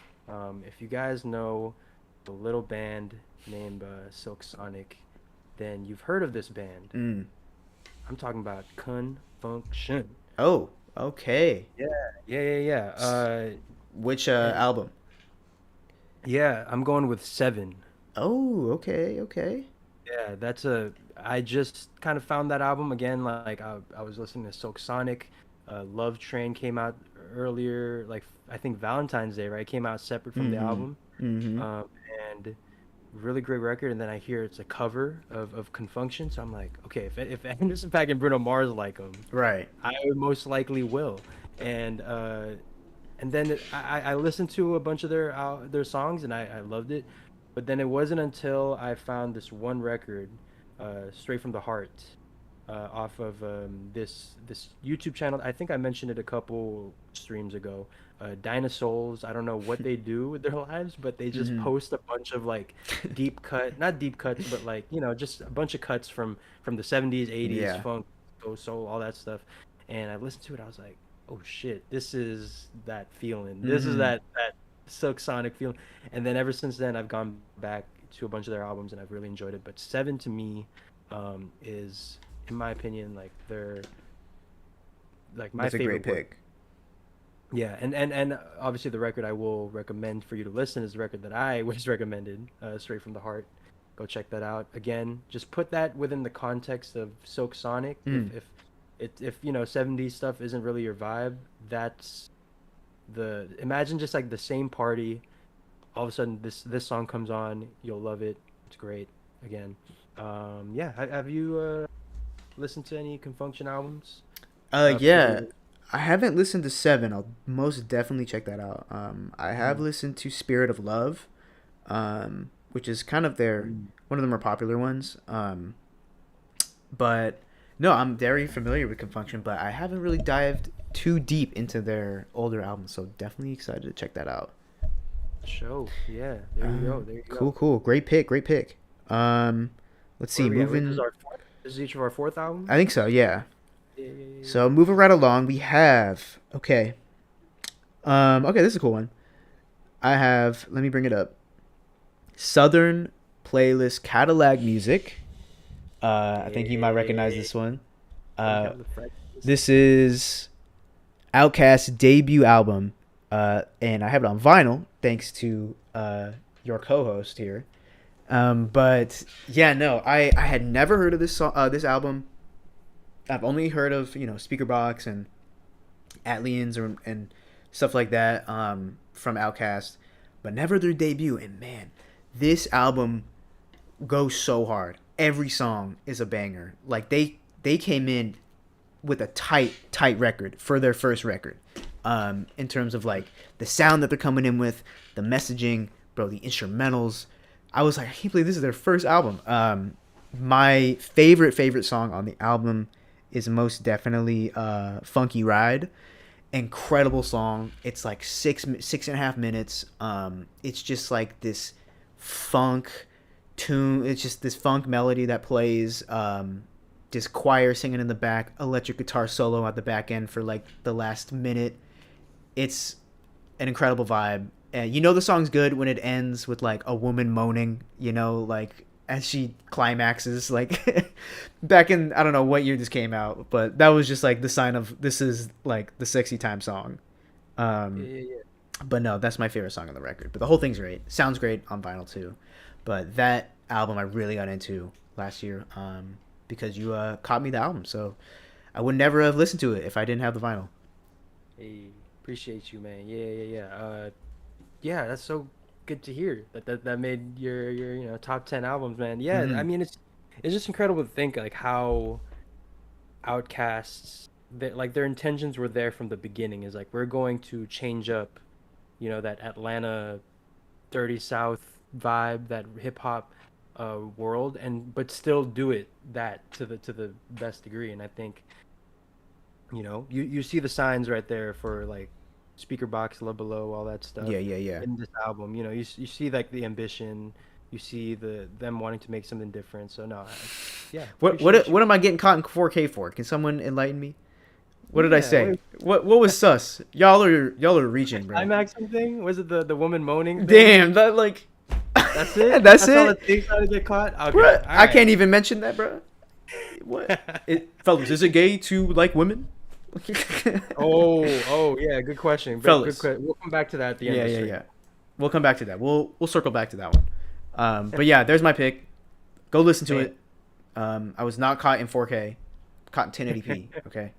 Speaker 4: If you guys know the little band named Silk Sonic, then you've heard of this band.
Speaker 2: Mm.
Speaker 4: I'm talking about Kun Funk Shun.
Speaker 2: Oh, okay.
Speaker 4: Yeah.
Speaker 2: Which album?
Speaker 4: Yeah, I'm going with Seven.
Speaker 2: Oh, okay.
Speaker 4: Yeah, I just kind of found that album again. Like I was listening to Silk Sonic. Love Train came out earlier, like I think Valentine's Day, right? It came out separate from the
Speaker 2: Mhm.
Speaker 4: album.
Speaker 2: Mm-hmm.
Speaker 4: And really great record. And then I hear it's a cover of Confunction, so I'm like, okay, if Anderson .Paak and Bruno Mars like them,
Speaker 2: Right.
Speaker 4: I most likely will. And then I listened to a bunch of their songs and I loved it. But then it wasn't until I found this one record, Straight from the Heart, off of this YouTube channel. I think I mentioned it a couple streams ago. Dinosaurs. I don't know what they do with their lives, but they just
Speaker 2: Mhm.
Speaker 4: post a bunch of like not deep cuts, but like just a bunch of cuts from the 70s, 80s,
Speaker 2: Yeah.
Speaker 4: funk, soul, all that stuff. And I listened to it. I was like, oh shit, this is that feeling. This is
Speaker 2: Mhm.
Speaker 4: that Silk Sonic feeling. And then ever since then, I've gone back to a bunch of their albums and I've really enjoyed it. But Seven to me is, in my opinion, like they're like my
Speaker 2: That's a
Speaker 4: favorite
Speaker 2: great
Speaker 4: work.
Speaker 2: pick.
Speaker 4: Yeah, and obviously the record I will recommend for you to listen is the record that I was recommended, Straight from the Heart. Go check that out. Again, just put that within the context of Silk Sonic.
Speaker 2: Mm.
Speaker 4: If 70s stuff isn't really your vibe, that's imagine just like the same party. All of a sudden this song comes on, you'll love it. It's great. Again, yeah. Have you listened to any Confunction albums?
Speaker 2: Yeah.
Speaker 4: for-
Speaker 2: I haven't listened to Seven. I'll most definitely check that out. I have
Speaker 3: Mm.
Speaker 2: listened to Spirit of Love, which is kind of their
Speaker 3: Mm.
Speaker 2: one of the more popular ones. But no, I'm very familiar with Confunction, but I haven't really dived too deep into their older albums. So definitely excited to check that out.
Speaker 3: Show. Yeah. There you go. There you
Speaker 2: Cool,
Speaker 3: go.
Speaker 2: cool, great pick, great pick. Let's see,
Speaker 3: Where are we at? Wait,
Speaker 2: moving.
Speaker 3: this is each of our fourth album?
Speaker 2: I think so, yeah.
Speaker 3: Yeah, yeah, yeah, yeah.
Speaker 2: So moving right along, we have okay. Okay, this is a cool one. I have. Let me bring it up. Southern Playlist Cadillac Music. I think you might recognize this one. Uh, this is Outkast's debut album, and I have it on vinyl thanks to your co-host here. But yeah, no, I had never heard of this album. I've only heard of Speaker Box and Atlians and stuff like that from Outkast, but never their debut. And man, this album goes so hard. Every song is a banger. Like they came in with a tight record for their first record. In terms of like the sound that they're coming in with, the messaging, bro, the instrumentals. I was like, I can't believe this is their first album. My favorite song on the album is most definitely Funky Ride. Incredible song. It's like 6.5 minutes. It's just like this funk tune. It's just this funk melody that plays. Just choir singing in the back, electric guitar solo at the back end for like the last minute. It's an incredible vibe. And the song's good when it ends with like a woman moaning, like as she climaxes, like back in, I don't know what year this came out, but that was just like the sign of this is like the sexy time song.
Speaker 3: Yeah, yeah, yeah.
Speaker 2: But no, that's my favorite song on the record. But the whole thing's great. Sounds great on vinyl too. But that album I really got into last year because you caught me the album. So I would never have listened to it if I didn't have the vinyl.
Speaker 3: Hey, appreciate you, man. Yeah, yeah, yeah. Yeah, that's so good to hear that made your top 10 albums, man. Yeah, I
Speaker 2: Mhm.
Speaker 3: mean it's just incredible to think like how Outcasts like their intentions were there from the beginning. Is like we're going to change up, that Atlanta dirty South vibe, that hip hop world, and but still do it that to the best degree. And I think you see the signs right there for like Speaker Box, Love Below, all that stuff
Speaker 2: Yeah, yeah, yeah.
Speaker 3: in this album. You see like the ambition, you see them wanting to make something different. So no, yeah,
Speaker 2: What
Speaker 3: appreciate
Speaker 2: what
Speaker 3: you.
Speaker 2: what am I getting caught in 4K for? Can someone enlighten me? What did I
Speaker 3: Yeah,
Speaker 2: say? What was sus? Y'all are reaching, bro.
Speaker 3: climax something? Was it the woman moaning thing?
Speaker 2: Damn, that like
Speaker 3: That's it.
Speaker 2: that's
Speaker 3: all it
Speaker 2: it.
Speaker 3: takes to get caught. Okay,
Speaker 2: Bro,
Speaker 3: all
Speaker 2: I
Speaker 3: right.
Speaker 2: can't even mention that, bro. What? Fellas, is it gay to like women?
Speaker 3: Oh, yeah. Good question.
Speaker 2: Fellas.
Speaker 3: We'll come back to that at the end
Speaker 2: Yeah,
Speaker 3: of the
Speaker 2: yeah,
Speaker 3: stream.
Speaker 2: yeah. We'll come back to that. We'll circle back to that one. But yeah, there's my pick. Go listen to
Speaker 3: Man.
Speaker 2: it. I was not caught in 4K. Caught in 1080p. Okay.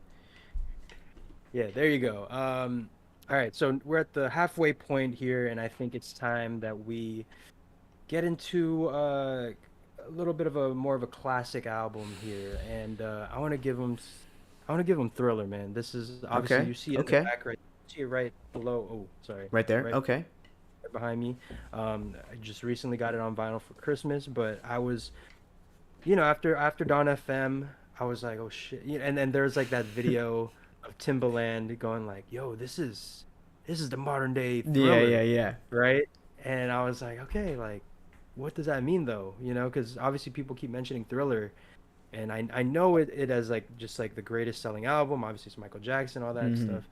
Speaker 3: Yeah, there you go. All right, so we're at the halfway point here, and I think it's time that we get into a little bit of a more of a classic album here, and I want to give them Thriller, man. This is obviously
Speaker 2: Okay.
Speaker 3: you see it in
Speaker 2: Okay.
Speaker 3: the back right, you see it right below. Oh, sorry,
Speaker 2: Right there.
Speaker 3: right
Speaker 2: Okay.
Speaker 3: right behind me. I just recently got it on vinyl for Christmas, but I was, after Dawn FM, I was like, oh shit, and then there's like that video of Timbaland going like, yo, this is the modern day
Speaker 2: Yeah,
Speaker 3: Thriller,
Speaker 2: yeah, yeah.
Speaker 3: right? And I was like, okay, like, what does that mean though? Because obviously people keep mentioning Thriller, and I know it as like just like the greatest selling album. Obviously it's Michael Jackson, all that
Speaker 2: Mhm.
Speaker 3: stuff.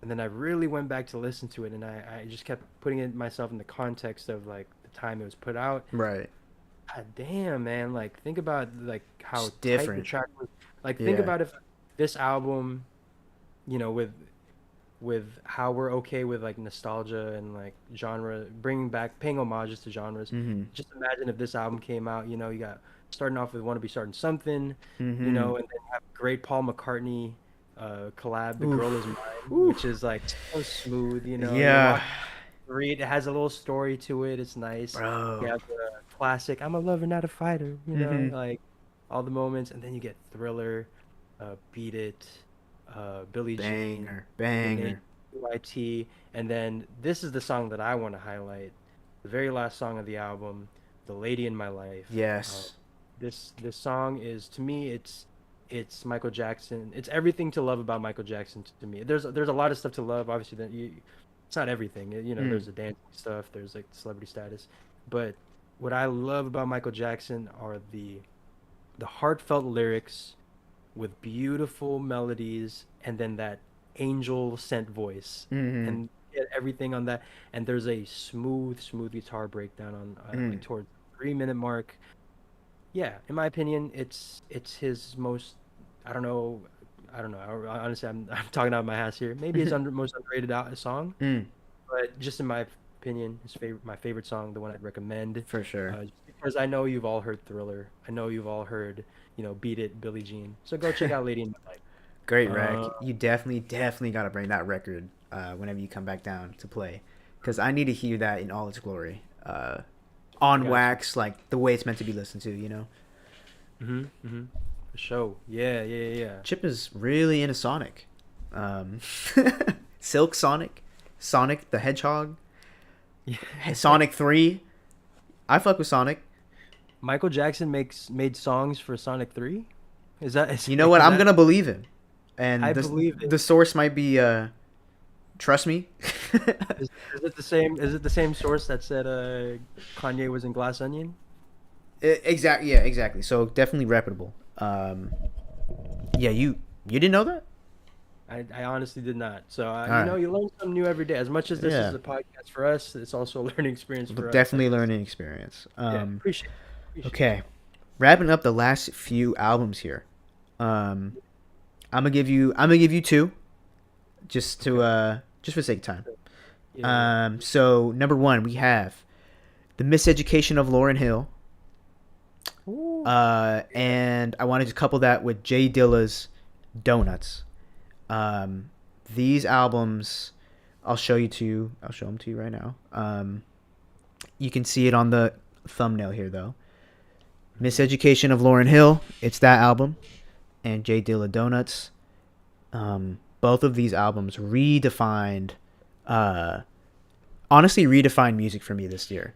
Speaker 3: And then I really went back to listen to it, and I just kept putting it myself in the context of like the time it was put out.
Speaker 2: Right.
Speaker 3: God damn, man! Like think about like how
Speaker 2: It's
Speaker 3: tight
Speaker 2: different.
Speaker 3: the track was. Like think
Speaker 2: Yeah.
Speaker 3: about if this album, with how we're okay with like nostalgia and like genre, bringing back, paying homages to genres.
Speaker 2: Mm-hmm.
Speaker 3: Just imagine if this album came out. You got starting off with "Wanna Be Starting Something,"
Speaker 2: Mm-hmm.
Speaker 3: and then have great Paul McCartney collab, "The
Speaker 2: Oof.
Speaker 3: Girl Is Mine,"
Speaker 2: Oof.
Speaker 3: which is like so smooth. You
Speaker 2: Yeah.
Speaker 3: watch, read. It has a little story to it. It's nice.
Speaker 2: Bro.
Speaker 3: You have the classic "I'm a lover, not a fighter."
Speaker 2: Mhm.
Speaker 3: Like all the moments, and then you get Thriller, Beat It. Billie Jean,
Speaker 2: Banger, banger.
Speaker 3: YT, and then this is the song that I want to highlight, the very last song of the album, "The Lady in My Life."
Speaker 2: Yes.
Speaker 3: This song is, to me, it's Michael Jackson. It's everything to love about Michael Jackson to me. There's a lot of stuff to love. Obviously, it's not everything. You know, there's the dancing stuff. There's like celebrity status, but what I love about Michael Jackson are the heartfelt lyrics with beautiful melodies, and then that angel sent voice,
Speaker 2: Mm-hmm.
Speaker 3: and everything on that. And there's a smooth guitar breakdown on like towards the 3 minute mark. Yeah, in my opinion, it's his most. I don't know. I don't know. Honestly, I'm talking out of my ass here. Maybe his most underrated song,
Speaker 2: Mm,
Speaker 3: but just in my opinion, my favorite song, the one I'd recommend.
Speaker 2: for sure.
Speaker 3: Just because I know you've all heard Thriller. I know you've all heard, Beat It, Billie Jean. So go check out Lady in My Life.
Speaker 2: Great rec.
Speaker 3: Uh,
Speaker 2: You definitely got to bring that record whenever you come back down to play, because I need to hear that in all its glory, on
Speaker 3: Gotcha.
Speaker 2: wax, like the way it's meant to be listened to.
Speaker 3: For sure. Yeah.
Speaker 2: Chip is really into Sonic, um, Silk Sonic, Sonic the Hedgehog,
Speaker 3: Yeah.
Speaker 2: Sonic 3. I fuck with Sonic.
Speaker 3: Michael Jackson made songs for Sonic 3? Is
Speaker 2: You know what?
Speaker 3: is
Speaker 2: I'm
Speaker 3: that-
Speaker 2: gonna believe him, and
Speaker 3: I believe it.
Speaker 2: the source might be trust me.
Speaker 3: is it the same? Is it the same source that said Kanye was in Glass Onion?
Speaker 2: Exactly. Yeah, exactly. So definitely reputable. Yeah, you didn't know that?
Speaker 3: I honestly did not. So
Speaker 2: Alright.
Speaker 3: you learn something new every day. As much as this
Speaker 2: Yeah.
Speaker 3: is a podcast for us, it's also a learning experience for us.
Speaker 2: Definitely a learning experience.
Speaker 3: Yeah, appreciate it.
Speaker 2: Okay, wrapping up the last few albums here. I'm gonna give you two, just to just for sake of time.
Speaker 3: Yeah.
Speaker 2: So number one, we have The Miseducation of Lauryn Hill.
Speaker 3: Ooh.
Speaker 2: And I wanted to couple that with Jay Dilla's Donuts. These albums, I'll show them to you right now. You can see it on the thumbnail here, though. Miseducation of Lauryn Hill, it's that album, and Jay Dilla Donuts. Both of these albums honestly redefined music for me this year.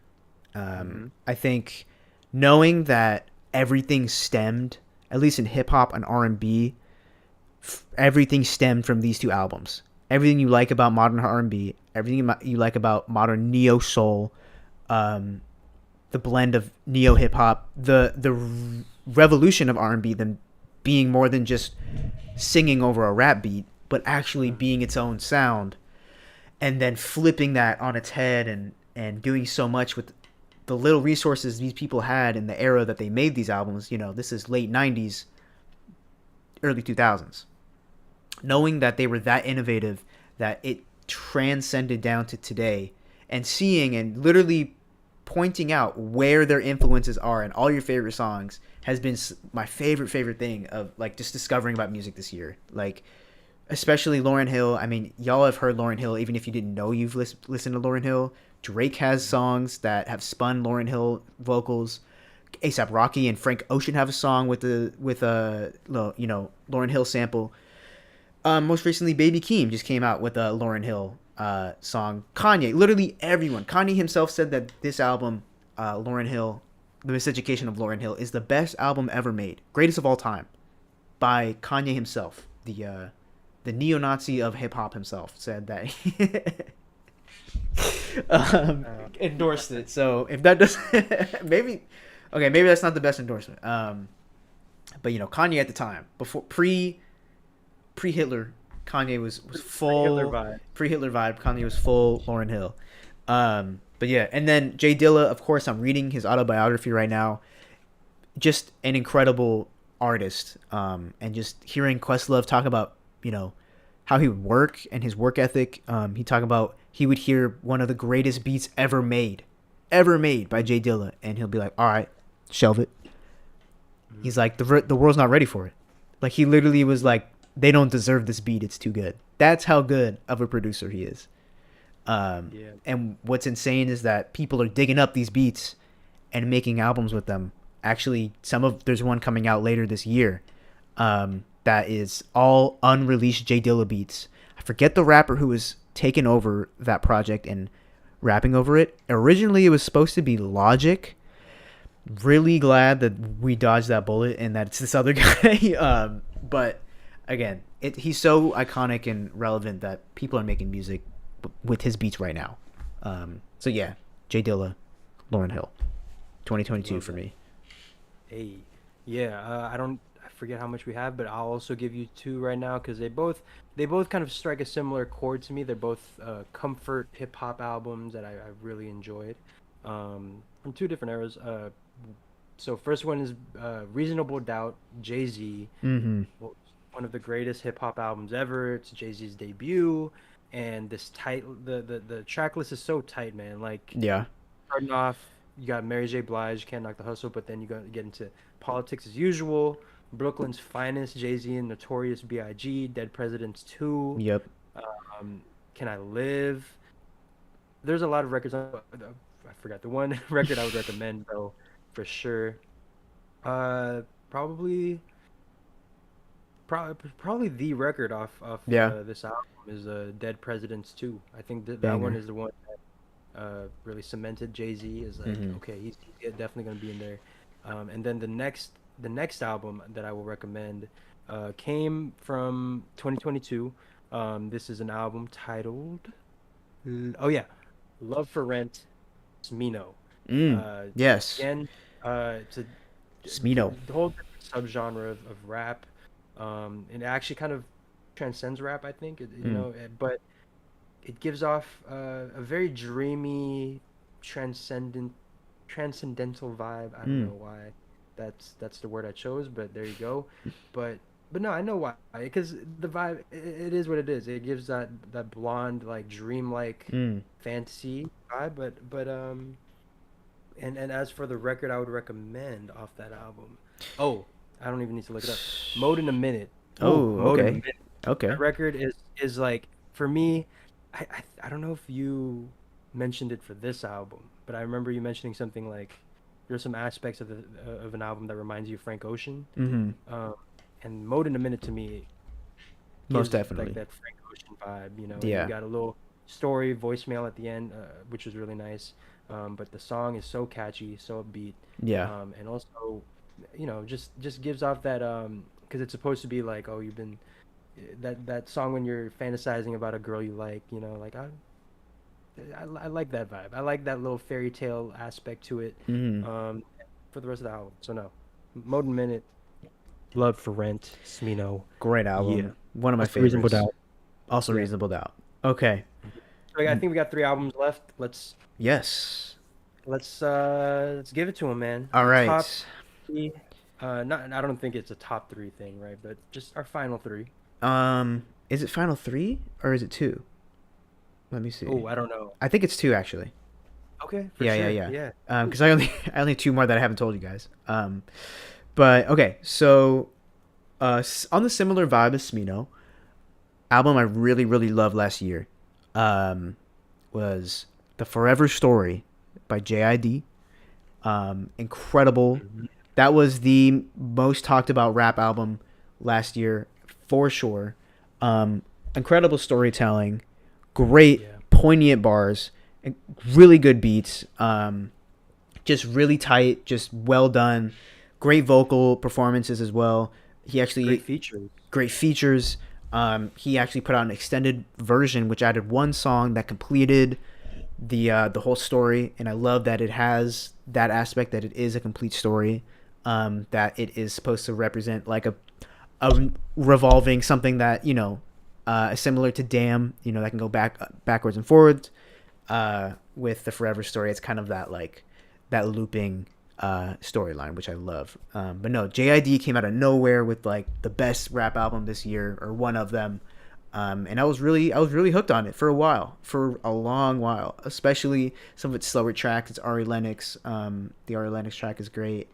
Speaker 2: I think knowing that everything stemmed, at least in hip hop and R&B, everything stemmed from these two albums. Everything you like about modern R&B, everything you like about modern neo soul, the blend of neo hip hop, the revolution of R&B, them being more than just singing over a rap beat, but actually being its own sound, and then flipping that on its head and doing so much with the little resources these people had in the era that they made these albums. This is late 90s, early 2000s. Knowing that they were that innovative, that it transcended down to today, and seeing and literally pointing out where their influences are in all your favorite songs has been my favorite thing of like just discovering about music this year. Like, especially Lauryn Hill. I mean, y'all have heard Lauryn Hill, even if you didn't know you've listened to Lauryn Hill. Drake has songs that have spun Lauryn Hill vocals. A$AP Rocky and Frank Ocean have a song with a Lauryn Hill sample. Most recently, Baby Keem just came out with a Lauryn Hill song. Kanye, literally everyone. Kanye himself said that this album, Lauryn Hill, The Miseducation of Lauryn Hill, is the best album ever made, greatest of all time, by Kanye himself. The neo-Nazi of hip hop himself said that. Endorsed it. So if that doesn't, maybe that's not the best endorsement. But Kanye at the time, before pre-Hitler, Kanye was full pre-Hitler vibe. Kanye was full Lauryn Hill. But yeah, and then Jay Dilla, of course, I'm reading his autobiography right now. Just an incredible artist. And just hearing Questlove talk about how he would work and his work ethic. He talked about he would hear one of the greatest beats ever made by Jay Dilla, and he'll be like, all right, shelve it. He's like, the world's not ready for it. Like, he literally was like, they don't deserve this beat, it's too good. That's how good of a producer he is. And what's insane is that people are digging up these beats and making albums with them. Actually, there's one coming out later this year. that is all unreleased J Dilla beats. I forget the rapper who was taking over that project and rapping over it. Originally, it was supposed to be Logic. Really glad that we dodged that bullet and that it's this other guy. But again, he's so iconic and relevant that people are making music with his beats right now. So yeah, J Dilla, Lauryn Hill, 2022 for me.
Speaker 4: Hey, yeah. I forget how much we have, but I'll also give you two right now because they both kind of strike a similar chord to me. They're both comfort hip hop albums that I really enjoyed, from two different eras. So first one is Reasonable Doubt, Jay-Z.
Speaker 2: Mm-hmm.
Speaker 4: One of the greatest hip hop albums ever. It's Jay-Z's debut, and the track list is so tight, man. Like,
Speaker 2: Yeah.
Speaker 4: starting off, you got Mary J. Blige, Can't Knock the Hustle, but then you get into Politics as Usual, Brooklyn's Finest, Jay-Z and Notorious B.I.G., Dead Presidents 2,
Speaker 2: Yep.
Speaker 4: Can I Live? There's a lot of records. I forgot the one record I would recommend though, for sure. Probably the record off
Speaker 2: Yeah.
Speaker 4: this album is Dead Presidents 2. I think that one
Speaker 2: Banger.
Speaker 4: is the one that really cemented Jay-Z as like,
Speaker 2: Mhm.
Speaker 4: okay, he's definitely going to be in there. And then the next album that I will recommend came from 2022. This is an album titled Love for Rent, Smino.
Speaker 2: Yes.
Speaker 4: Again, it's a
Speaker 2: Smino.
Speaker 4: the whole subgenre of rap. It actually kind of transcends rap, I think. But it gives off a very dreamy, transcendental vibe. I don't know why that's the word I chose, but there you go. But no, I know why. Because the vibe, it is what it is. It gives that blonde, like dreamlike fantasy vibe. But and as for the record, I would recommend off that album. Oh, I don't even need to look it up. Mode in a Minute.
Speaker 2: Oh,
Speaker 4: Mode in a
Speaker 2: okay.
Speaker 4: Minute.
Speaker 2: Okay.
Speaker 4: That record is like, for me, I don't know if you mentioned it for this album, but I remember you mentioning something like there's some aspects of an album that reminds you of Frank Ocean.
Speaker 2: Mm-hmm.
Speaker 4: And Mode in a Minute to me
Speaker 2: Most
Speaker 4: gives,
Speaker 2: definitely.
Speaker 4: like, that Frank Ocean vibe, and
Speaker 2: Yeah.
Speaker 4: you got a little story voicemail at the end, which was really nice. But the song is so catchy, so upbeat.
Speaker 2: Yeah.
Speaker 4: And also, just gives off that because it's supposed to be like, oh, you've been that song when you're fantasizing about a girl you like, like I like that vibe. I like that little fairy tale aspect to it.
Speaker 2: Mm-hmm.
Speaker 4: For the rest of the album. So no, Mode in a Minute, Love for Rent, Smino.
Speaker 2: Great album.
Speaker 4: Yeah.
Speaker 2: One of my
Speaker 4: Also
Speaker 2: favorites.
Speaker 4: Reasonable Doubt.
Speaker 2: Also
Speaker 4: Yeah.
Speaker 2: Reasonable Doubt. Okay.
Speaker 4: So I think we got 3 albums left. Let's
Speaker 2: Yes.
Speaker 4: give it to him, man.
Speaker 2: All right.
Speaker 4: Top 3. Not. I don't think it's a top 3 thing, right? But just our final 3.
Speaker 2: Is it final 3 or is it 2? Let me see.
Speaker 4: Oh, I don't know.
Speaker 2: I think it's 2 actually.
Speaker 4: Okay. For
Speaker 2: Yeah,
Speaker 4: sure.
Speaker 2: yeah. Because I only have 2 more that I haven't told you guys. But okay, so on the similar vibe as Smino, album I really loved last year, was The Forever Story by JID. Incredible.
Speaker 4: Mhm.
Speaker 2: That was the most talked about rap album last year for sure. Incredible storytelling, great
Speaker 4: Yeah.
Speaker 2: poignant bars, and really good beats. Just really tight, just well done. Great vocal performances as well. He actually
Speaker 4: Great features.
Speaker 2: great features. He actually put out an extended version which added one song that completed the whole story, and I love that it has that aspect, that it is a complete story, that it is supposed to represent like a revolving something that similar to Damn, that can go backwards and forwards. With the Forever Story, it's kind of that looping storyline, which I love. But no, JID came out of nowhere with like the best rap album this year, or one of them. And I was really hooked on it for a long while, especially some of its slower tracks. It's Ari Lennox. The Ari Lennox track is great.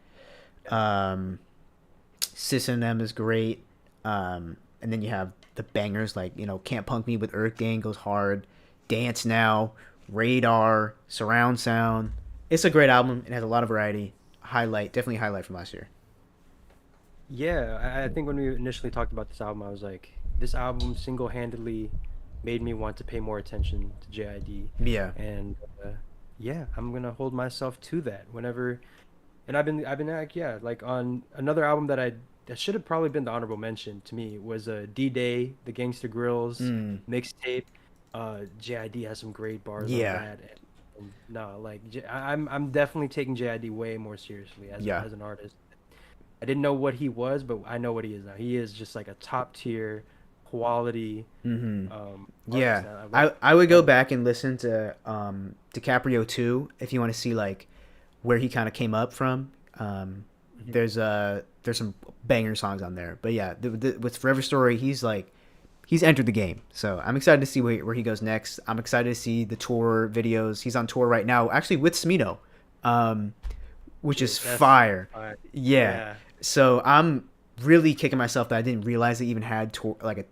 Speaker 2: Sis and Them is great. And then you have the bangers like, Can't Punk Me with Earth Gang goes hard. Dance Now, Radar, Surround Sound. It's a great album. It has a lot of variety. Definitely a highlight from last year.
Speaker 4: Yeah, I think when we initially talked about this album, I was like, this album single-handedly made me want to pay more attention to JID,
Speaker 2: Yeah.
Speaker 4: and yeah, I'm gonna hold myself to that whenever. And I've been like, yeah, like on another album that should have probably been the honorable mention to me was D-Day, the Gangsta Grills
Speaker 2: Mm.
Speaker 4: mixtape. JID has some great bars on
Speaker 2: Yeah.
Speaker 4: that, and no, like I'm definitely taking JID way more seriously
Speaker 2: Yeah.
Speaker 4: as an artist. I didn't know what he was, but I know what he is now. He is just like a top tier quality
Speaker 2: Mm-hmm.
Speaker 4: artist.
Speaker 2: Yeah.
Speaker 4: I love,
Speaker 2: I would go
Speaker 4: love it.
Speaker 2: back and listen to DiCaprio 2 if you want to see like where he kind of came up from.
Speaker 4: Mhm.
Speaker 2: There's some banger songs on there. But yeah, with Forever Story, he's entered the game. So I'm excited to see where he goes next. I'm excited to see the tour videos. He's on tour right now, actually with Smino, which is
Speaker 4: That's
Speaker 2: fire.
Speaker 4: fire.
Speaker 2: Yeah.
Speaker 4: Yeah.
Speaker 2: So I'm really kicking myself that I didn't realize they even had a tour. Like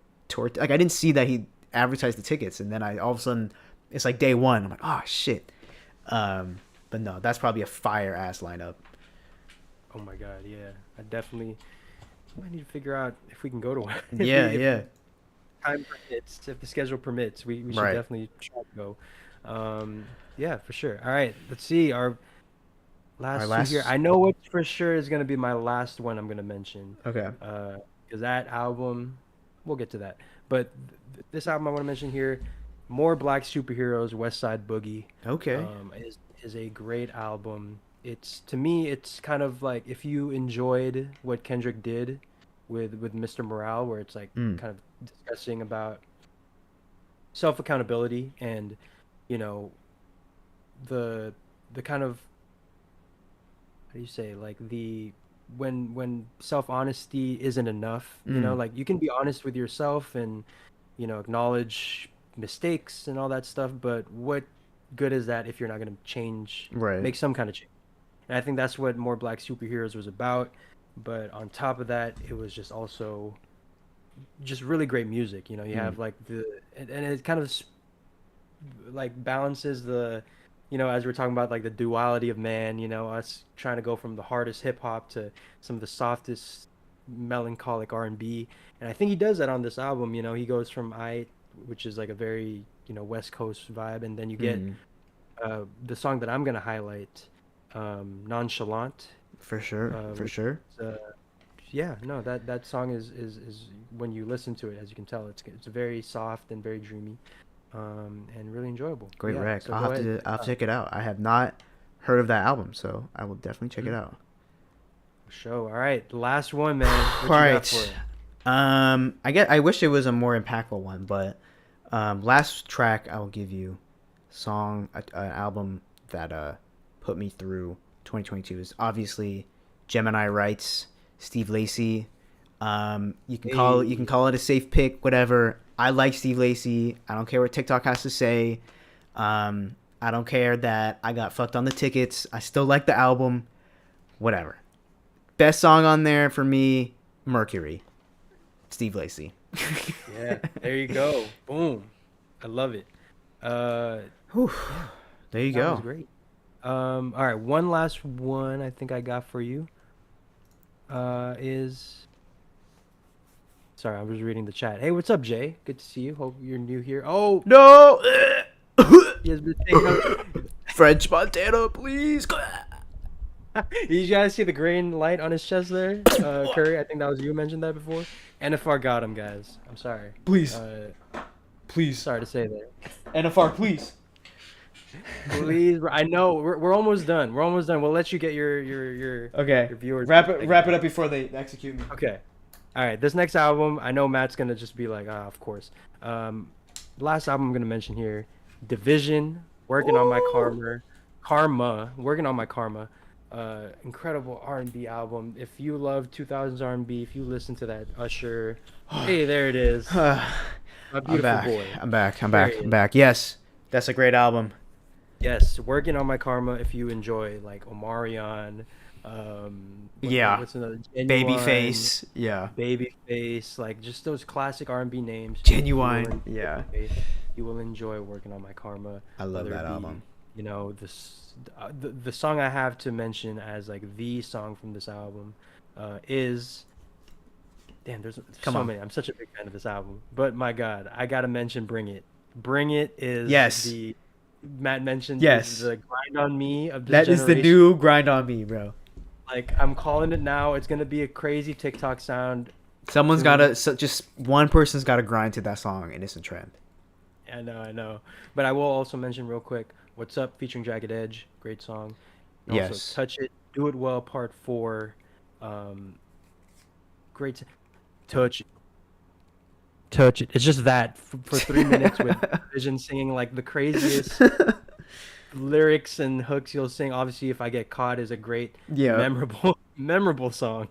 Speaker 2: I didn't see that he advertised the tickets, and then I all of a sudden it's like day one. I'm like, oh shit. But no, that's probably a fire ass lineup.
Speaker 4: Oh my God, yeah. I definitely might need to figure out if we can go to one.
Speaker 2: Yeah,
Speaker 4: If
Speaker 2: yeah.
Speaker 4: time permits, if the schedule permits, we should
Speaker 2: Right.
Speaker 4: definitely try to go. Yeah, for sure. All right, let's see our last two here. I know what for sure is gonna be my last one I'm gonna mention.
Speaker 2: Okay.
Speaker 4: Because that album, we'll get to that. But this album I want to mention here, More Black Superheroes, West Side Boogie,
Speaker 2: Okay.
Speaker 4: is a great album. It's to me, it's kind of like if you enjoyed what Kendrick did with Mr. Morale, where it's like
Speaker 2: Mm.
Speaker 4: kind of discussing about self accountability and you know the kind of how do you say like the when self honesty isn't enough, you know,
Speaker 2: Mm.
Speaker 4: like you can be honest with yourself and acknowledge mistakes and all that stuff, but what good is that if you're not going to change,
Speaker 2: Right.
Speaker 4: make some kind of change? And I think that's what More Black Superheroes was about. But on top of that, it was just also just really great music. You know, you
Speaker 2: Mm.
Speaker 4: have like and it kind of like balances the, as we're talking about like the duality of man, us trying to go from the hardest hip hop to some of the softest melancholic R&B. And I think he does that on this album. He goes from which is like a very, West Coast vibe, and then you get
Speaker 2: Mm.
Speaker 4: the song that I'm gonna highlight, Nonchalant.
Speaker 2: For sure. For
Speaker 4: Which
Speaker 2: sure.
Speaker 4: yeah, no, that song is when you listen to it, as you can tell, it's very soft and very dreamy, and really enjoyable.
Speaker 2: Great
Speaker 4: Yeah,
Speaker 2: rec.
Speaker 4: so
Speaker 2: I'll
Speaker 4: go
Speaker 2: have
Speaker 4: ahead.
Speaker 2: to check it out. I have not heard of that album, so I will definitely check it
Speaker 4: Mhm.
Speaker 2: out.
Speaker 4: Show. All right, the last one, man. What you
Speaker 2: All
Speaker 4: got
Speaker 2: right.
Speaker 4: for it?
Speaker 2: I wish it was a more impactful one, but last track I will give you an album that put me through 2022 is obviously Gemini Rights, Steve Lacy. You can call it a safe pick, whatever. I like Steve Lacy. I don't care what TikTok has to say. I don't care that I got fucked on the tickets. I still like the album. Whatever. Best song on there for me, Mercury. Steve Lacy.
Speaker 4: Yeah, there you go. Boom. I love it.
Speaker 2: Whew. There you
Speaker 4: That was
Speaker 2: go.
Speaker 4: great. All right, one last one I think I got for you. Is sorry, I was reading the chat. Hey, what's up, Jay? Good to see you. Hope you're new here. Oh,
Speaker 2: No!
Speaker 4: he has been taking out.
Speaker 2: French Montana, please.
Speaker 4: You guys see the green light on his chest there? Curry, I think that was you who mentioned that before. NFR got him, guys. I'm sorry.
Speaker 2: Please. Please.
Speaker 4: Sorry to say that.
Speaker 2: NFR, please.
Speaker 4: Please, I know we're almost done. We're almost done. We'll let you get your
Speaker 2: Okay.
Speaker 4: your viewers.
Speaker 2: Wrap it up before they execute me.
Speaker 4: Okay. All right. This next album, I know Matt's gonna just be like, of course. Last album I'm gonna mention here, Division. Working on my karma. Working on my karma. Incredible R&B album. If you love 2000s R&B, if you listen to that Usher, hey, there it is. My
Speaker 2: I'm
Speaker 4: beautiful
Speaker 2: back.
Speaker 4: boy.
Speaker 2: I'm back. I'm
Speaker 4: There
Speaker 2: back.
Speaker 4: he
Speaker 2: I'm
Speaker 4: is.
Speaker 2: back. Yes. That's a great album.
Speaker 4: Yes, Working on My Karma. If you enjoy like Omarion,
Speaker 2: Yeah.
Speaker 4: what's another? Genuine,
Speaker 2: Babyface. Yeah.
Speaker 4: Babyface, like just those classic R&B names.
Speaker 2: Genuine.
Speaker 4: You will
Speaker 2: Yeah.
Speaker 4: enjoy- You will enjoy Working on My Karma.
Speaker 2: I love
Speaker 4: whether
Speaker 2: that
Speaker 4: it be,
Speaker 2: album.
Speaker 4: the song I have to mention as like the song from this album is damn, there's
Speaker 2: Come
Speaker 4: so
Speaker 2: on.
Speaker 4: many. I'm such a big fan of this album. But my God, I gotta mention "Bring It." "Bring It" is
Speaker 2: Yes.
Speaker 4: the Matt mentioned
Speaker 2: Yes.
Speaker 4: is the grind on me of this
Speaker 2: That is the
Speaker 4: generation.
Speaker 2: new grind on me, bro.
Speaker 4: Like I'm calling it now. It's gonna be a crazy TikTok sound.
Speaker 2: Someone's gotta, just one person's gotta grind to that song, and it's a trend.
Speaker 4: I know. But I will also mention real quick, "What's Up" featuring Jagged Edge, great song. And
Speaker 2: Yes.
Speaker 4: Also, "Touch It," "Do It Well" Part 4, great. Touch It. Touch It. It's just that for 3 minutes with Vision singing like the craziest lyrics and hooks you'll sing. Obviously, "If I Get Caught" is a great,
Speaker 2: Yeah.
Speaker 4: memorable song.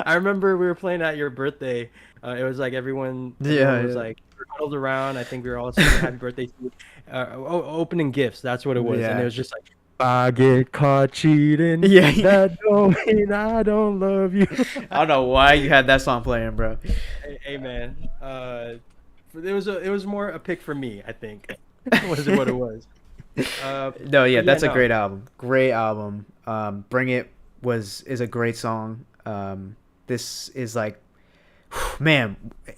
Speaker 4: I remember we were playing at your birthday. It was like everyone was
Speaker 2: yeah.
Speaker 4: like huddled around. I think we were all singing "Happy Birthday" to you. Opening gifts. That's what it was, and
Speaker 2: Yeah.
Speaker 4: it was just like, "If I get caught cheating,
Speaker 2: Yeah.
Speaker 4: that don't mean I don't love you."
Speaker 2: I don't know why you had that song playing, bro.
Speaker 4: Hey man, it was more a pick for me, I think. Was what it was.
Speaker 2: No, yeah,
Speaker 4: but
Speaker 2: that's a
Speaker 4: no.
Speaker 2: great album. Great album. Bring It is a great song. This is like, man,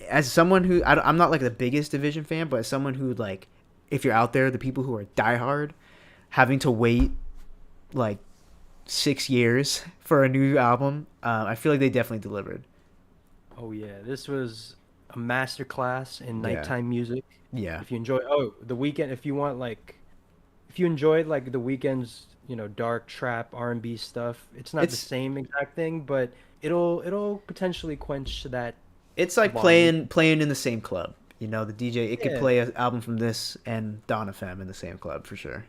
Speaker 2: as someone who I'm not like the biggest Division fan, but as someone who like, if you're out there, the people who are diehard, having to wait like 6 years for a new album, I feel like they definitely delivered.
Speaker 4: Oh yeah, this was a masterclass in
Speaker 2: Yeah.
Speaker 4: nighttime music.
Speaker 2: Yeah.
Speaker 4: If you enjoy, The Weeknd, if you enjoyed like The Weeknd's, dark trap R&B stuff, it's not the
Speaker 2: It's-
Speaker 4: same exact thing, but it'll potentially quench that.
Speaker 2: It's like
Speaker 4: Volume.
Speaker 2: playing in the same club. You know, the DJ, it could
Speaker 4: Yeah.
Speaker 2: play an album from this and Donna Femme in the same club for sure.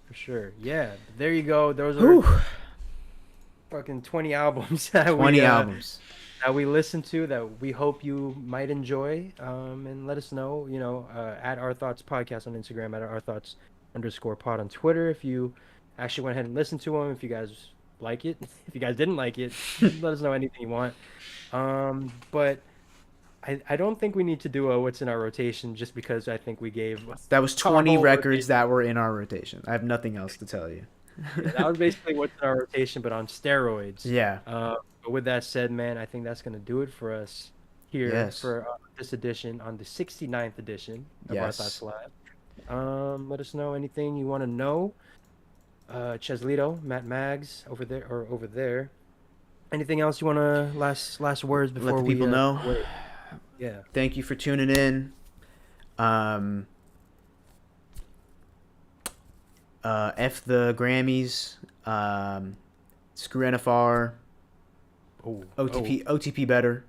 Speaker 4: For sure. Yeah, there you go. Those are
Speaker 2: Whew.
Speaker 4: fucking 20 albums that
Speaker 2: 20
Speaker 4: we
Speaker 2: albums.
Speaker 4: that we listened to that we hope you might enjoy. And let us know, at Our Thoughts Podcast on Instagram, at Our Thoughts _pod on Twitter. If you actually went ahead and listened to them, if you guys like it, if you guys didn't like it, let us know anything you want. But I don't think we need to do a what's in our rotation just because I think we gave
Speaker 2: That was
Speaker 4: our
Speaker 2: 20
Speaker 4: whole
Speaker 2: records
Speaker 4: rotation.
Speaker 2: that were in our rotation. I have nothing else to tell you.
Speaker 4: That was basically what's in our rotation, but on steroids.
Speaker 2: Yeah.
Speaker 4: But with that said, man, I think that's gonna do it for us here
Speaker 2: Yes.
Speaker 4: for this edition on the 69th edition of Our
Speaker 2: Yes.
Speaker 4: Thoughts Live. Let us know anything you want to know. Cheslito, Matt Mags over there. Anything else you want to last words before
Speaker 2: Let the people
Speaker 4: we
Speaker 2: know.
Speaker 4: wait? Yeah.
Speaker 2: Thank you for tuning in. F the Grammys. Screw NFR.
Speaker 4: Oh,
Speaker 2: OTP better.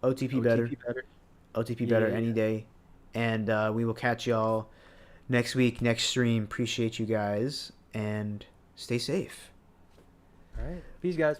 Speaker 2: OTP better.
Speaker 4: OTP better.
Speaker 2: OTP better
Speaker 4: Yeah.
Speaker 2: any day. And we will catch y'all next week, next stream. Appreciate you guys. And stay safe.
Speaker 4: All right. Peace, guys.